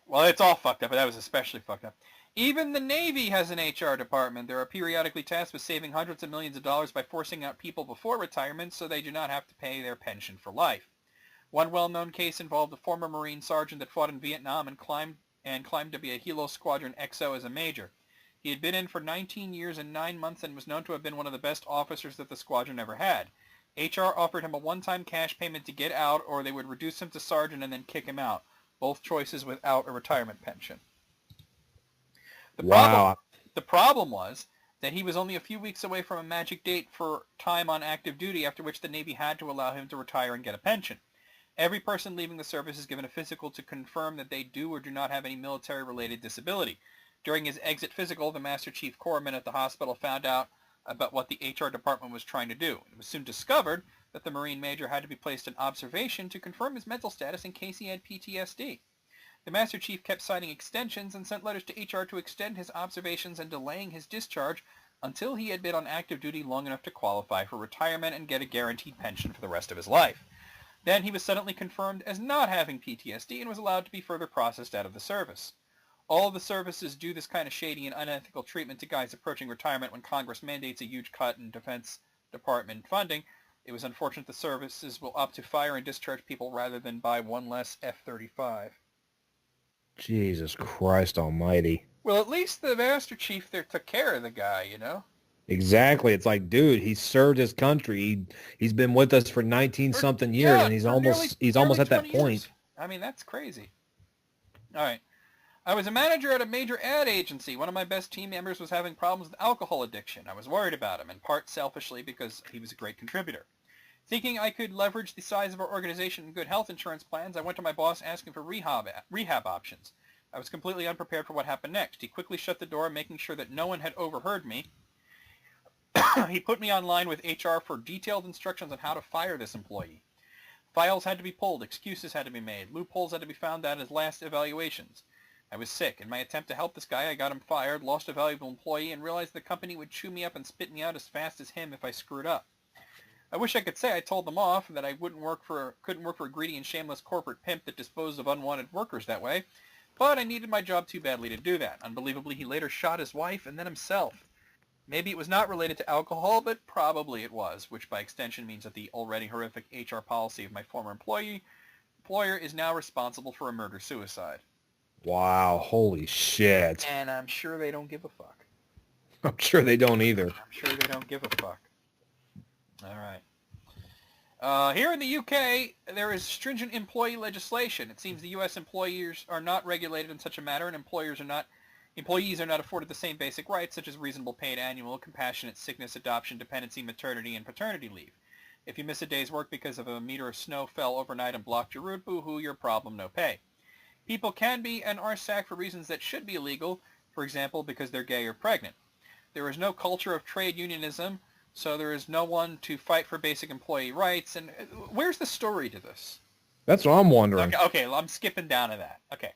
Well, it's all fucked up, but that was especially fucked up. Even the Navy has an HR department. They are periodically tasked with saving hundreds of millions of dollars by forcing out people before retirement so they do not have to pay their pension for life. One well-known case involved a former Marine sergeant that fought in Vietnam and climbed to be a Hilo Squadron XO as a major. He had been in for 19 years and 9 months and was known to have been one of the best officers that the squadron ever had. HR offered him a one-time cash payment to get out, or they would reduce him to sergeant and then kick him out. Both choices without a retirement pension. The problem was that he was only a few weeks away from a magic date for time on active duty, after which the Navy had to allow him to retire and get a pension. Every person leaving the service is given a physical to confirm that they do or do not have any military-related disability. During his exit physical, the Master Chief Corpsman at the hospital found out about what the HR department was trying to do. It was soon discovered that the Marine Major had to be placed in observation to confirm his mental status in case he had PTSD. The Master Chief kept signing extensions and sent letters to HR to extend his observations and delaying his discharge until he had been on active duty long enough to qualify for retirement and get a guaranteed pension for the rest of his life. Then he was suddenly confirmed as not having PTSD and was allowed to be further processed out of the service. All of the services do this kind of shady and unethical treatment to guys approaching retirement when Congress mandates a huge cut in Defense Department funding. It was unfortunate the services will opt to fire and discharge people rather than buy one less F-35. Jesus Christ almighty. Well, at least the Master Chief there took care of the guy, you know? Exactly. It's like, dude, he served his country. He's been with us for 19-something years, and he's almost at that point. Years. I mean, that's crazy. All right. I was a manager at a major ad agency. One of my best team members was having problems with alcohol addiction. I was worried about him, in part selfishly because he was a great contributor. Thinking I could leverage the size of our organization and good health insurance plans, I went to my boss asking for rehab options. I was completely unprepared for what happened next. He quickly shut the door, making sure that no one had overheard me. He put me online with HR for detailed instructions on how to fire this employee. Files had to be pulled, excuses had to be made, loopholes had to be found at his last evaluations. I was sick. In my attempt to help this guy, I got him fired, lost a valuable employee, and realized the company would chew me up and spit me out as fast as him if I screwed up. I wish I could say I told them off, that I couldn't work for a greedy and shameless corporate pimp that disposed of unwanted workers that way, but I needed my job too badly to do that. Unbelievably, he later shot his wife and then himself. Maybe it was not related to alcohol, but probably it was, which by extension means that the already horrific HR policy of my former employer is now responsible for a murder-suicide. Wow, holy shit. And I'm sure they don't give a fuck. I'm sure they don't either. I'm sure they don't give a fuck. All right. Here in the UK, there is stringent employee legislation. It seems the U.S. employers are not regulated in such a manner, and employees are not afforded the same basic rights, such as reasonable paid annual, compassionate sickness, adoption, dependency, maternity, and paternity leave. If you miss a day's work because of a meter of snow fell overnight and blocked your route, boo-hoo, your problem, no pay. People can be and are sacked for reasons that should be illegal, for example, because they're gay or pregnant. There is no culture of trade unionism, so there is no one to fight for basic employee rights. And where's the story to this? That's what I'm wondering. Okay, I'm skipping down to that. Okay.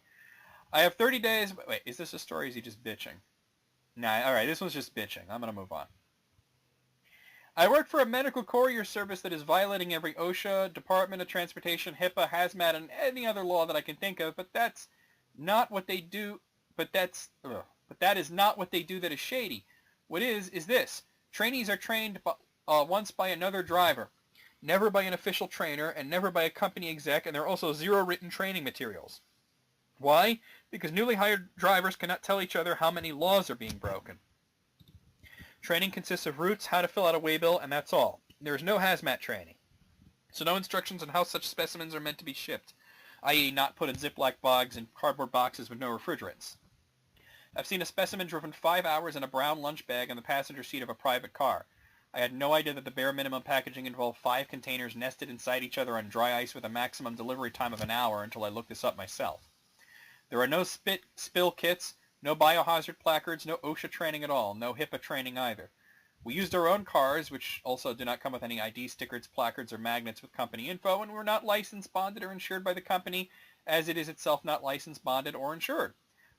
I have 30 days. Wait, is this a story or is he just bitching? Nah, all right, this one's just bitching. I'm going to move on. I work for a medical courier service that is violating every OSHA, Department of Transportation, HIPAA, HAZMAT, and any other law that I can think of, but that's not what they do. But that is not what they do that is shady. What is this. Trainees are trained once by another driver, never by an official trainer, and never by a company exec, and there are also zero written training materials. Why? Because newly hired drivers cannot tell each other how many laws are being broken. Training consists of routes, how to fill out a waybill, and that's all. There is no hazmat training, so no instructions on how such specimens are meant to be shipped, i.e. not put in Ziploc bags and cardboard boxes with no refrigerants. I've seen a specimen driven 5 hours in a brown lunch bag in the passenger seat of a private car. I had no idea that the bare minimum packaging involved 5 containers nested inside each other on dry ice with a maximum delivery time of an hour until I looked this up myself. There are no spill kits, no biohazard placards, no OSHA training at all, no HIPAA training either. We used our own cars, which also do not come with any ID stickers, placards, or magnets with company info, and we're not licensed, bonded, or insured by the company, as it is itself not licensed, bonded, or insured.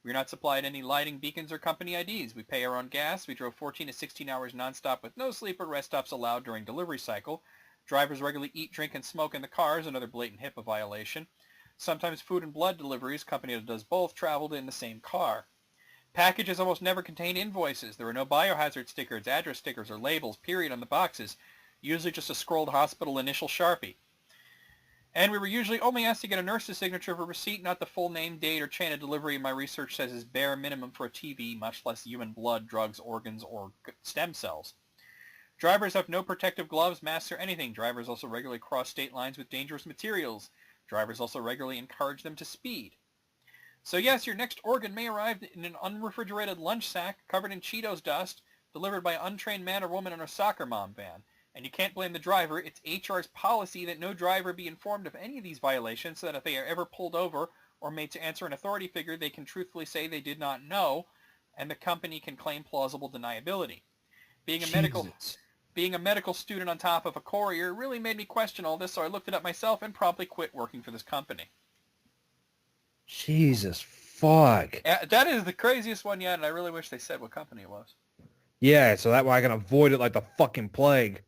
We are not supplied any lighting beacons or company IDs. We pay our own gas. We drove 14 to 16 hours nonstop with no sleep or rest stops allowed during delivery cycle. Drivers regularly eat, drink, and smoke in the cars, another blatant HIPAA violation. Sometimes food and blood deliveries, company that does both, traveled in the same car. Packages almost never contain invoices. There are no biohazard stickers, address stickers, or labels, period, on the boxes. Usually just a scrolled hospital initial Sharpie. And we were usually only asked to get a nurse's signature of a receipt, not the full name, date, or chain of delivery my research says is bare minimum for a TV, much less human blood, drugs, organs, or stem cells. Drivers have no protective gloves, masks, or anything. Drivers also regularly cross state lines with dangerous materials. Drivers also regularly encourage them to speed. So yes, your next organ may arrive in an unrefrigerated lunch sack covered in Cheetos dust, delivered by an untrained man or woman in a soccer mom van. And you can't blame the driver. It's HR's policy that no driver be informed of any of these violations so that if they are ever pulled over or made to answer an authority figure, they can truthfully say they did not know, and the company can claim plausible deniability. Being a medical student on top of a courier really made me question all this, so I looked it up myself and promptly quit working for this company. Jesus fuck. That is the craziest one yet, and I really wish they said what company it was. Yeah, so that way I can avoid it like the fucking plague.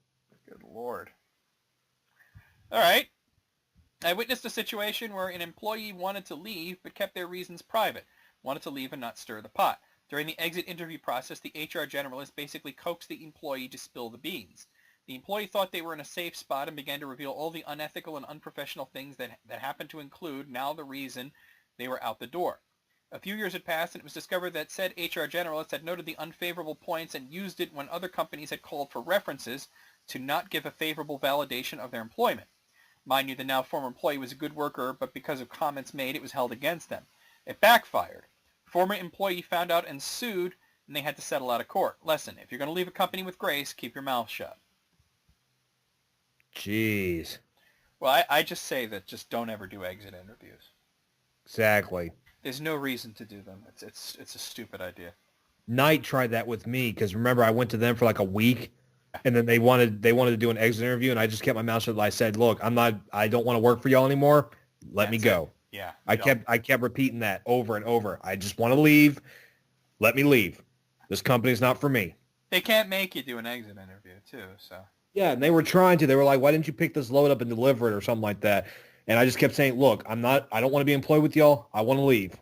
Good Lord. All right. I witnessed a situation where an employee wanted to leave but kept their reasons private, wanted to leave and not stir the pot. During the exit interview process, the HR generalist basically coaxed the employee to spill the beans. The employee thought they were in a safe spot and began to reveal all the unethical and unprofessional things that happened to include now the reason they were out the door. A few years had passed and it was discovered that said HR generalist had noted the unfavorable points and used it when other companies had called for references to not give a favorable validation of their employment. Mind you, the now former employee was a good worker, but because of comments made, it was held against them. It backfired. Former employee found out and sued, and they had to settle out of court. Lesson, if you're going to leave a company with grace, keep your mouth shut. Jeez. Well, I just say that just don't ever do exit interviews. Exactly. There's no reason to do them. It's a stupid idea. Knight tried that with me because remember I went to them for like a week And then they wanted to do an exit interview, and I just kept my mouth shut. I said, "Look, I don't want to work for y'all anymore. Let me That's it. go." Yeah. I kept repeating that over and over. I just want to leave. Let me leave. This company's not for me. They can't make you do an exit interview too, so. Yeah, and they were trying to. They were like, "Why didn't you pick this load up and deliver it or something like that?" And I just kept saying, "Look, I don't want to be employed with y'all. I want to leave."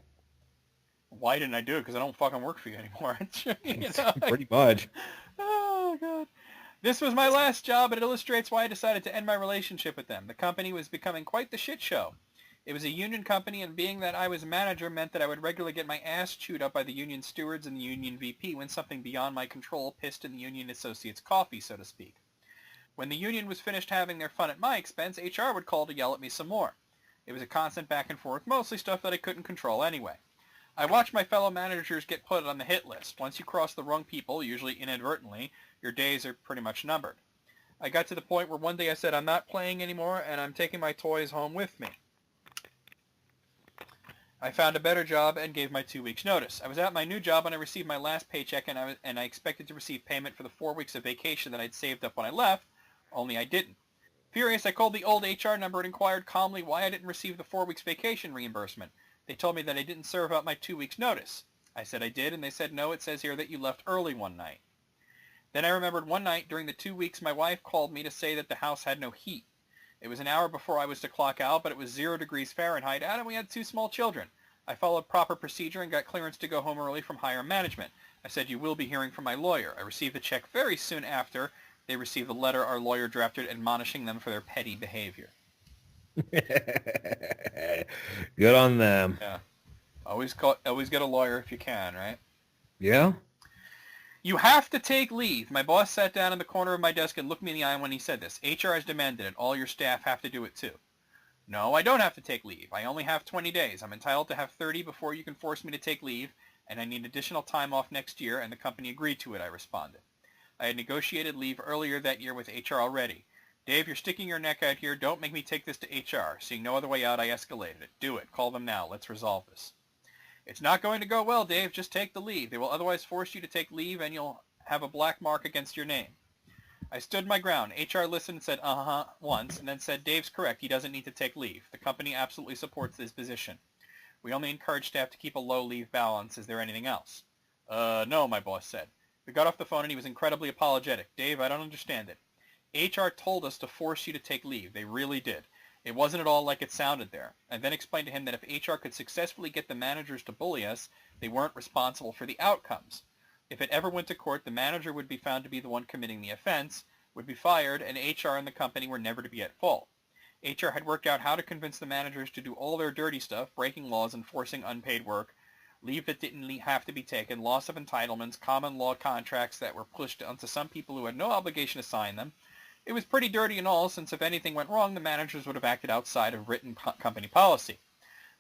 Why didn't I do it? Because I don't fucking work for you anymore. You know? Pretty much. Oh, God. This was my last job, and it illustrates why I decided to end my relationship with them. The company was becoming quite the shit show. It was a union company, and being that I was a manager meant that I would regularly get my ass chewed up by the union stewards and the union VP when something beyond my control pissed in the union associates' coffee, so to speak. When the union was finished having their fun at my expense, HR would call to yell at me some more. It was a constant back and forth, mostly stuff that I couldn't control anyway. I watched my fellow managers get put on the hit list. Once you cross the wrong people, usually inadvertently, your days are pretty much numbered. I got to the point where one day I said, I'm not playing anymore, and I'm taking my toys home with me. I found a better job and gave my 2 weeks notice. I was at my new job when I received my last paycheck, and I expected to receive payment for the 4 weeks of vacation that I'd saved up when I left, only I didn't. Furious, I called the old HR number and inquired calmly why I didn't receive the 4 weeks vacation reimbursement. They told me that I didn't serve out my 2 weeks notice. I said I did, and they said, no, it says here that you left early one night. Then I remembered one night during the 2 weeks my wife called me to say that the house had no heat. It was an hour before I was to clock out, but it was 0 degrees Fahrenheit out, and we had 2 small children. I followed proper procedure and got clearance to go home early from higher management. I said, you will be hearing from my lawyer. I received the check very soon after they received the letter our lawyer drafted admonishing them for their petty behavior. Good on them. Yeah. Always get a lawyer if you can, right? Yeah? You have to take leave. My boss sat down in the corner of my desk and looked me in the eye when he said this. HR has demanded it. All your staff have to do it too. No, I don't have to take leave. I only have 20 days. I'm entitled to have 30 before you can force me to take leave, and I need additional time off next year, and the company agreed to it, I responded. I had negotiated leave earlier that year with HR already. Dave, you're sticking your neck out here. Don't make me take this to HR. Seeing no other way out, I escalated it. Do it. Call them now. Let's resolve this. It's not going to go well, Dave. Just take the leave. They will otherwise force you to take leave, and you'll have a black mark against your name. I stood my ground. HR listened and said, uh-huh, once, and then said, Dave's correct. He doesn't need to take leave. The company absolutely supports this position. We only encourage staff to keep a low leave balance. Is there anything else? No, my boss said. We got off the phone, and he was incredibly apologetic. Dave, I don't understand it. HR told us to force you to take leave. They really did. It wasn't at all like it sounded there. I then explained to him that if HR could successfully get the managers to bully us, they weren't responsible for the outcomes. If it ever went to court, the manager would be found to be the one committing the offense, would be fired, and HR and the company were never to be at fault. HR had worked out how to convince the managers to do all their dirty stuff, breaking laws, enforcing unpaid work, leave that didn't have to be taken, loss of entitlements, common law contracts that were pushed onto some people who had no obligation to sign them. It was pretty dirty and all, since if anything went wrong, the managers would have acted outside of written company policy.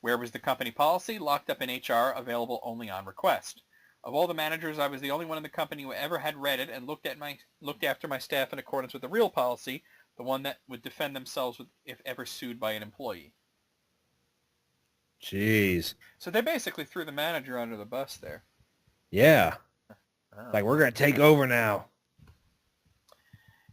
Where was the company policy? Locked up in HR, available only on request. Of all the managers, I was the only one in the company who ever had read it and looked after my staff in accordance with the real policy, the one that would defend themselves if ever sued by an employee. Jeez. So they basically threw the manager under the bus there. Yeah. Like, we're going to take over now.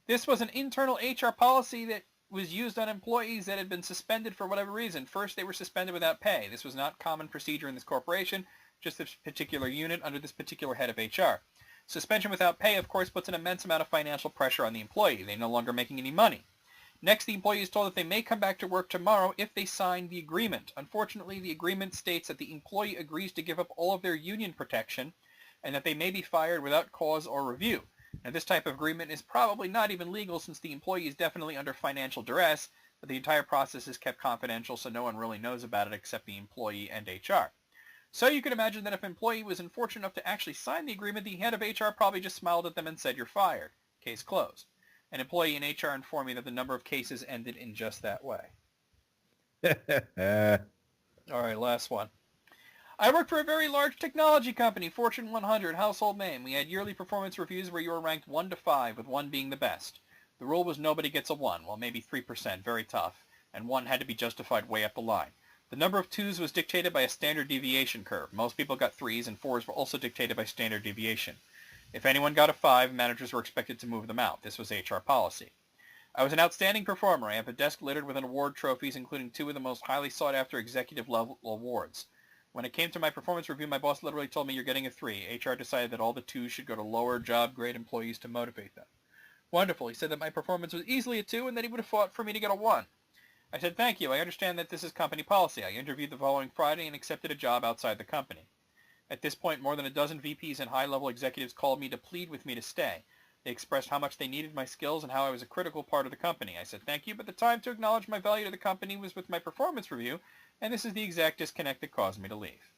This was an internal HR policy that was used on employees that had been suspended for whatever reason. First, they were suspended without pay. This was not common procedure in this corporation, just this particular unit under this particular head of HR. Suspension without pay, of course, puts an immense amount of financial pressure on the employee. They're no longer making any money. Next, the employee is told that they may come back to work tomorrow if they sign the agreement. Unfortunately, the agreement states that the employee agrees to give up all of their union protection and that they may be fired without cause or review. Now, this type of agreement is probably not even legal since the employee is definitely under financial duress, but the entire process is kept confidential, so no one really knows about it except the employee and HR. So you can imagine that if an employee was unfortunate enough to actually sign the agreement, the head of HR probably just smiled at them and said, you're fired. Case closed. An employee in HR informed me that the number of cases ended in just that way. All right, last one. I worked for a very large technology company, Fortune 100, household name. We had yearly performance reviews where you were ranked 1 to 5, with 1 being the best. The rule was nobody gets a 1, well maybe 3%, very tough, and 1 had to be justified way up the line. The number of 2s was dictated by a standard deviation curve. Most people got 3s, and 4s were also dictated by standard deviation. If anyone got a 5, managers were expected to move them out. This was HR policy. I was an outstanding performer. I have a desk littered with award trophies, including 2 of the most highly sought-after executive-level awards. When it came to my performance review, my boss literally told me, "You're getting a 3. HR decided that all the 2s should go to lower job grade employees to motivate them." Wonderful. He said that my performance was easily a 2 and that he would have fought for me to get a 1. I said, "Thank you. I understand that this is company policy." I interviewed the following Friday and accepted a job outside the company. At this point, more than a dozen VPs and high-level executives called me to plead with me to stay. They expressed how much they needed my skills and how I was a critical part of the company. I said, "Thank you, but the time to acknowledge my value to the company was with my performance review, and this is the exact disconnect that caused me to leave."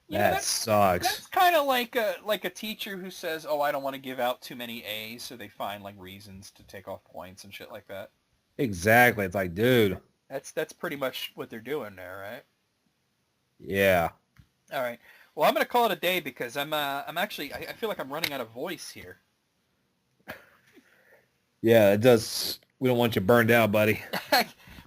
That sucks. That's kind of like a teacher who says, "Oh, I don't want to give out too many A's," so they find like reasons to take off points and shit like that. Exactly. It's like, dude. That's pretty much what they're doing there, right? Yeah. All right. Well, I'm gonna call it a day because I'm actually I feel like I'm running out of voice here. Yeah, it does. We don't want you burned out, buddy.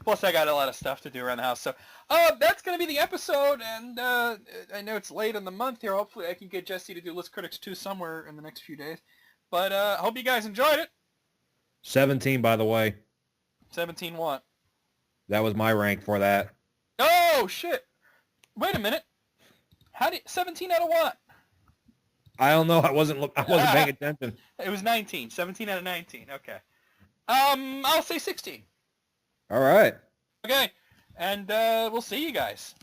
Plus, I got a lot of stuff to do around the house. So, that's going to be the episode, and I know it's late in the month here. Hopefully, I can get Jesse to do List Critics 2 somewhere in the next few days. But I hope you guys enjoyed it. 17, by the way. 17 what? That was my rank for that. Oh, shit. Wait a minute. 17 out of what? I don't know. I wasn't paying attention. It was 19. 17 out of 19. Okay. I'll say 16. All right. Okay, and we'll see you guys.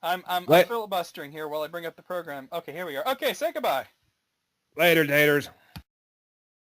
I'm filibustering here while I bring up the program. Okay, here we are. Okay, say goodbye. Later, taters.